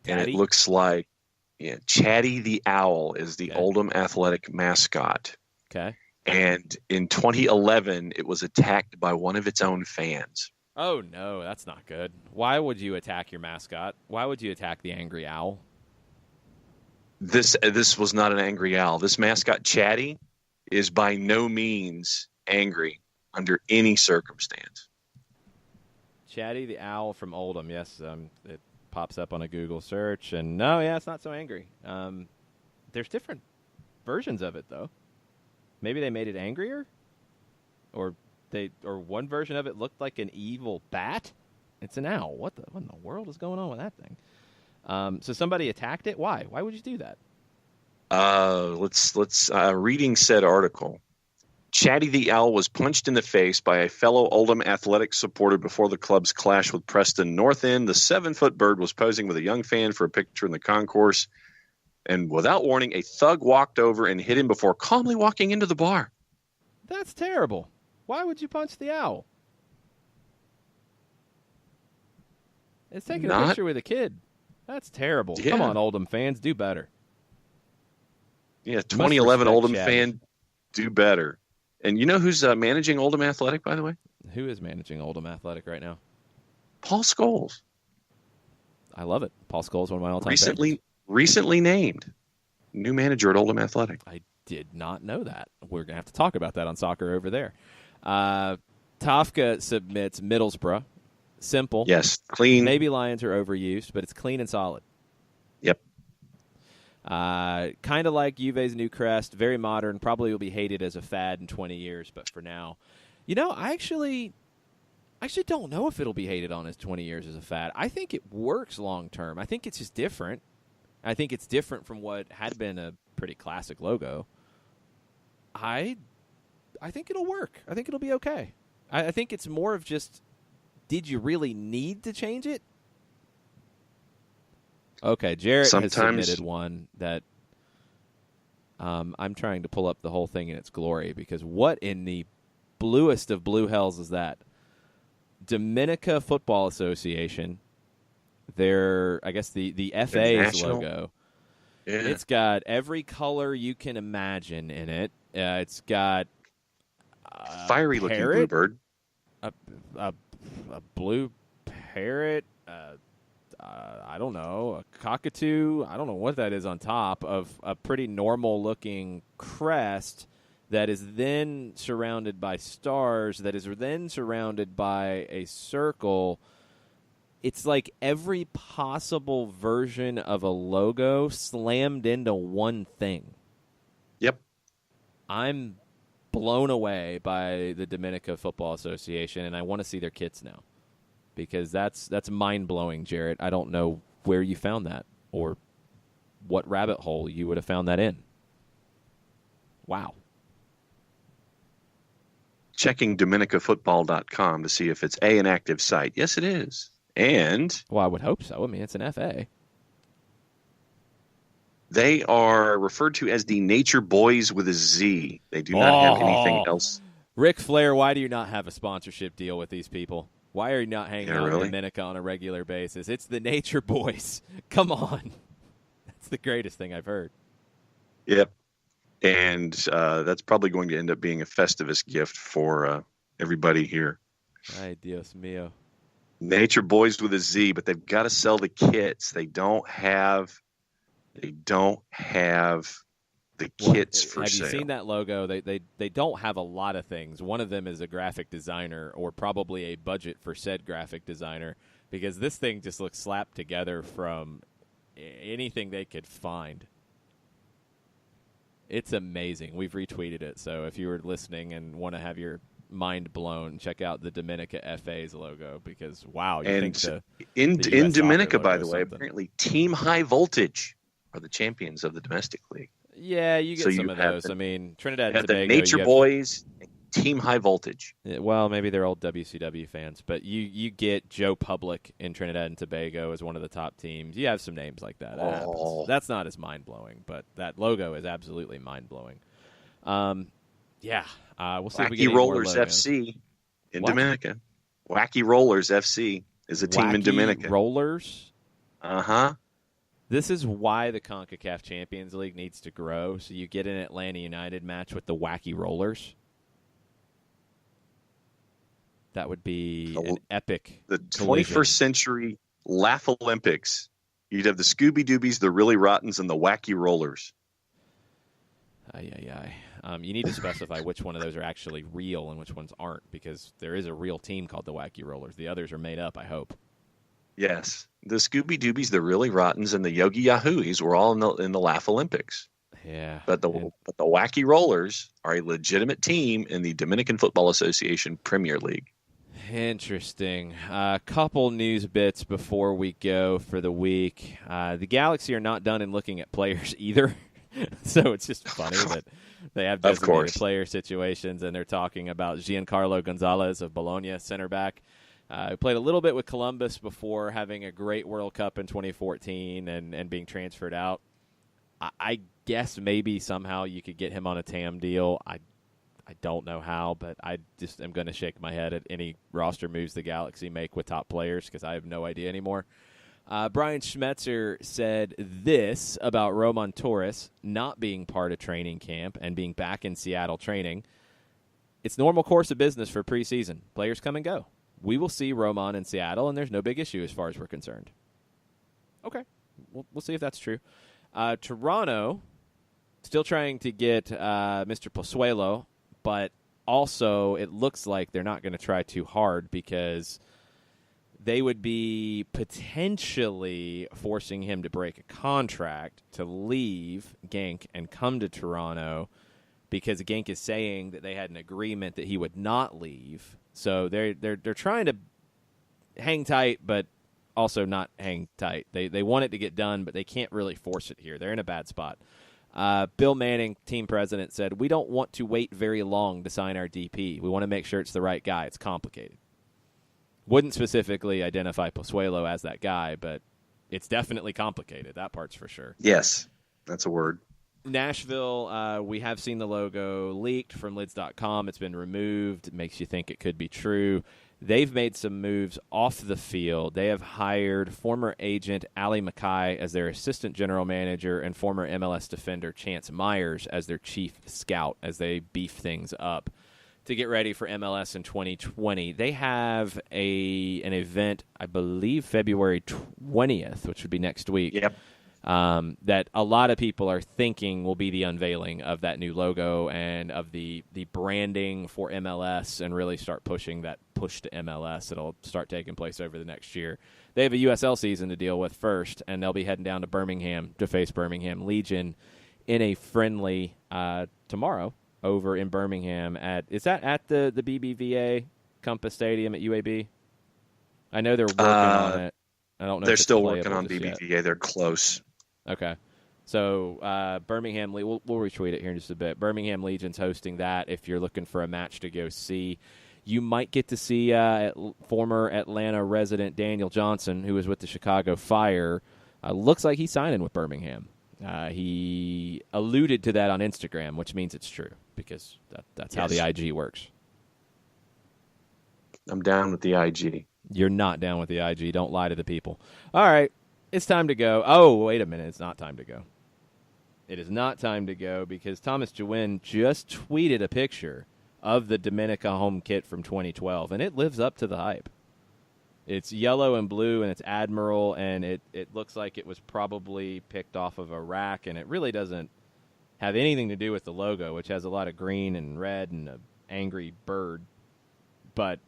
And it looks like Chatty the Owl is the Oldham Athletic mascot. Okay. And in 2011, it was attacked by one of its own fans. Oh, no, that's not good. Why would you attack your mascot? Why would you attack the angry owl? This was not an angry owl. This mascot, Chatty, is by no means angry under any circumstance. Chatty the Owl from Oldham, yes. It pops up on a Google search, and no, it's not so angry. There's different versions of it, though. Maybe they made it angrier? Or one version of it looked like an evil bat? It's an owl. What in the world is going on with that thing? So somebody attacked it? Why? Why would you do that? Let's reading said article. Chatty the Owl was punched in the face by a fellow Oldham Athletic supporter before the club's clash with Preston North End. The 7-foot bird was posing with a young fan for a picture in the concourse, and without warning, a thug walked over and hit him before calmly walking into the bar. That's terrible. Why would you punch the owl? It's taking a picture with a kid. That's terrible. Yeah. Come on, Oldham fans, do better. Yeah, 2011 Oldham fan, do better. And you know who's managing Oldham Athletic, by the way? Who is managing Oldham Athletic right now? Paul Scholes. I love it. Paul Scholes, one of my all-time favorites. Recently named new manager at Oldham Athletic. I did not know that. We're going to have to talk about that on Soccer Over There. Tofka submits Middlesbrough. Simple. Yes, clean. Maybe Lions are overused, but it's clean and solid. Yep. Kind of like Juve's new crest, very modern, probably will be hated as a fad in 20 years, but for now. I actually don't know if it'll be hated on as 20 years as a fad. I think it works long term. I think it's just different. I think it's different from what had been a pretty classic logo. I think it'll work. I think it'll be okay. I think it's more of just, did you really need to change it? Okay, Jarrett has submitted one that I'm trying to pull up the whole thing in its glory, because what in the bluest of blue hells is that? Dominica Football Association, I guess the FA's logo. Yeah. It's got every color you can imagine in it. It's got fiery looking bluebird, a blue parrot, I don't know, a cockatoo. I don't know what that is on top of a pretty normal looking crest that is then surrounded by stars, that is then surrounded by a circle. It's like every possible version of a logo slammed into one thing. Yep. I'm blown away by the Dominica Football Association, and I want to see their kits now, because that's mind-blowing, Jarrett. I don't know where you found that or what rabbit hole you would have found that in. Wow. Checking DominicaFootball.com to see if it's an active site. Yes, it is. And well, I would hope so. I mean, it's an FA. They are referred to as the Nature Boys with a Z. They do not have anything else. Ric Flair, why do you not have a sponsorship deal with these people? Why are you not hanging out with Dominica on a regular basis? It's the Nature Boys. Come on. That's the greatest thing I've heard. Yep. And that's probably going to end up being a Festivus gift for everybody here. Ay, Dios mío. Nature Boys with a Z, but they've got to sell the kits. They don't have the kits for sale. Have you seen that logo? They don't have a lot of things. One of them is a graphic designer, or probably a budget for said graphic designer, because this thing just looks slapped together from anything they could find. It's amazing. We've retweeted it. So if you were listening and want to have your mind blown, check out the Dominica FA's logo because, wow, you And think in US Dominica, soccer by logo the is way, something. apparently Team High Voltage are the champions of the domestic league. Yeah, you get So some you of have those. the- I mean, Trinidad You and have the Tobago. Nature you have, Boys, and Team High Voltage. well, maybe they're old WCW fans, but you get Joe Public in Trinidad and Tobago as one of the top teams. You have some names like that. That happens. That's not as mind-blowing, but that logo is absolutely mind-blowing. Yeah, we'll see if we get Wacky any Rollers more logos. FC in What? Dominica. Wacky Rollers FC is a team in Wacky Dominica. Rollers? Uh-huh. This is why the CONCACAF Champions League needs to grow, so you get an Atlanta United match with the Wacky Rollers. That would be an epic The collision. 21st century Laugh Olympics. You'd have the Scooby Doobies, the Really Rottens, and the Wacky Rollers. You need to specify which one of those are actually real and which ones aren't, because there is a real team called the Wacky Rollers. The others are made up, I hope. Yes. The Scooby Doobies, the Really Rottens, and the Yogi Yahooies were all in the Laugh Olympics. Yeah. But the Wacky Rollers are a legitimate team in the Dominican Football Association Premier League. Interesting. A couple news bits before we go for the week. The Galaxy are not done in looking at players either. So it's just funny that they have designated player situations, and they're talking about Giancarlo Gonzalez of Bologna, center back. Who played a little bit with Columbus before having a great World Cup in 2014 and being transferred out. I guess maybe somehow you could get him on a TAM deal. I don't know how, but I just am going to shake my head at any roster moves the Galaxy make with top players because I have no idea anymore. Brian Schmetzer said this about Roman Torres not being part of training camp and being back in Seattle training. It's normal course of business for preseason. Players come and go. We will see Roman in Seattle, and there's no big issue as far as we're concerned. Okay. We'll see if that's true. Toronto, still trying to get Mr. Pozuelo, but also it looks like they're not going to try too hard because they would be potentially forcing him to break a contract to leave Genk and come to Toronto because Genk is saying that they had an agreement that he would not leave. So they're trying to hang tight, but also not hang tight. They want it to get done, but they can't really force it here. They're in a bad spot. Bill Manning, team president, said, "We don't want to wait very long to sign our DP. We want to make sure it's the right guy. It's complicated." Wouldn't specifically identify Pozuelo as that guy, but it's definitely complicated. That part's for sure. Yes, that's a word. Nashville, we have seen the logo leaked from lids.com. It's been removed. It makes you think it could be true. They've made some moves off the field. They have hired former agent Ali Mackay as their assistant general manager and former MLS defender Chance Myers as their chief scout as they beef things up to get ready for MLS in 2020. They have an event, I believe, February 20th, which would be next week. Yep. That a lot of people are thinking will be the unveiling of that new logo and of the branding for MLS and really start pushing that push to MLS. It'll start taking place over the next year. They have a USL season to deal with first, and they'll be heading down to Birmingham to face Birmingham Legion in a friendly tomorrow over in Birmingham. Is that at the BBVA Compass Stadium at UAB? I know they're working on it. I don't know. They're still working on BBVA. Yet. They're close. Okay. So Birmingham, we'll retweet it here in just a bit. Birmingham Legion's hosting that if you're looking for a match to go see. You might get to see former Atlanta resident Daniel Johnson, who was with the Chicago Fire. Looks like he's signing with Birmingham. He alluded to that on Instagram, which means it's true because that's how the IG works. I'm down with the IG. You're not down with the IG. Don't lie to the people. All right. It's time to go. Oh, wait a minute. It's not time to go. It is not time to go because Thomas Jawin just tweeted a picture of the Dominica home kit from 2012, and it lives up to the hype. It's yellow and blue, and it's Admiral, and it looks like it was probably picked off of a rack, and it really doesn't have anything to do with the logo, which has a lot of green and red and an angry bird. But,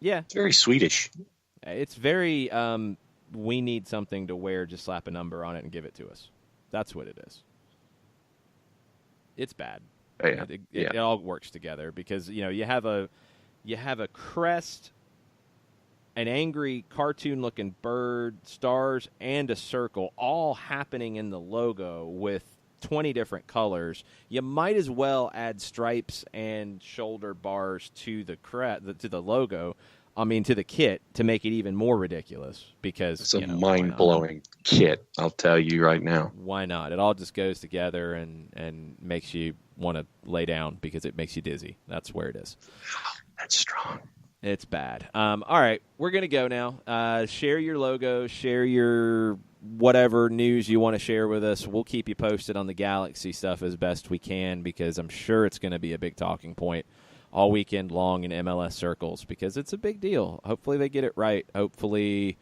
yeah. It's very Swedish. It's very... we need something to wear, just slap a number on it and give it to us. That's what it is. It's bad. Yeah. It all works together because you have a crest, an angry cartoon-looking bird, stars, and a circle all happening in the logo with 20 different colors. You might as well add stripes and shoulder bars to the logo. I mean, to the kit to make it even more ridiculous because it's a mind-blowing kit. I'll tell you right now. Why not? It all just goes together and makes you want to lay down because it makes you dizzy. That's where it is. That's strong. It's bad. All right, we're going to go now. Share your logo, share your whatever news you want to share with us. We'll keep you posted on the Galaxy stuff as best we can because I'm sure it's going to be a big talking point all weekend long in MLS circles because it's a big deal. Hopefully they get it right. Hopefully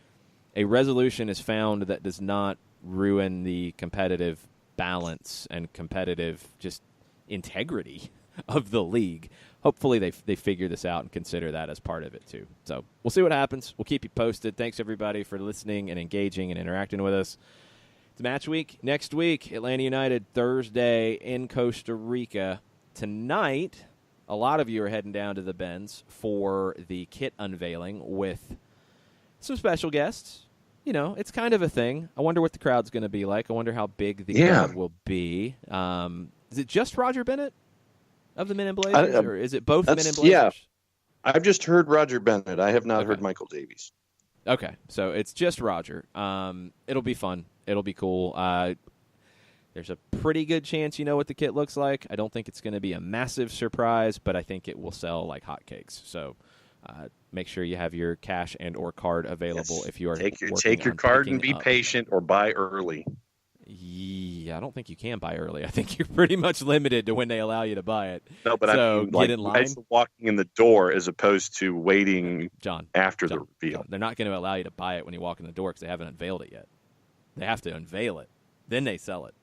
a resolution is found that does not ruin the competitive balance and competitive just integrity of the league. Hopefully they figure this out and consider that as part of it too. So we'll see what happens. We'll keep you posted. Thanks everybody for listening and engaging and interacting with us. It's match week. Next week, Atlanta United Thursday in Costa Rica. Tonight, a lot of you are heading down to the Benz for the kit unveiling with some special guests. It's kind of a thing. I wonder what the crowd's going to be like. I wonder how big the crowd will be. Is it just Roger Bennett of the Men in Blazers, or is it both Men in Blazers? Yeah, I've just heard Roger Bennett. I have not heard Michael Davies. Okay, so it's just Roger. It'll be fun. It'll be cool. There's a pretty good chance you know what the kit looks like. I don't think it's going to be a massive surprise, but I think it will sell like hotcakes. So make sure you have your cash and or card available if you are take your card and be patient or buy early. Yeah, I don't think you can buy early. I think you're pretty much limited to when they allow you to buy it. No, but so I mean, get in line. Walking in the door as opposed to waiting after the reveal. They're not going to allow you to buy it when you walk in the door because they haven't unveiled it yet. They have to unveil it. Then they sell it.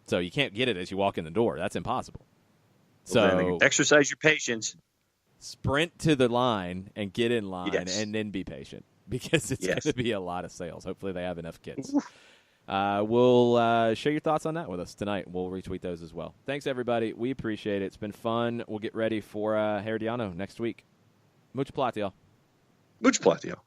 So you can't get it as you walk in the door. That's impossible. So exercise your patience. Sprint to the line and get in line and then be patient because it's going to be a lot of sales. Hopefully they have enough kits. We'll share your thoughts on that with us tonight. We'll retweet those as well. Thanks, everybody. We appreciate it. It's been fun. We'll get ready for Herediano next week. Mucho plata, y'all. Mucho plata, y'all.